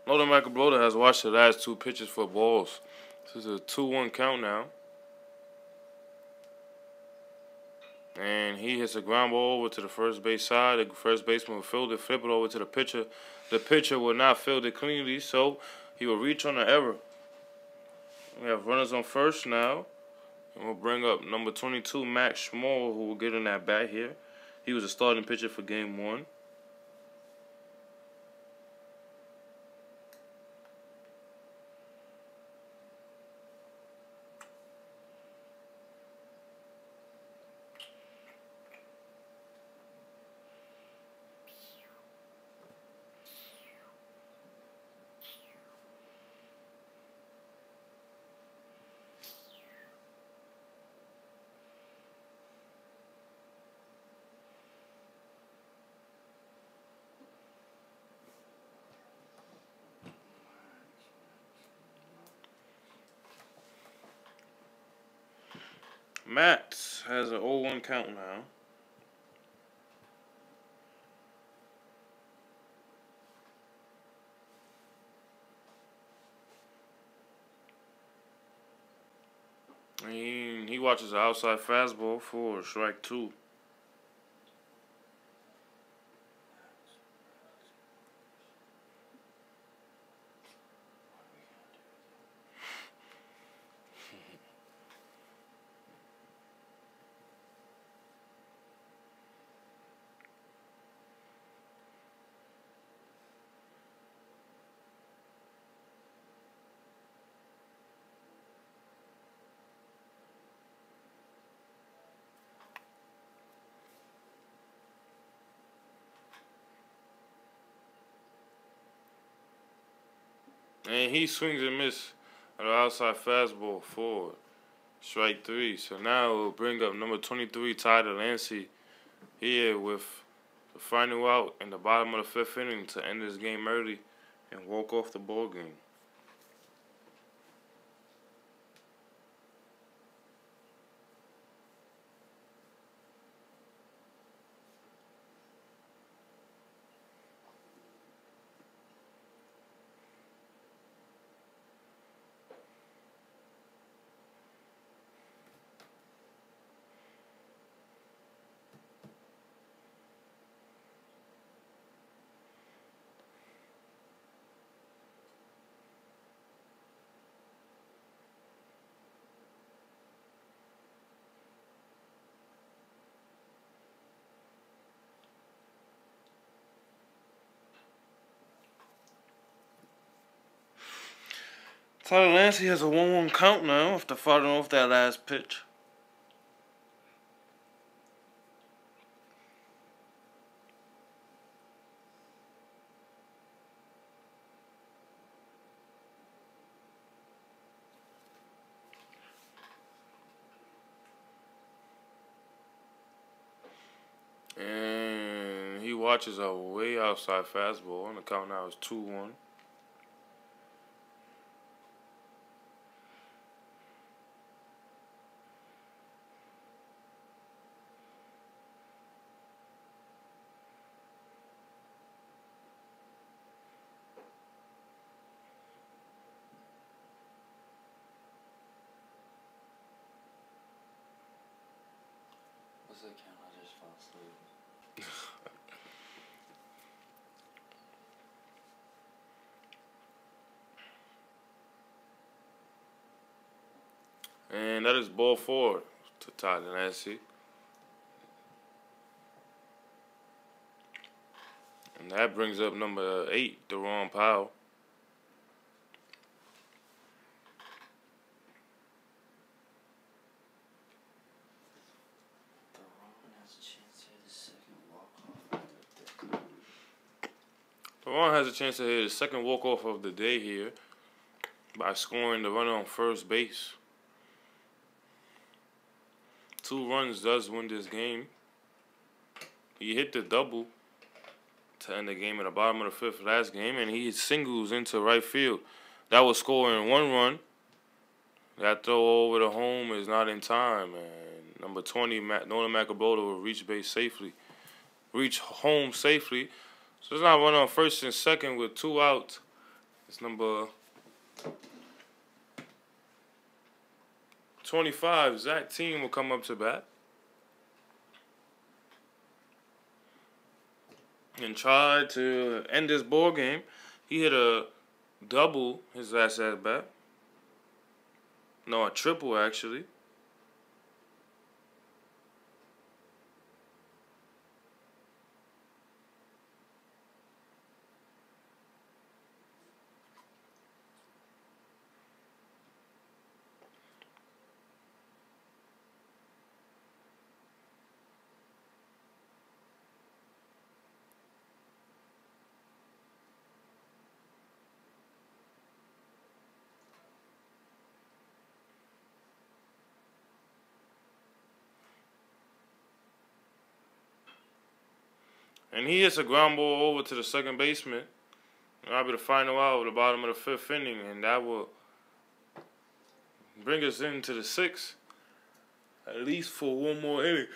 Nody Macabroda has watched the last 2 pitches for balls. This is a 2-1 count now. And he hits a ground ball over to the first base side. The first baseman will field it, flip it over to the pitcher. The pitcher will not field it cleanly, so he will reach on the error. We have runners on first now. And we'll bring up number 22, Max Schmall, who will get in that bat here. He was a starting pitcher for game 1. Matt has an 0-1 count now. And he watches the outside fastball for strike 2. And he swings and misses at the outside fastball forward. Strike 3. So now we'll bring up number 23, Tyler Lancey, here with the final out in the bottom of the 5th inning to end this game early and walk off the ball game. Tyler Lancey has a 1-1 count now after fighting off that last pitch. And he watches a way outside fastball, and the count now is 2-1. What's that count? I just fell asleep. And that is ball 4 to Tyler Lancey. And that brings up number 8, Deron Powell. Deron has a chance to hit his second walk-off of the day here by scoring the runner on first base. 2 runs does win this game. He hit the double to end the game at the bottom of the 5th last game, and he singles into right field. That was scoring 1 run. That throw over the home is not in time, and number 20, Nolan Macabola, will reach home safely. So it's not run on first and second with 2 outs. It's number 25, Zach Team, will come up to bat and try to end this ball game. He hit a double his last at bat. No, a triple actually. And he hits a ground ball over to the second baseman. That'll be the final out of the bottom of the 5th inning, and that will bring us into the 6th, at least for 1 more inning.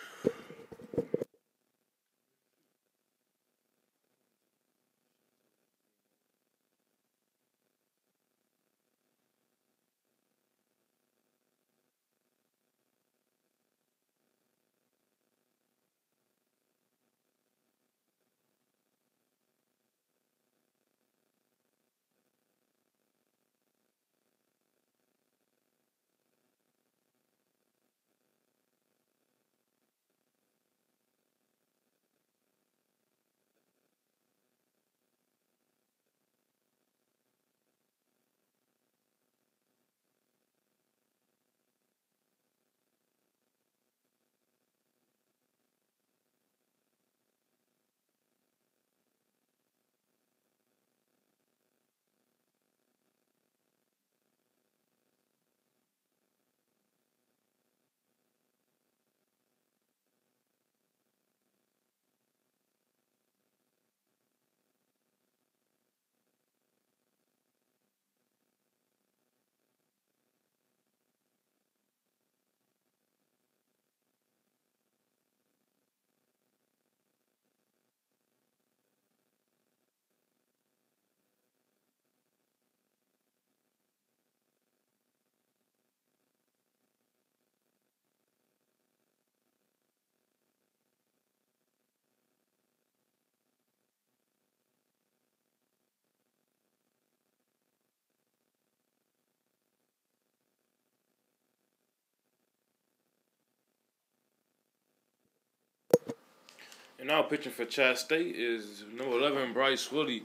And now pitching for Chat State is number 11, Bryce Willie,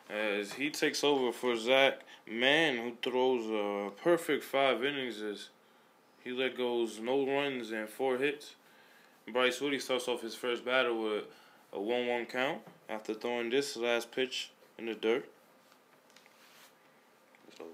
as he takes over for Zach Mann, who throws a perfect 5 innings as he let goes no runs and 4 hits. Bryce Willie starts off his first batter with a 1-1 count after throwing this last pitch in the dirt. It's over, bro.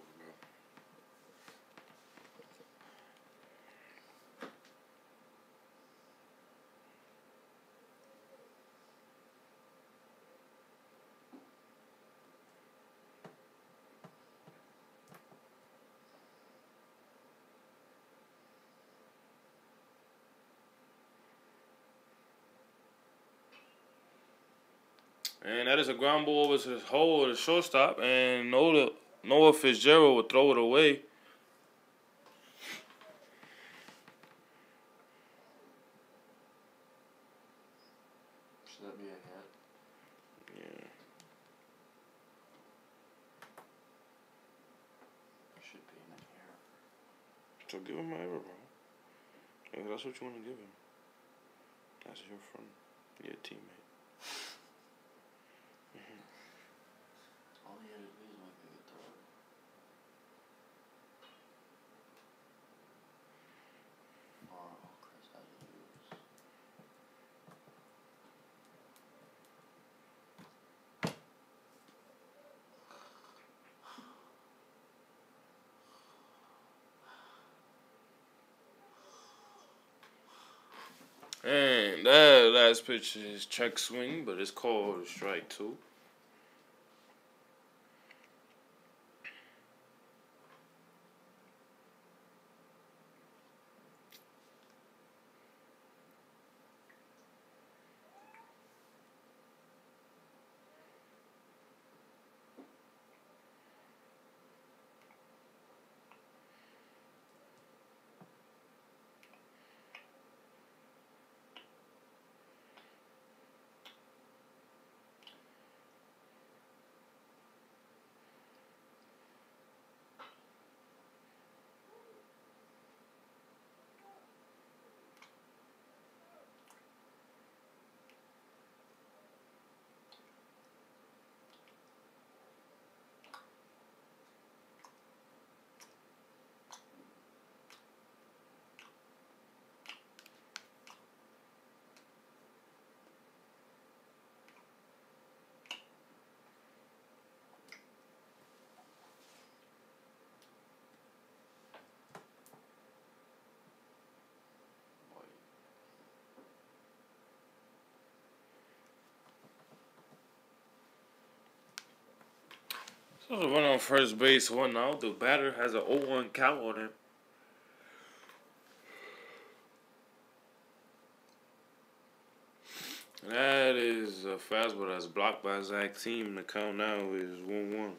And that is a ground ball over to the hole of the shortstop, and Noah Fitzgerald would throw it away. Should that be a hit? Yeah. Should be an error. So give him an error, bro. If that's what you want to give him. That's your friend, your teammate. All he had to do is make a good throw. Oh, Chris, how did you lose? And that last pitch is check swing, but it's called strike 2. So the run on first base, 1 out. The batter has an 0-1 count on him. That is a fastball that's blocked by Zach Team. The count now is 1-1.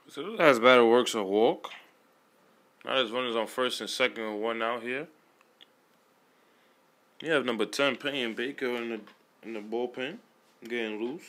So this last batter works a walk. Now there's runners on first and second with 1 out here. You have number 10 Payne Baker in the bullpen, getting loose.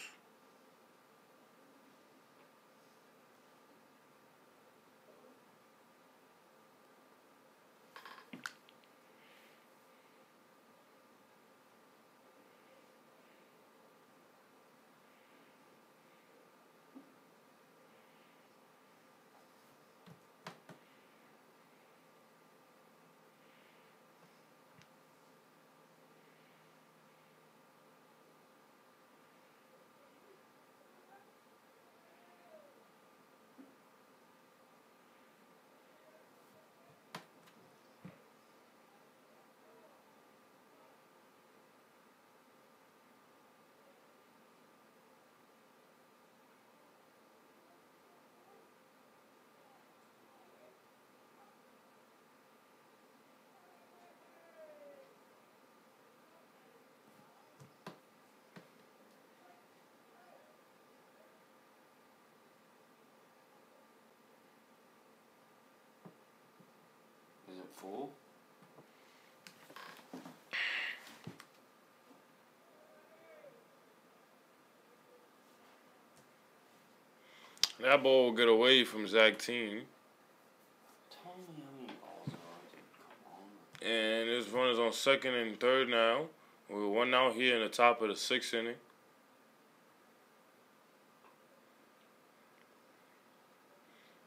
fool. That ball will get away from Zach Team. Tell me how many balls there are, dude. Come on. And this runner's on second and third now. We're one out here in the top of the sixth inning.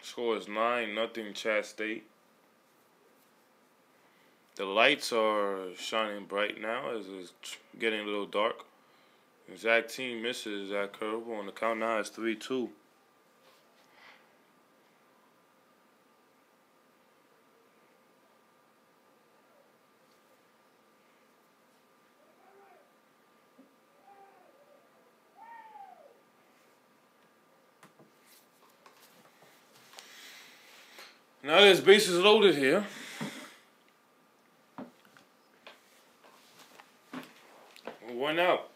Score is 9-0 Chat State. The lights are shining bright now as it's getting a little dark. And Zach Team misses that curveball, and the count now is 3-2. Now there's bases loaded here. One out.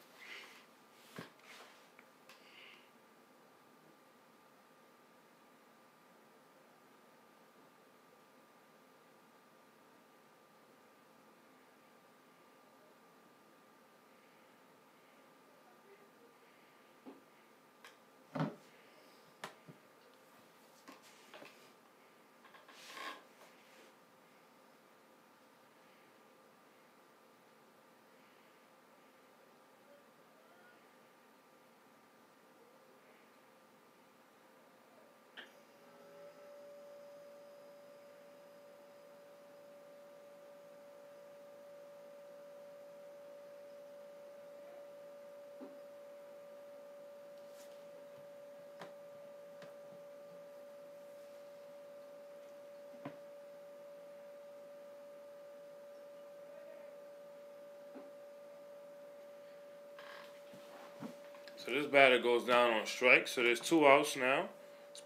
So this batter goes down on strike. So there's 2 outs now.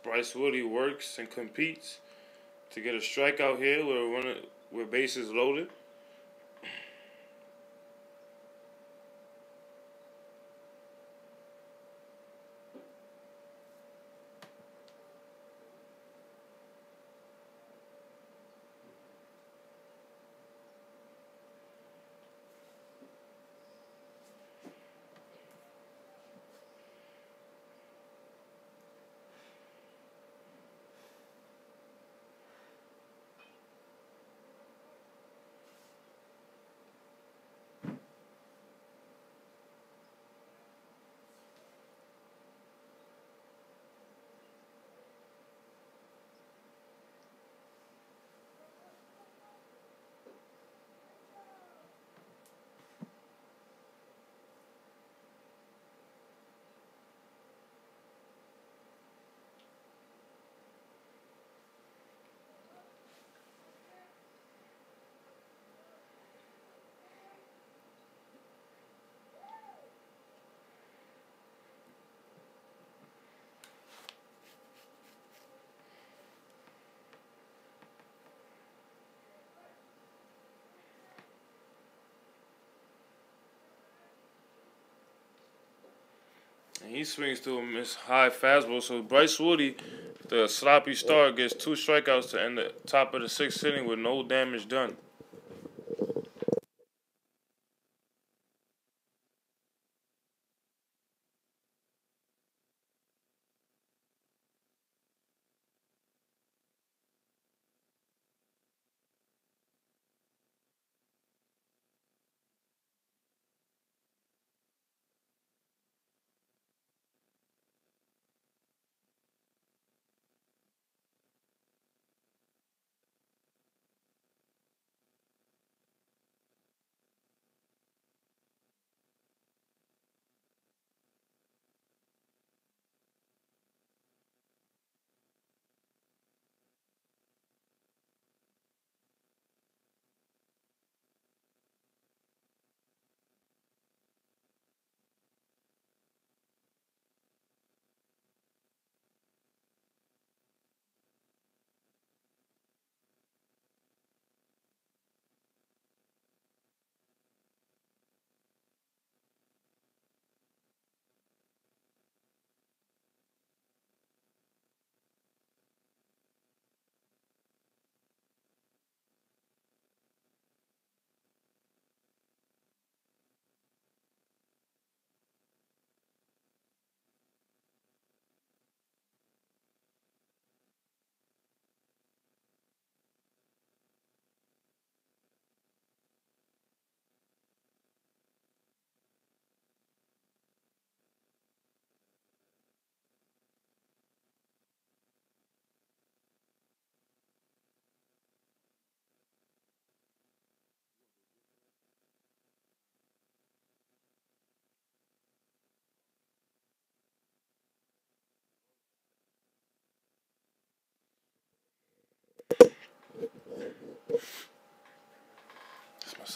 Bryce Woody works and competes to get a strikeout here where bases loaded. And he swings to him his high fastball. So Bryce Woody, the sloppy start, gets 2 strikeouts to end the top of the 6th inning with no damage done.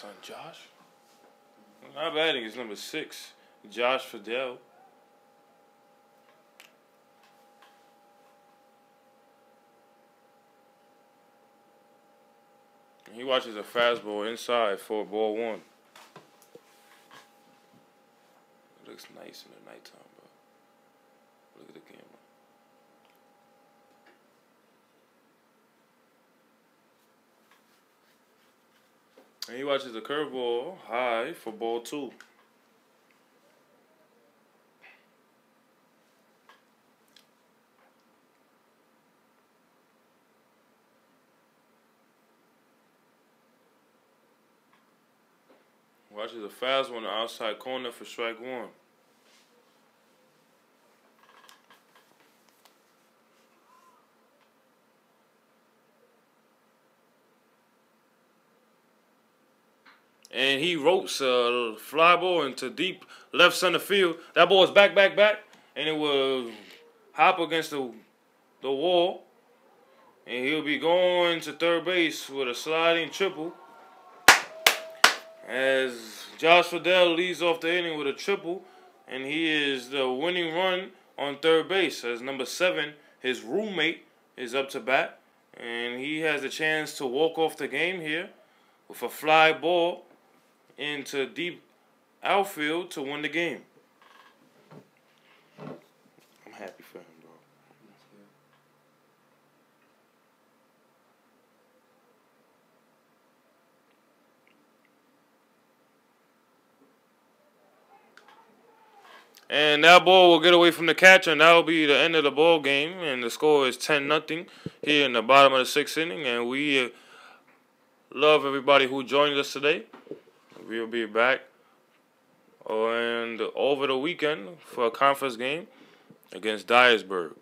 son, Josh. Not bad. He's number 6. Josh Fidel. He watches a fastball inside for ball 1. It looks nice in the nighttime, bro. Look at the camera. And he watches the curveball high for ball 2. Watches a fast one on the outside corner for strike 1. And he ropes a fly ball into deep left center field. That ball is back, and it will hop against the wall. And he'll be going to third base with a sliding triple. As Josh Fidel leads off the inning with a triple, and he is the winning run on third base. As number 7, his roommate, is up to bat, and he has a chance to walk off the game here with a fly ball into deep outfield to win the game. I'm happy for him, bro. And that ball will get away from the catcher, and that will be the end of the ball game. And the score is 10-0 here in the bottom of the 6th inning. And we love everybody who joined us today. We'll be back and over the weekend for a conference game against Dyersburg.